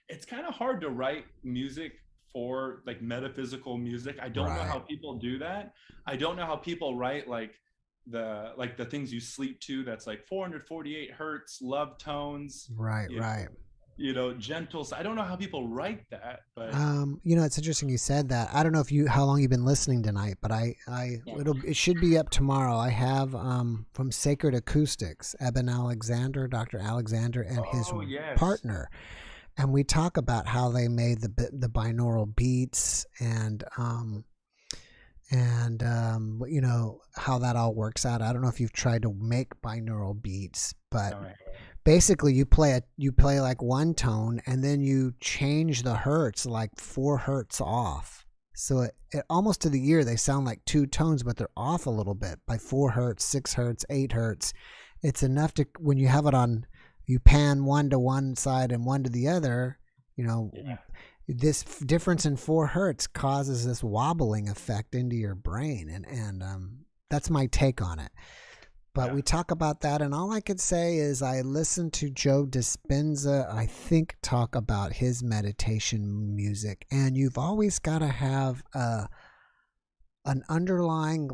it's kind of hard to write music for like metaphysical music. I don't know how people do that. I don't know how people write like the things you sleep to, that's like 448 hertz love tones. Right. gentle. So I don't know how people write that, but it's interesting you said that. I don't know how long you've been listening tonight, but it should be up tomorrow. I have from Sacred Acoustics, Eben Alexander, Dr. Alexander, and his partner, and we talk about how they made the binaural beats and how that all works out. I don't know if you've tried to make binaural beats, but basically you play like one tone and then you change the hertz like 4 hertz off. So it almost to the ear they sound like 2 tones, but they're off a little bit by 4 hertz, 6 hertz, 8 hertz. It's enough to, when you have it on, you pan one to one side and one to the other, this difference in 4 hertz causes this wobbling effect into your brain. And that's my take on it. But we talk about that, and all I could say is I listened to Joe Dispenza, I think, talk about his meditation music, and you've always got to have an underlying,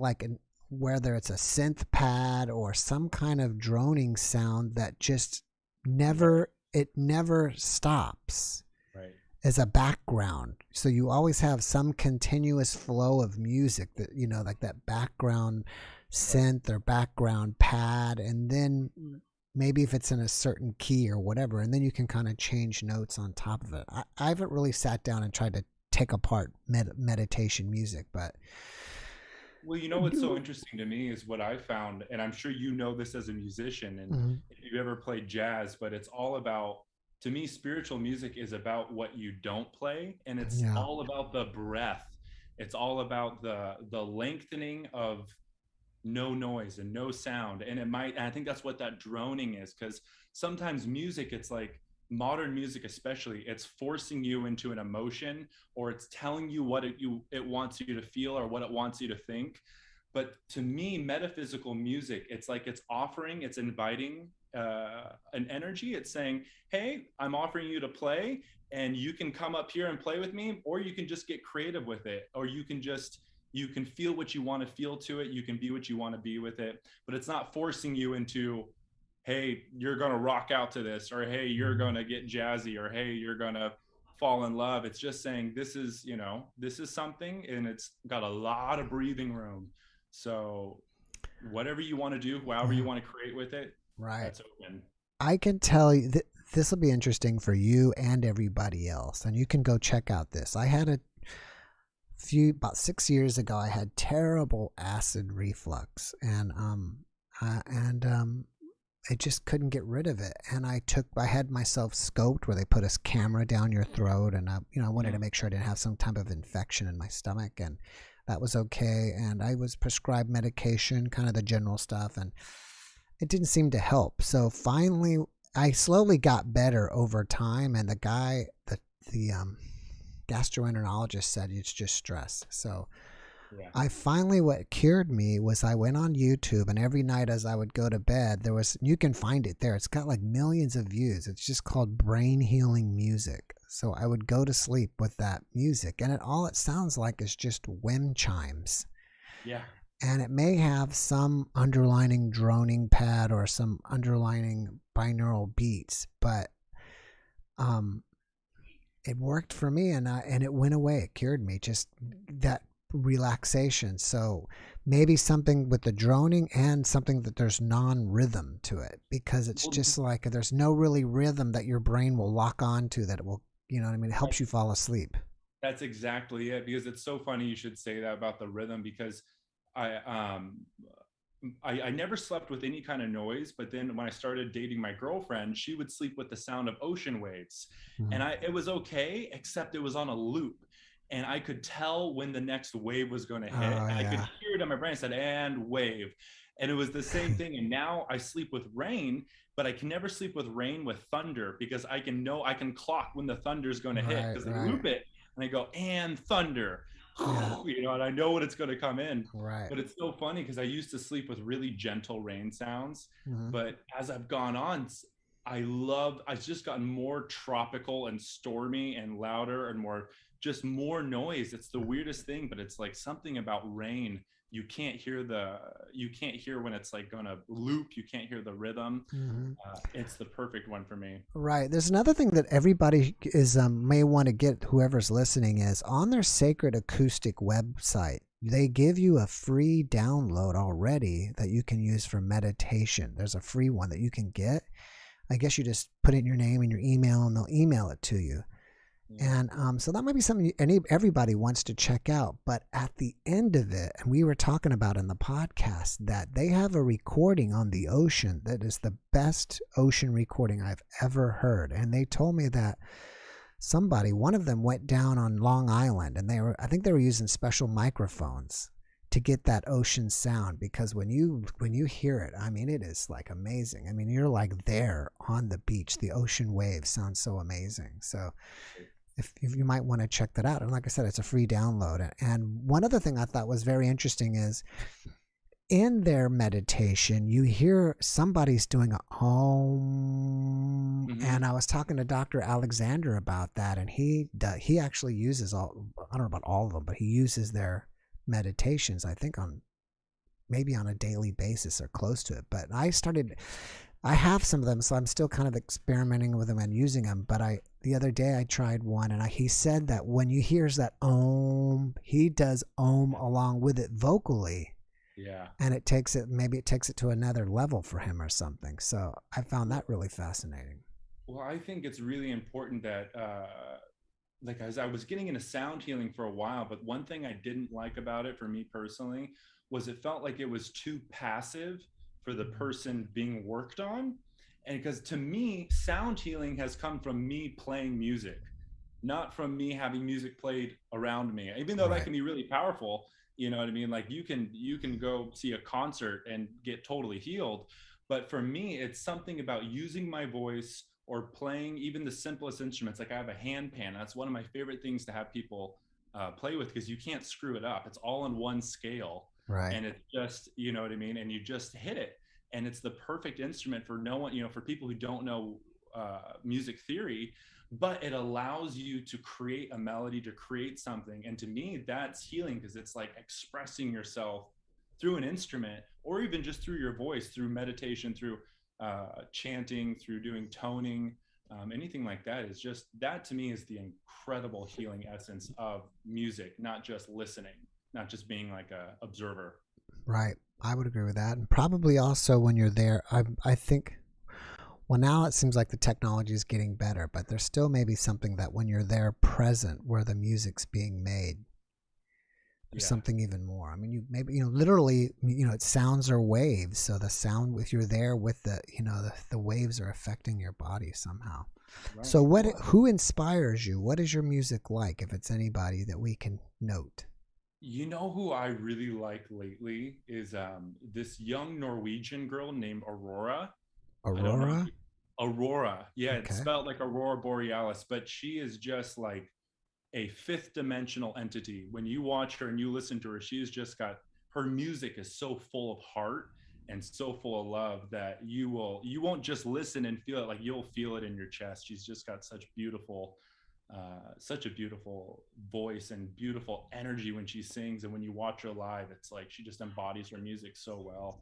whether it's a synth pad or some kind of droning sound that just never stops. Right. As a background. So you always have some continuous flow of music that, like that background synth or background pad, and then maybe if it's in a certain key or whatever, and then you can kind of change notes on top of it. I haven't really sat down and tried to take apart meditation music, but well, what's so interesting to me is what I found, and I'm sure this as a musician, and if you ever played jazz, but it's all about, to me, spiritual music is about what you don't play, and it's all about the breath. It's all about the lengthening of no noise and no sound. And I think that's what that droning is, because sometimes music, it's like modern music especially, it's forcing you into an emotion, or it's telling you what it wants you to feel or what it wants you to think. But to me, metaphysical music, it's like it's inviting an energy. It's saying, hey, I'm offering you to play, and you can come up here and play with me, or you can just get creative with it, or you can feel what you want to feel to it. You can be what you want to be with it, but it's not forcing you into, hey, you're going to rock out to this, or hey, you're going to get jazzy, or hey, you're going to fall in love. It's just saying, this is something, and it's got a lot of breathing room. So whatever you want to do, however you want to create with it, that's open. I can tell you that this will be interesting for you and everybody else, and you can go check out this. I had about 6 years ago, I had terrible acid reflux, and I just couldn't get rid of it. And I had myself scoped, where they put a camera down your throat, and I wanted to make sure I didn't have some type of infection in my stomach, and that was okay. And I was prescribed medication, kind of the general stuff, and it didn't seem to help. So finally, I slowly got better over time, and the guy, the gastroenterologist, said it's just stress. So what cured me was I went on YouTube, and every night as I would go to bed, you can find it there. It's got like millions of views. It's just called brain healing music. So I would go to sleep with that music, and all it sounds like is just wind chimes. Yeah. And it may have some underlining droning pad or some underlining binaural beats, but it worked for me, and it went away. It cured me, just that relaxation. So maybe something with the droning, and something that there's non-rhythm to it, because it's just like there's no really rhythm that your brain will lock onto, that it will, it helps you fall asleep. That's exactly it, because it's so funny you should say that about the rhythm, because I never slept with any kind of noise, but then when I started dating my girlfriend, she would sleep with the sound of ocean waves. And it was okay, except it was on a loop. And I could tell when the next wave was going to hit. And I could hear it in my brain. I said, and wave. And it was the same thing. And now I sleep with rain, but I can never sleep with rain with thunder, because I can clock when the thunder is going to hit, because I loop it and I go, and thunder. And I know when it's going to come in. Right. But it's so funny, because I used to sleep with really gentle rain sounds. But as I've gone on, I've just gotten more tropical and stormy and louder and more just more noise. It's the weirdest thing, but it's like something about rain. You can't hear when it's like gonna loop. You can't hear the rhythm. It's the perfect one for me. Right. There's another thing that everybody is may want to get, whoever's listening, is on their Sacred Acoustic website. They give you a free download already that you can use for meditation. There's a free one that you can get. I guess you just put in your name and your email, and they'll email it to you. And so that might be something everybody wants to check out. But at the end of it, and we were talking about in the podcast, that they have a recording on the ocean that is the best ocean recording I've ever heard. And they told me that one of them went down on Long Island, and I think they were using special microphones to get that ocean sound, because when you hear it, I mean, it is like amazing. I mean, you're like there on the beach. The ocean waves sound so amazing. So if you might want to check that out. And like I said, it's a free download. And one other thing I thought was very interesting is in their meditation, you hear somebody's doing a Om. And I was talking to Dr. Alexander about that, and he actually uses I don't know about all of them, but he uses their meditations, I think maybe on a daily basis or close to it. But I have some of them, so I'm still kind of experimenting with them and using them. But the other day I tried one, and he said that when you hears that Om, he does Om along with it vocally. Yeah. And it takes it to another level for him or something. So I found that really fascinating. Well, I think it's really important that like as I was getting into sound healing for a while, but one thing I didn't like about it for me personally was it felt like it was too passive for the person being worked on. And because to me, sound healing has come from me playing music, not from me having music played around me, even though that can be really powerful. You know what I mean? Like you can go see a concert and get totally healed. But for me, it's something about using my voice or playing even the simplest instruments. Like I have a handpan. That's one of my favorite things to have people play with, because you can't screw it up. It's all in one scale. Right. And it's just, you know what I mean? And you just hit it. And it's the perfect instrument for for people who don't know music theory, but it allows you to create a melody, to create something. And to me, that's healing, because it's like expressing yourself through an instrument, or even just through your voice, through meditation, through chanting, through doing toning, anything like that. Is just, that to me is the incredible healing essence of music, not just listening, not just being like a observer. Right. I would agree with that. And probably also when you're there, I think, well, now it seems like the technology is getting better, but there's still maybe something that when you're there present where the music's being made, there's something even more. I mean, literally, it sounds are waves. So the sound, if you're there with the waves are affecting your body somehow. Right. So who inspires you? What is your music like, if it's anybody that we can note? You know who I really like lately is this young Norwegian girl named Aurora. Aurora. Yeah, it's spelled like Aurora Borealis, but she is just like a fifth dimensional entity. When you watch her and you listen to her, she's just got, her music is so full of heart and so full of love that you won't just listen and feel it, like you'll feel it in your chest. She's just got such a beautiful voice and beautiful energy when she sings. And when you watch her live, it's like she just embodies her music so well.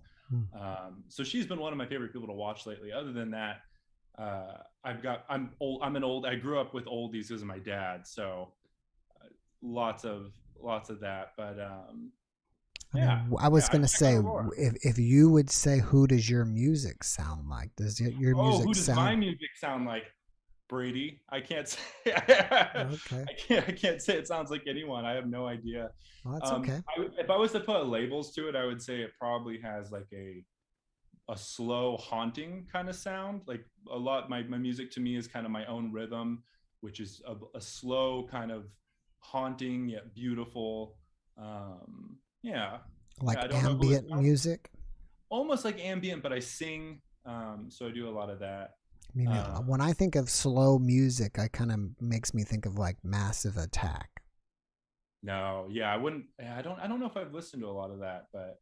So she's been one of my favorite people to watch lately. Other than that, I grew up with oldies because of my dad, so lots of that. But I was going to say, if you would say, who does your music sound like? Does your music who does my music sound like? Brady. I can't say. Okay. I can't say it sounds like anyone. I have no idea. Well, that's okay. If I was to put labels to it, I would say it probably has like a slow, haunting kind of sound. Like a lot, my music to me is kind of my own rhythm, which is a slow kind of haunting yet beautiful. Like ambient music. Almost like ambient, but I sing, so I do a lot of that. I mean, when I think of slow music, I kind of makes me think of like Massive Attack. No, yeah, I don't know if I've listened to a lot of that, but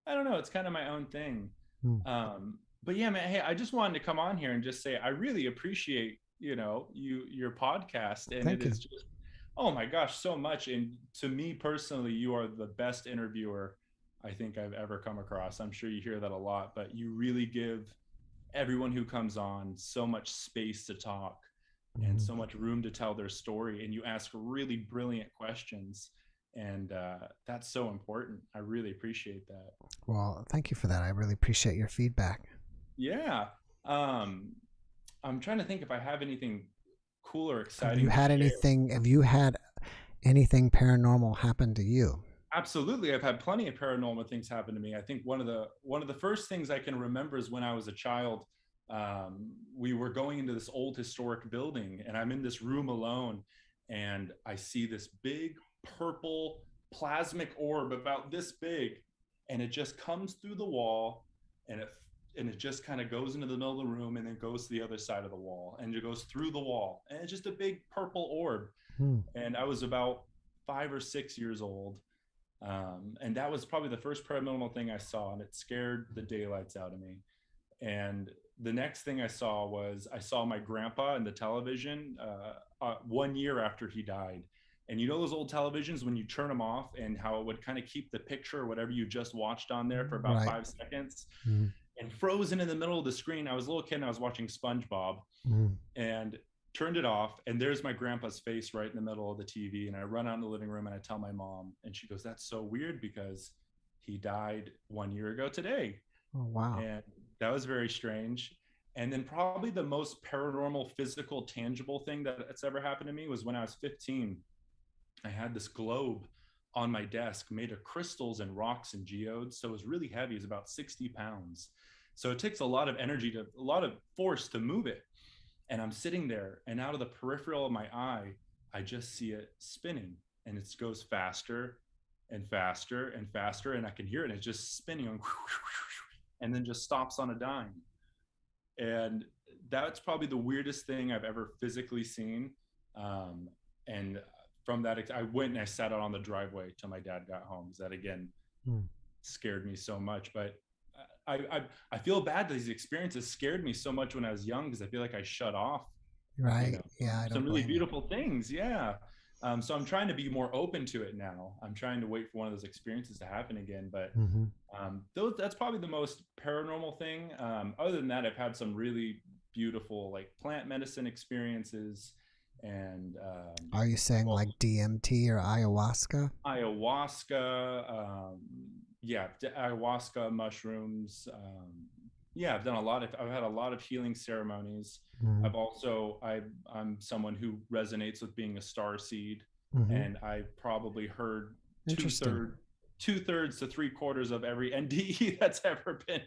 I don't know. It's kind of my own thing. But yeah, man, hey, I just wanted to come on here and just say I really appreciate your podcast, and it is just Oh my gosh, so much. And to me personally, you are the best interviewer I think I've ever come across. I'm sure you hear that a lot, but you really give everyone who comes on so much space to talk and so much room to tell their story. And you ask really brilliant questions. And that's so important. I really appreciate that. Well, thank you for that. I really appreciate your feedback. Yeah. I'm trying to think if I have anything cool or exciting. Have you had anything paranormal happen to you? Absolutely. I've had plenty of paranormal things happen to me. I think one of the first things I can remember is when I was a child, we were going into this old historic building, and I'm in this room alone, and I see this big purple plasmic orb about this big, and it just comes through the wall, and it just kind of goes into the middle of the room and then goes to the other side of the wall, and it goes through the wall, and it's just a big purple orb. And I was about 5 or 6 years old. And that was probably the first paranormal thing I saw, and it scared the daylights out of me. And the next thing I saw my grandpa in the television 1 year after he died. And you know those old televisions when you turn them off, and how it would kind of keep the picture or whatever you just watched on there for about 5 seconds. And frozen in the middle of the screen, I was a little kid and I was watching SpongeBob, and turned it off, and there's my grandpa's face right in the middle of the TV. And I run out in the living room and I tell my mom, and she goes, "That's so weird because he died 1 year ago today." Oh, wow. And that was very strange. And then probably the most paranormal, physical, tangible thing that's ever happened to me was when I was 15. I had this globe on my desk made of crystals and rocks and geodes. So it was really heavy. It was about 60 pounds. So it takes a lot of energy, a lot of force to move it. And I'm sitting there, and out of the peripheral of my eye, I just see it spinning, and it goes faster and faster and faster. And I can hear it, and it's just spinning and then just stops on a dime. And that's probably the weirdest thing I've ever physically seen. And from that, I went and I sat out on the driveway till my dad got home. That again scared me so much. But I feel bad that these experiences scared me so much when I was young, because I feel like I shut off. Right. Yeah. Some really beautiful things. Yeah. So I'm trying to be more open to it now. I'm trying to wait for one of those experiences to happen again. But that's probably the most paranormal thing. Other than that, I've had some really beautiful like plant medicine experiences. And are you saying like DMT or ayahuasca? Ayahuasca, ayahuasca, mushrooms. I've done I've had a lot of healing ceremonies. I'm someone who resonates with being a starseed, and I've probably heard two-thirds to three-quarters of every NDE that's ever been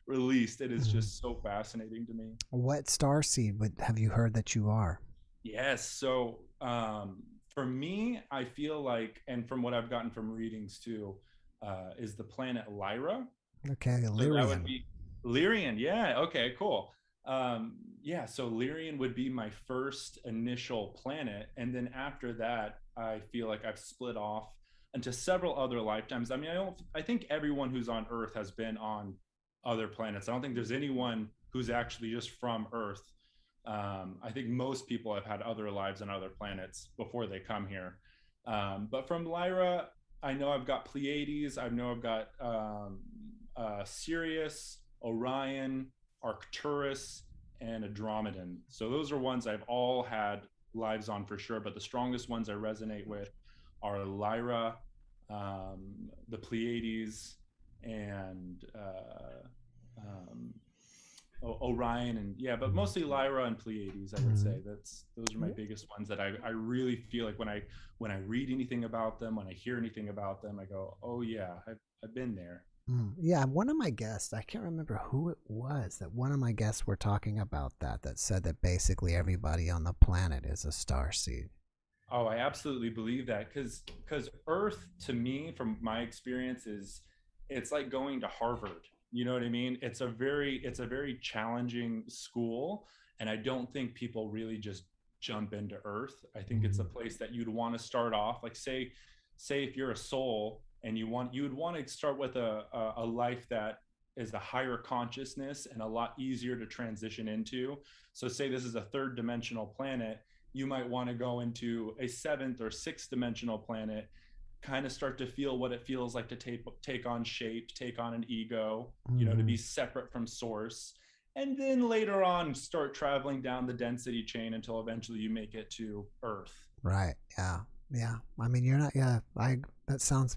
released. It is just so fascinating to me. What starseed have you heard that you are? Yes. So for me, I feel like, and from what I've gotten from readings too, is the planet Lyra. Okay, Lyrian. So that would be Lyrian. Yeah. Okay, cool. So Lyrian would be my first initial planet. And then after that, I feel like I've split off into several other lifetimes. I mean, I think everyone who's on Earth has been on other planets. I don't think there's anyone who's actually just from Earth. I think most people have had other lives on other planets before they come here. But from Lyra, I know I've got Pleiades. I know I've got Sirius, Orion, Arcturus, and Andromedan. So those are ones I've all had lives on for sure. But the strongest ones I resonate with are Lyra, the Pleiades, and Orion, and but mostly Lyra and Pleiades. I would say those are my biggest ones that I really feel like when I read anything about them, when I hear anything about them, I go, oh yeah, I've been there. Yeah, one of my guests, I can't remember who it was, that one of my guests were talking about that said that basically everybody on the planet is a starseed. Oh, I absolutely believe that, because Earth, to me, from my experience, it's like going to Harvard. You know what I mean? It's a very challenging school, and I don't think people really just jump into Earth. I think it's a place that you'd want to start off, like say if you're a soul and you would want to start with a life that is a higher consciousness and a lot easier to transition into. So say this is a third dimensional planet, you might want to go into a 7th or 6th dimensional planet, kind of start to feel what it feels like to take on shape, take on an ego, you know, to be separate from source. And then later on, start traveling down the density chain until eventually you make it to Earth. Right. Yeah. Yeah. I mean, you're not, yeah, that sounds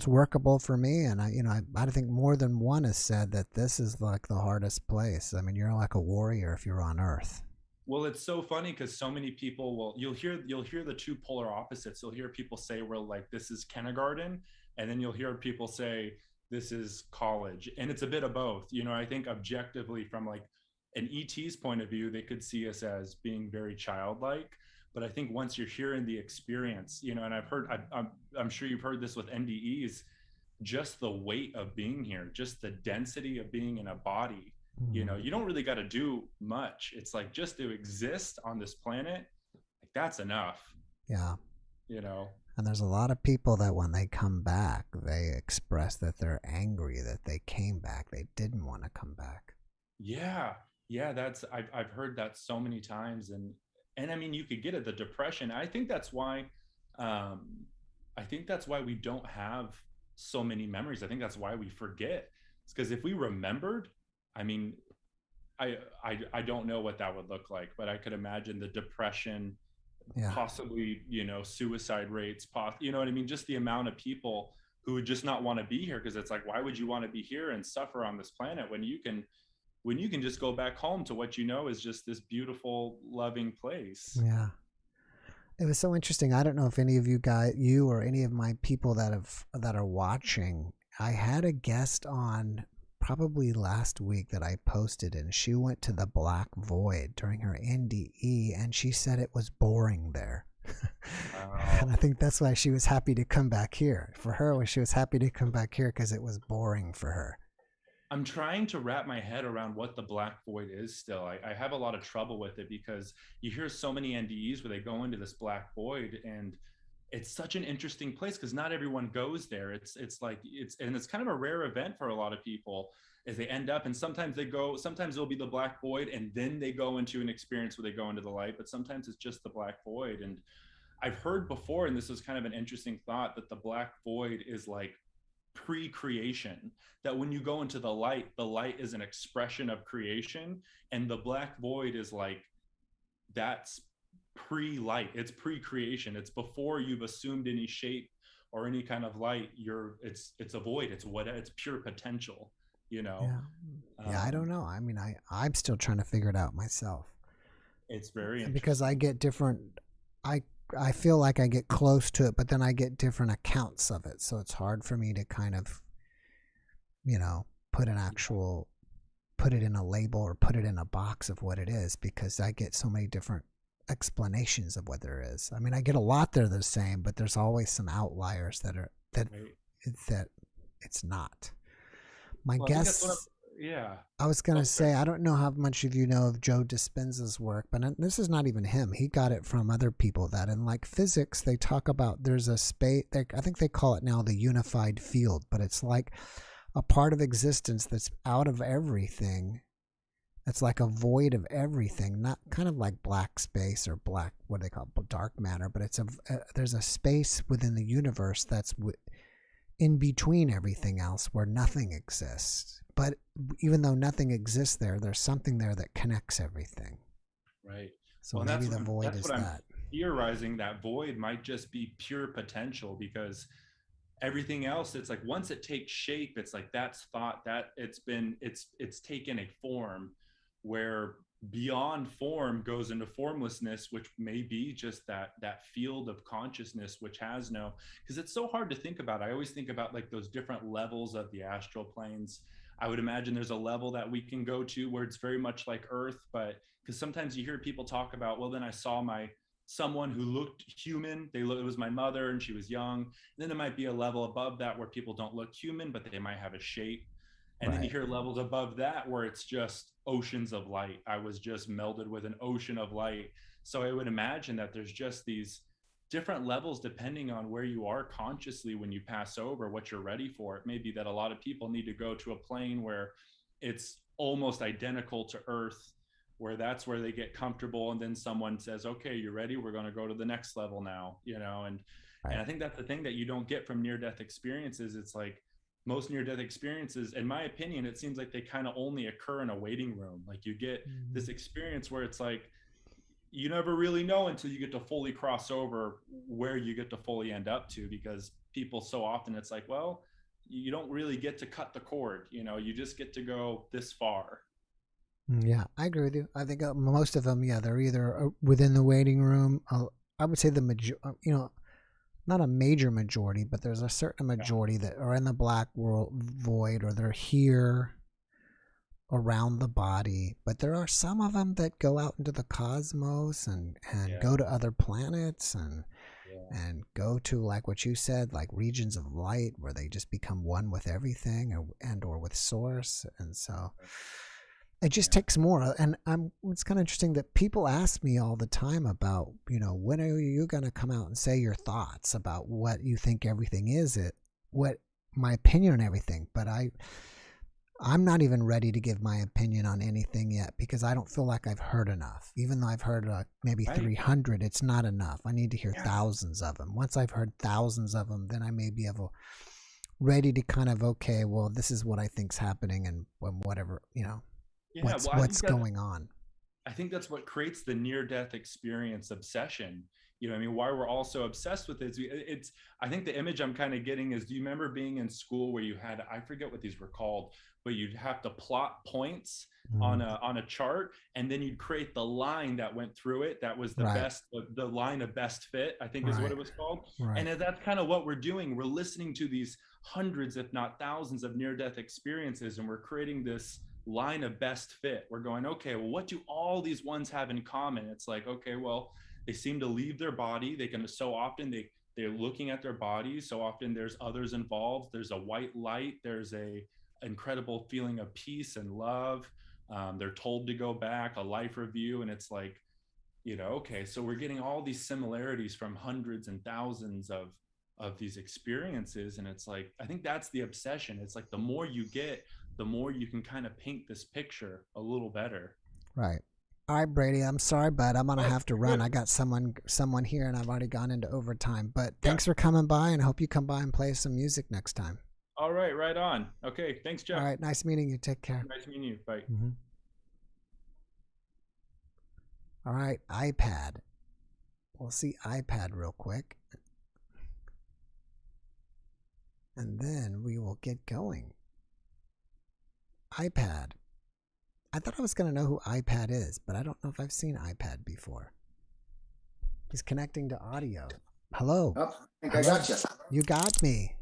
workable for me. And I think more than one has said that this is like the hardest place. I mean, you're like a warrior if you're on Earth. Well, it's so funny because so many people you'll hear the two polar opposites. You'll hear people say, well, like, this is kindergarten, and then you'll hear people say this is college, and it's a bit of both. You know, I think objectively from like an ET's point of view, they could see us as being very childlike. But I think once you're hearing the experience, you know, and I'm sure you've heard this with NDEs, just the weight of being here, just the density of being in a body. You know, you don't really got to do much. It's like just to exist on this planet, like that's enough. Yeah. You know, and there's a lot of people that when they come back, they express that they're angry that they came back. They didn't want to come back. Yeah. That's I've heard that so many times, and I mean, you could get it, the depression. I think that's why we don't have so many memories. I think that's why we forget. It's because if we remembered, I mean, I don't know what that would look like, but I could imagine the depression, possibly, you know, suicide rates, you know what I mean? Just the amount of people who would just not want to be here, because it's like, why would you want to be here and suffer on this planet when you can just go back home to what you know is just this beautiful, loving place? Yeah. It was so interesting. I don't know if any of you or any of my people that are watching, I had a guest on probably last week that I posted, and she went to the Black Void during her NDE, and she said it was boring there. And I think that's why she was happy to come back here. For her, she was happy to come back here because it was boring for her. I'm trying to wrap my head around what the Black Void is still. I have a lot of trouble with it because you hear so many NDEs where they go into this Black Void, and it's such an interesting place because not everyone goes there. It's kind of a rare event for a lot of people as they end up, and sometimes it'll be the Black Void and then they go into an experience where they go into the light, but sometimes it's just the Black Void. And I've heard before, and this is kind of an interesting thought, that the Black Void is like pre-creation, that when you go into the light is an expression of creation, and the Black Void is like, that's pre-light, it's pre-creation, it's before you've assumed any shape or any kind of light. It's a void, it's pure potential, you know. I don't know. I mean, I'm still trying to figure it out myself. It's very interesting because I get different, I feel like I get close to it, but then I get different accounts of it, so it's hard for me to kind of, you know, put it in a label or put it in a box of what it is, because I get so many different explanations of what there is. I mean, I get a lot that are the same, but there's always some outliers that it's not. My guess, I was gonna say, I don't know how much of you know of Joe Dispenza's work, but this is not even him. He got it from other people that in like physics they talk about there's a space. I think they call it now the unified field, but it's like a part of existence that's out of everything. It's like a void of everything, not kind of like black space or black, what do they call it, dark matter, but there's a space within the universe that's in between everything else where nothing exists. But even though nothing exists there, there's something there that connects everything. Right. So well, maybe the void is that. I'm theorizing that void might just be pure potential, because everything else, it's like once it takes shape, it's like that's thought, that it's taken a form, where beyond form goes into formlessness, which may be just that field of consciousness which has no, because it's so hard to think about. I always think about like those different levels of the astral planes. I would imagine there's a level that we can go to where it's very much like Earth, but because sometimes you hear people talk about, well, then I saw someone who looked human. It was my mother and she was young. And then there might be a level above that where people don't look human, but they might have a shape. And then you hear levels above that where it's just oceans of light. I was just melded with an ocean of light. So I would imagine that there's just these different levels depending on where you are consciously when you pass over, what you're ready for. It may be that a lot of people need to go to a plane where it's almost identical to Earth, where that's where they get comfortable, and then someone says, okay, you're ready, we're going to go to the next level now, you know. And I think that's the thing that you don't get from near-death experiences. It's like most near-death experiences, in my opinion, it seems like they kind of only occur in a waiting room. Like you get this experience where it's like you never really know until you get to fully cross over where you get to fully end up to, because people so often, it's like, well, you don't really get to cut the cord, you know, you just get to go this far. Yeah, I agree with you. I think most of them, yeah, they're either within the waiting room. I would say you know, not a major majority, but there's a certain majority that are in the black void, or they're here around the body. But there are some of them that go out into the cosmos and go to other planets and go to, like what you said, like regions of light where they just become one with everything, or with source. And so it just takes more. And it's kind of interesting that people ask me all the time about, you know, when are you going to come out and say your thoughts about what you think everything is, what my opinion on everything. But I'm not even ready to give my opinion on anything yet, because I don't feel like I've heard enough. Even though I've heard maybe 300, it's not enough. I need to hear thousands of them. Once I've heard thousands of them, then I may be ready to kind of, okay, well, this is what I think's happening, and whatever, you know. Yeah, what's going on. I think that's what creates the near-death experience obsession. You know, I mean, why we're all so obsessed with it. It's I think the image I'm kind of getting is, do you remember being in school where you had, I forget what these were called, but you'd have to plot points on a chart, and then you'd create the line that went through it. That was the best, the line of best fit, I think is what it was called. And that's kind of what we're doing. We're listening to these hundreds, if not thousands, of near-death experiences, and we're creating this line of best fit. We're going, okay, well, what do all these ones have in common? It's like, okay, well, they seem to leave their body. They can, so often they're looking at their bodies. So often there's others involved. There's a white light. There's a incredible feeling of peace and love. They're told to go back, a life review. And it's like, you know, okay, so we're getting all these similarities from hundreds and thousands of these experiences. And it's like, I think that's the obsession. It's like the more you get, the more you can kind of paint this picture a little better. Right. All right, Brady, I'm sorry, but I'm going to have to run. I got someone here, and I've already gone into overtime. But thanks for coming by, and I hope you come by and play some music next time. All right, right on. Okay, thanks, Jeff. All right, nice meeting you. Take care. Nice meeting you. Bye. All right, iPad. We'll see iPad real quick. And then we will get going. iPad. I thought I was going to know who iPad is, but I don't know if I've seen iPad before. He's connecting to audio. Hello. Oh, I think I got you. You got me.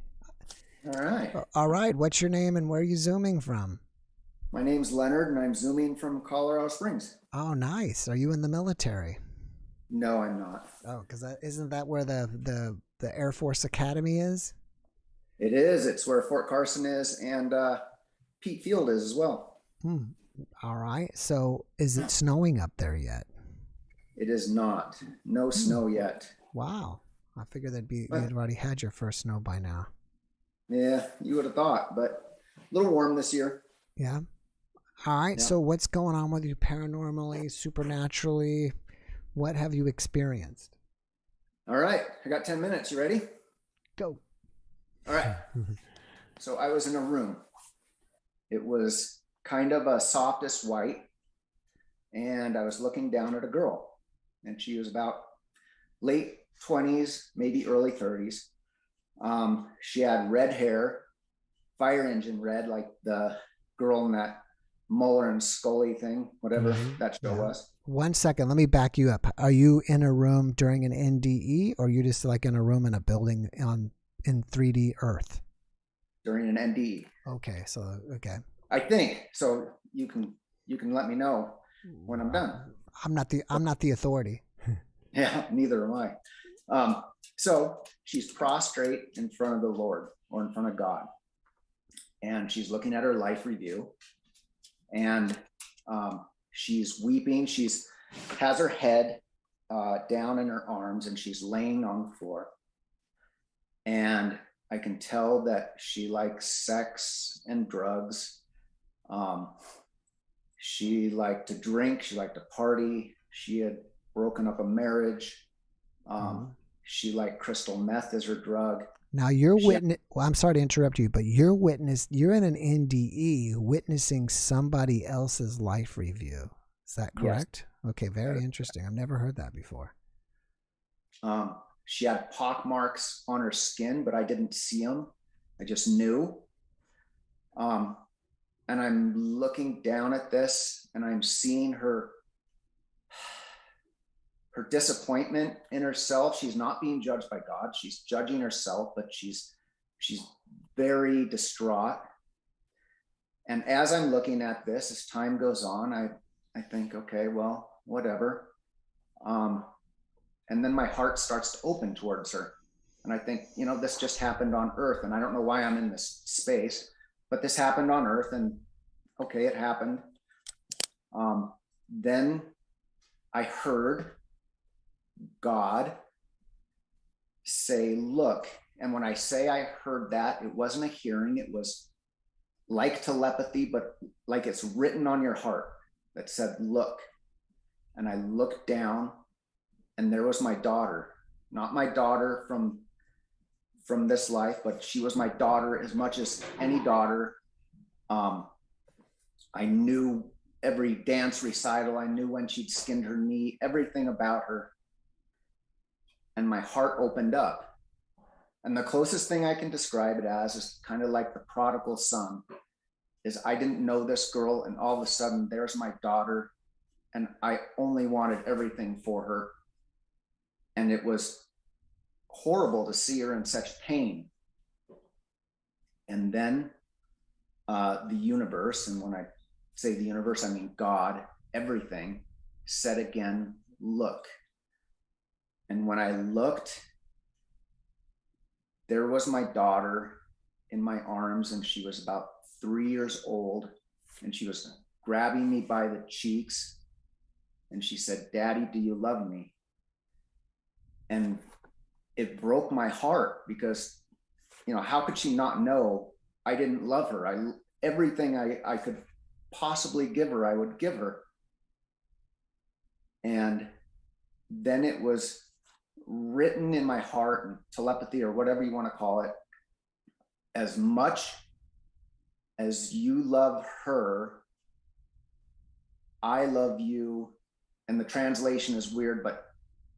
All right. All right. What's your name and where are you zooming from? My name's Leonard, and I'm zooming from Colorado Springs. Oh, nice. Are you in the military? No, I'm not. Oh, because isn't that where the Air Force Academy is? It is. It's where Fort Carson is, and Pete Field is as well. All right. So is it snowing up there yet? It is not. No snow yet. Wow. I figured you'd already had your first snow by now. Yeah, you would have thought, but a little warm this year. Yeah. All right. Yeah. So what's going on with you paranormally, supernaturally? What have you experienced? All right. I got 10 minutes. You ready? Go. All right. So I was in a room. It was kind of a softest white, and I was looking down at a girl, and she was about late 20s, maybe early 30s. She had red hair, fire engine red, like the girl in that Mueller and Scully thing, whatever that show was. 1 second, let me back you up. Are you in a room during an NDE, or are you just like in a room in a building in 3D Earth? During an NDE. Okay, so okay. I think so. You can let me know when I'm done. I'm not the authority. Yeah, neither am I. So she's prostrate in front of the Lord, or in front of God, and she's looking at her life review, and she's weeping. She's has her head down in her arms, and she's laying on the floor. And I can tell that she likes sex and drugs. She liked to drink. She liked to party. She had broken up a marriage. She liked crystal meth as her drug. Now you're well, I'm sorry to interrupt you, but you're in an NDE witnessing somebody else's life review. Is that correct? Yes. Okay, very interesting. I've never heard that before. She had pock marks on her skin, but I didn't see them. I just knew. And I'm looking down at this and I'm seeing her disappointment in herself. She's not being judged by God. She's judging herself, but she's very distraught. And as I'm looking at this, as time goes on, I think, okay, well, whatever. And then my heart starts to open towards her. And I think, this just happened on Earth. And I don't know why I'm in this space, but this happened on Earth, and okay, it happened. Then I heard God say, look. And when I say I heard that, it wasn't a hearing. It was like telepathy, but like it's written on your heart that said, look. And I looked down, and there was my daughter, not my daughter from this life, but she was my daughter as much as any daughter. I knew every dance recital. I knew when she'd skinned her knee, everything about her. And my heart opened up. And the closest thing I can describe it as is kind of like the prodigal son, is I didn't know this girl, and all of a sudden there's my daughter, and I only wanted everything for her. And it was horrible to see her in such pain. And then the universe, and when I say the universe, I mean God, everything, said again, look. And when I looked, there was my daughter in my arms, and she was about 3 years old, and she was grabbing me by the cheeks, and she said, Daddy, do you love me? And it broke my heart because, how could she not know I didn't love her? Everything I could possibly give her, I would give her. And then it was written in my heart, and telepathy, or whatever you want to call it, as much as you love her, I love you. And the translation is weird, but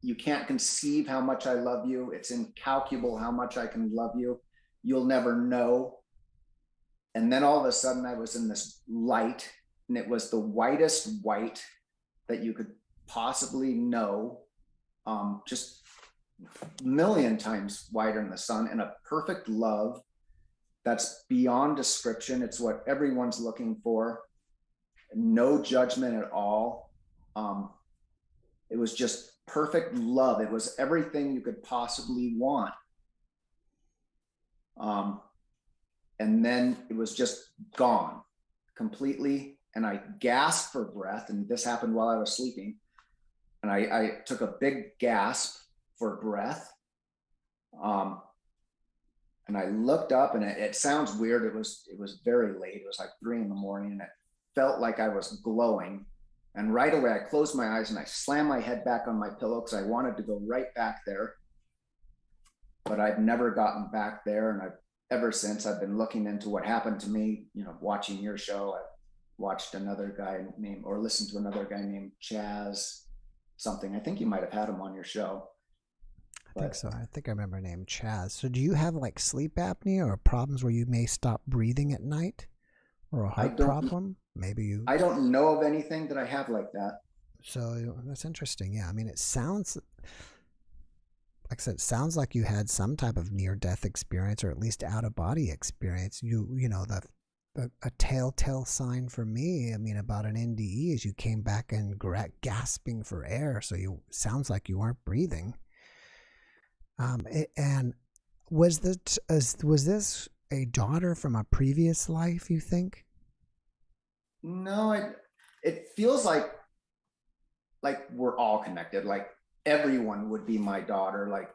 you can't conceive how much I love you. It's incalculable how much I can love you. You'll never know. And then all of a sudden I was in this light, and it was the whitest white that you could possibly know, just a million times whiter than the sun, and a perfect love that's beyond description. It's what everyone's looking for. No judgment at all. It was just perfect love. It was everything you could possibly want. And then it was just gone completely. And I gasped for breath. And this happened while I was sleeping. And I took a big gasp for breath. And I looked up, and it sounds weird. It was very late. It was like 3 a.m, and it felt like I was glowing. And right away I closed my eyes and I slammed my head back on my pillow because I wanted to go right back there. But I've never gotten back there. And ever since I've been looking into what happened to me, watching your show. I've watched another guy listened to another guy named Chaz something. I think you might have had him on your show. I think so. I think I remember the name Chaz. So do you have like sleep apnea or problems where you may stop breathing at night, or a heart problem? Maybe you... I don't know of anything that I have like that. So that's interesting. Yeah. I mean, it sounds, like I said, it sounds like you had some type of near-death experience, or at least out-of-body experience. A telltale sign for me, about an NDE is you came back and gasping for air. So sounds like you weren't breathing. And was this a daughter from a previous life, you think? No, it feels like we're all connected. Like everyone would be my daughter. Like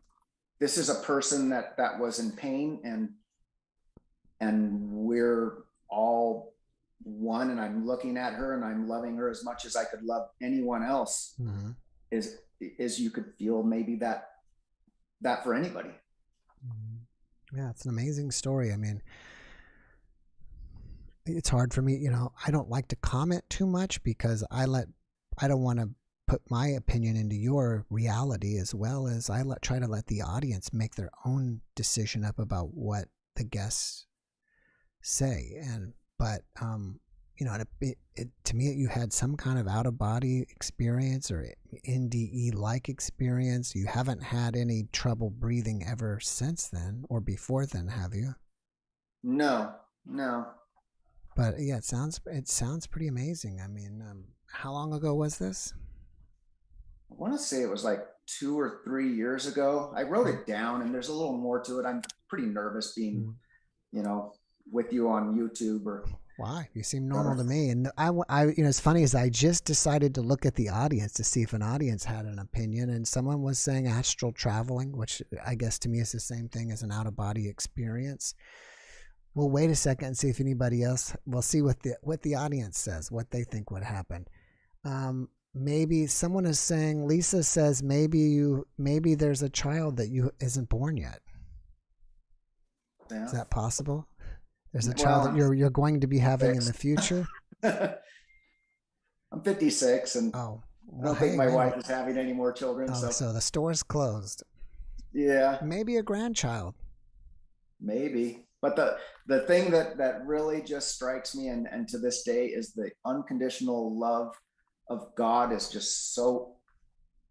this is a person that was in pain, and we're all one, and I'm looking at her and I'm loving her as much as I could love anyone else, Mm-hmm. is you could feel maybe that for anybody. Yeah, it's an amazing story. I mean, it's hard for me, you know, I don't like to comment too much because I don't want to put my opinion into your reality, as well as try to let the audience make their own decision up about what the guests say. But you know, to me, you had some kind of out of body experience or NDE like experience. You haven't had any trouble breathing ever since then or before then, have you? No. But yeah, it sounds pretty amazing. I mean, how long ago was this? I want to say it was like 2 or 3 years ago. I wrote it down, and there's a little more to it. I'm pretty nervous being, you know, with you on YouTube. Or why? You seem normal to me. And I, you know, it's funny is I just decided to look at the audience to see if an audience had an opinion, and someone was saying astral traveling, which I guess to me is the same thing as an out of body experience. We'll wait a second and see if anybody else. We'll see what the audience says, what they think would happen. Maybe someone is saying, Lisa says maybe there's a child that isn't born yet. Yeah. Is that possible? There's a child that you're going to be having in the future. I'm 56, and I don't think my wife is having any more children. So the store's closed. Yeah. Maybe a grandchild. Maybe. But the thing that really just strikes me, and to this day, is the unconditional love of God is just so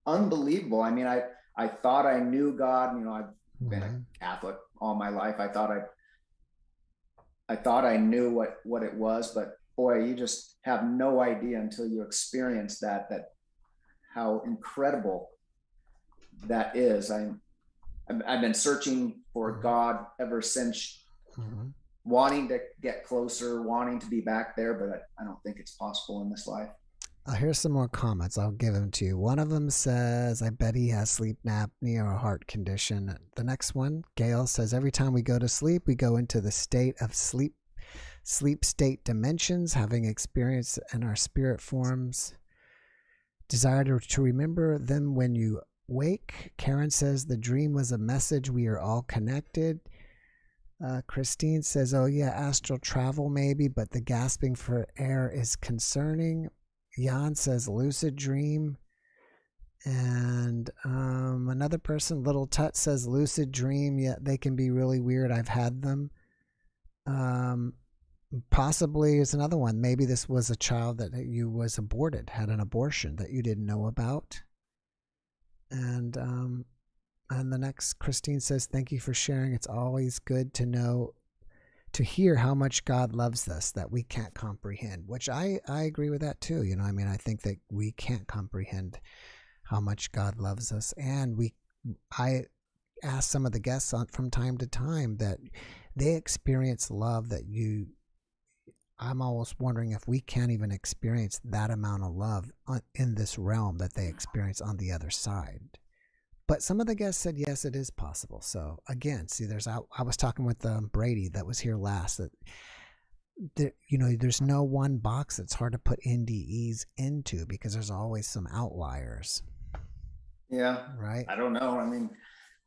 unbelievable. I mean, I thought I knew God. You know, I've been a Catholic all my life. I thought I knew what it was, but boy, you just have no idea until you experience that how incredible that is. I've been searching for God ever since, wanting to get closer, wanting to be back there, but I don't think it's possible in this life. Here's some more comments. I'll give them to you. One of them says, I bet he has sleep apnea or a heart condition. The next one, Gail, says, every time we go to sleep, we go into the state of sleep state dimensions, having experience in our spirit forms. Desire to remember them when you wake. Karen says, the dream was a message. We are all connected. Christine says, oh yeah, astral travel maybe, but the gasping for air is concerning. Jan says lucid dream. And another person, Little Tut, says lucid dream. Yeah, they can be really weird. I've had them. Possibly is another one. Maybe this was a child that you was aborted, had an abortion that you didn't know about. And the next, Christine says, thank you for sharing. It's always good to hear how much God loves us that we can't comprehend, which I agree with that too. You know, I mean, I think that we can't comprehend how much God loves us. And I ask some of the guests from time to time that they experience love that I'm always wondering if we can't even experience that amount of love in this realm that they experience on the other side. But some of the guests said, yes, it is possible. So again, see, I was talking with Brady that was here last, that there's no one box that's hard to put NDEs into because there's always some outliers. Yeah. Right. I don't know. I mean,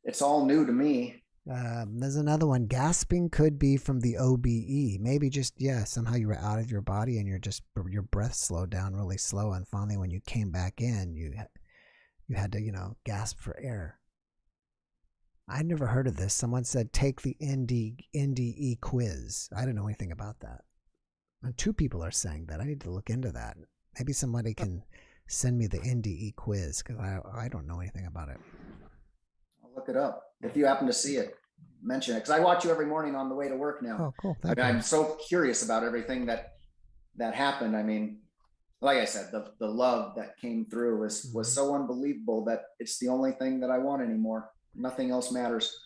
it's all new to me. There's another one. Gasping could be from the OBE. Maybe just, somehow you were out of your body and your breath slowed down really slow. And finally, when you came back in, you had to, gasp for air. I'd never heard of this. Someone said, take the NDE quiz. I don't know anything about that. And 2 people are saying that. I need to look into that. Maybe somebody can send me the NDE quiz because I don't know anything about it. I'll look it up. If you happen to see it, mention it. Because I watch you every morning on the way to work now. Oh, cool. I'm so curious about everything that happened. I mean, like I said, the love that came through was so unbelievable that it's the only thing that I want anymore. Nothing else matters.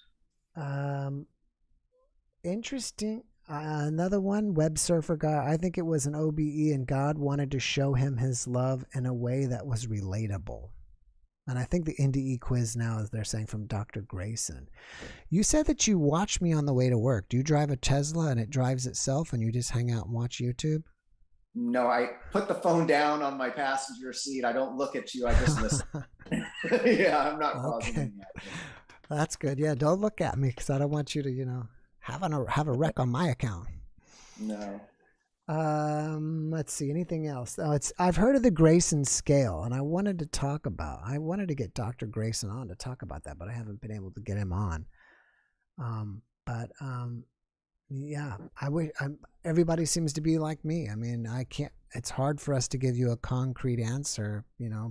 Interesting. Another one, web surfer guy. I think it was an OBE, and God wanted to show him his love in a way that was relatable. And I think the NDE quiz now is they're saying from Dr. Grayson. You said that you watch me on the way to work. Do you drive a Tesla and it drives itself and you just hang out and watch YouTube? No, I put the phone down on my passenger seat. I don't look at you. I just listen. Yeah, I'm not causing any action. That's good. Yeah, don't look at me because I don't want you to, have a wreck on my account. No. Let's see. Anything else? Oh, I've heard of the Grayson scale, and I wanted to get Dr. Grayson on to talk about that, but I haven't been able to get him on. Yeah, everybody seems to be like me. I mean, it's hard for us to give you a concrete answer,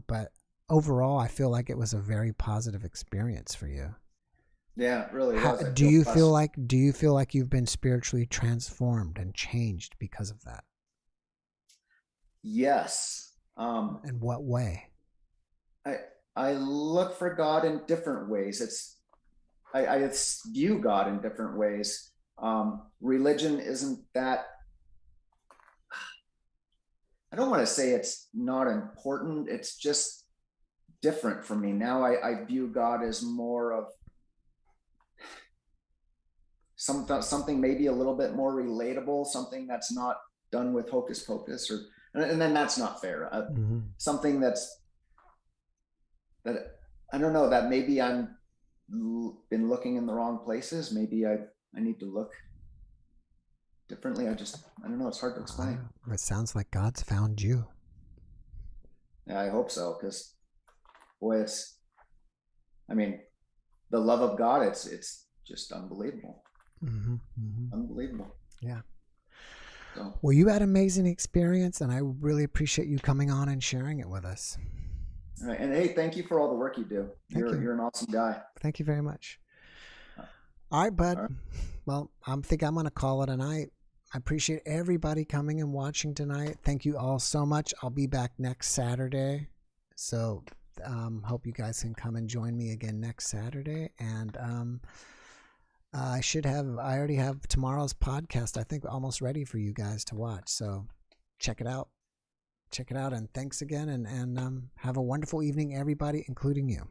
but overall, I feel like it was a very positive experience for you. Yeah, it really was. Do you feel like you've been spiritually transformed and changed because of that? Yes. In what way? I look for God in different ways. I view God in different ways. Religion isn't that, I don't want to say it's not important. It's just different for me. Now I view God as more of something maybe a little bit more relatable, something that's not done with hocus pocus, and then that's not fair. Something that I don't know, that maybe I'm been looking in the wrong places. Maybe I need to look differently. I don't know. It's hard to explain. It sounds like God's found you. Yeah, I hope so. Because boy, the love of God, it's just unbelievable. Unbelievable. Yeah. So. Well, you had an amazing experience, and I really appreciate you coming on and sharing it with us. All right. And hey, thank you for all the work you do. You're an awesome guy. Thank you very much. All right, bud. All right. Well, I think I'm going to call it a night. I appreciate everybody coming and watching tonight. Thank you all so much. I'll be back next Saturday. So hope you guys can come and join me again next Saturday. And I already have tomorrow's podcast, I think, almost ready for you guys to watch. So check it out. And thanks again. And have a wonderful evening, everybody, including you.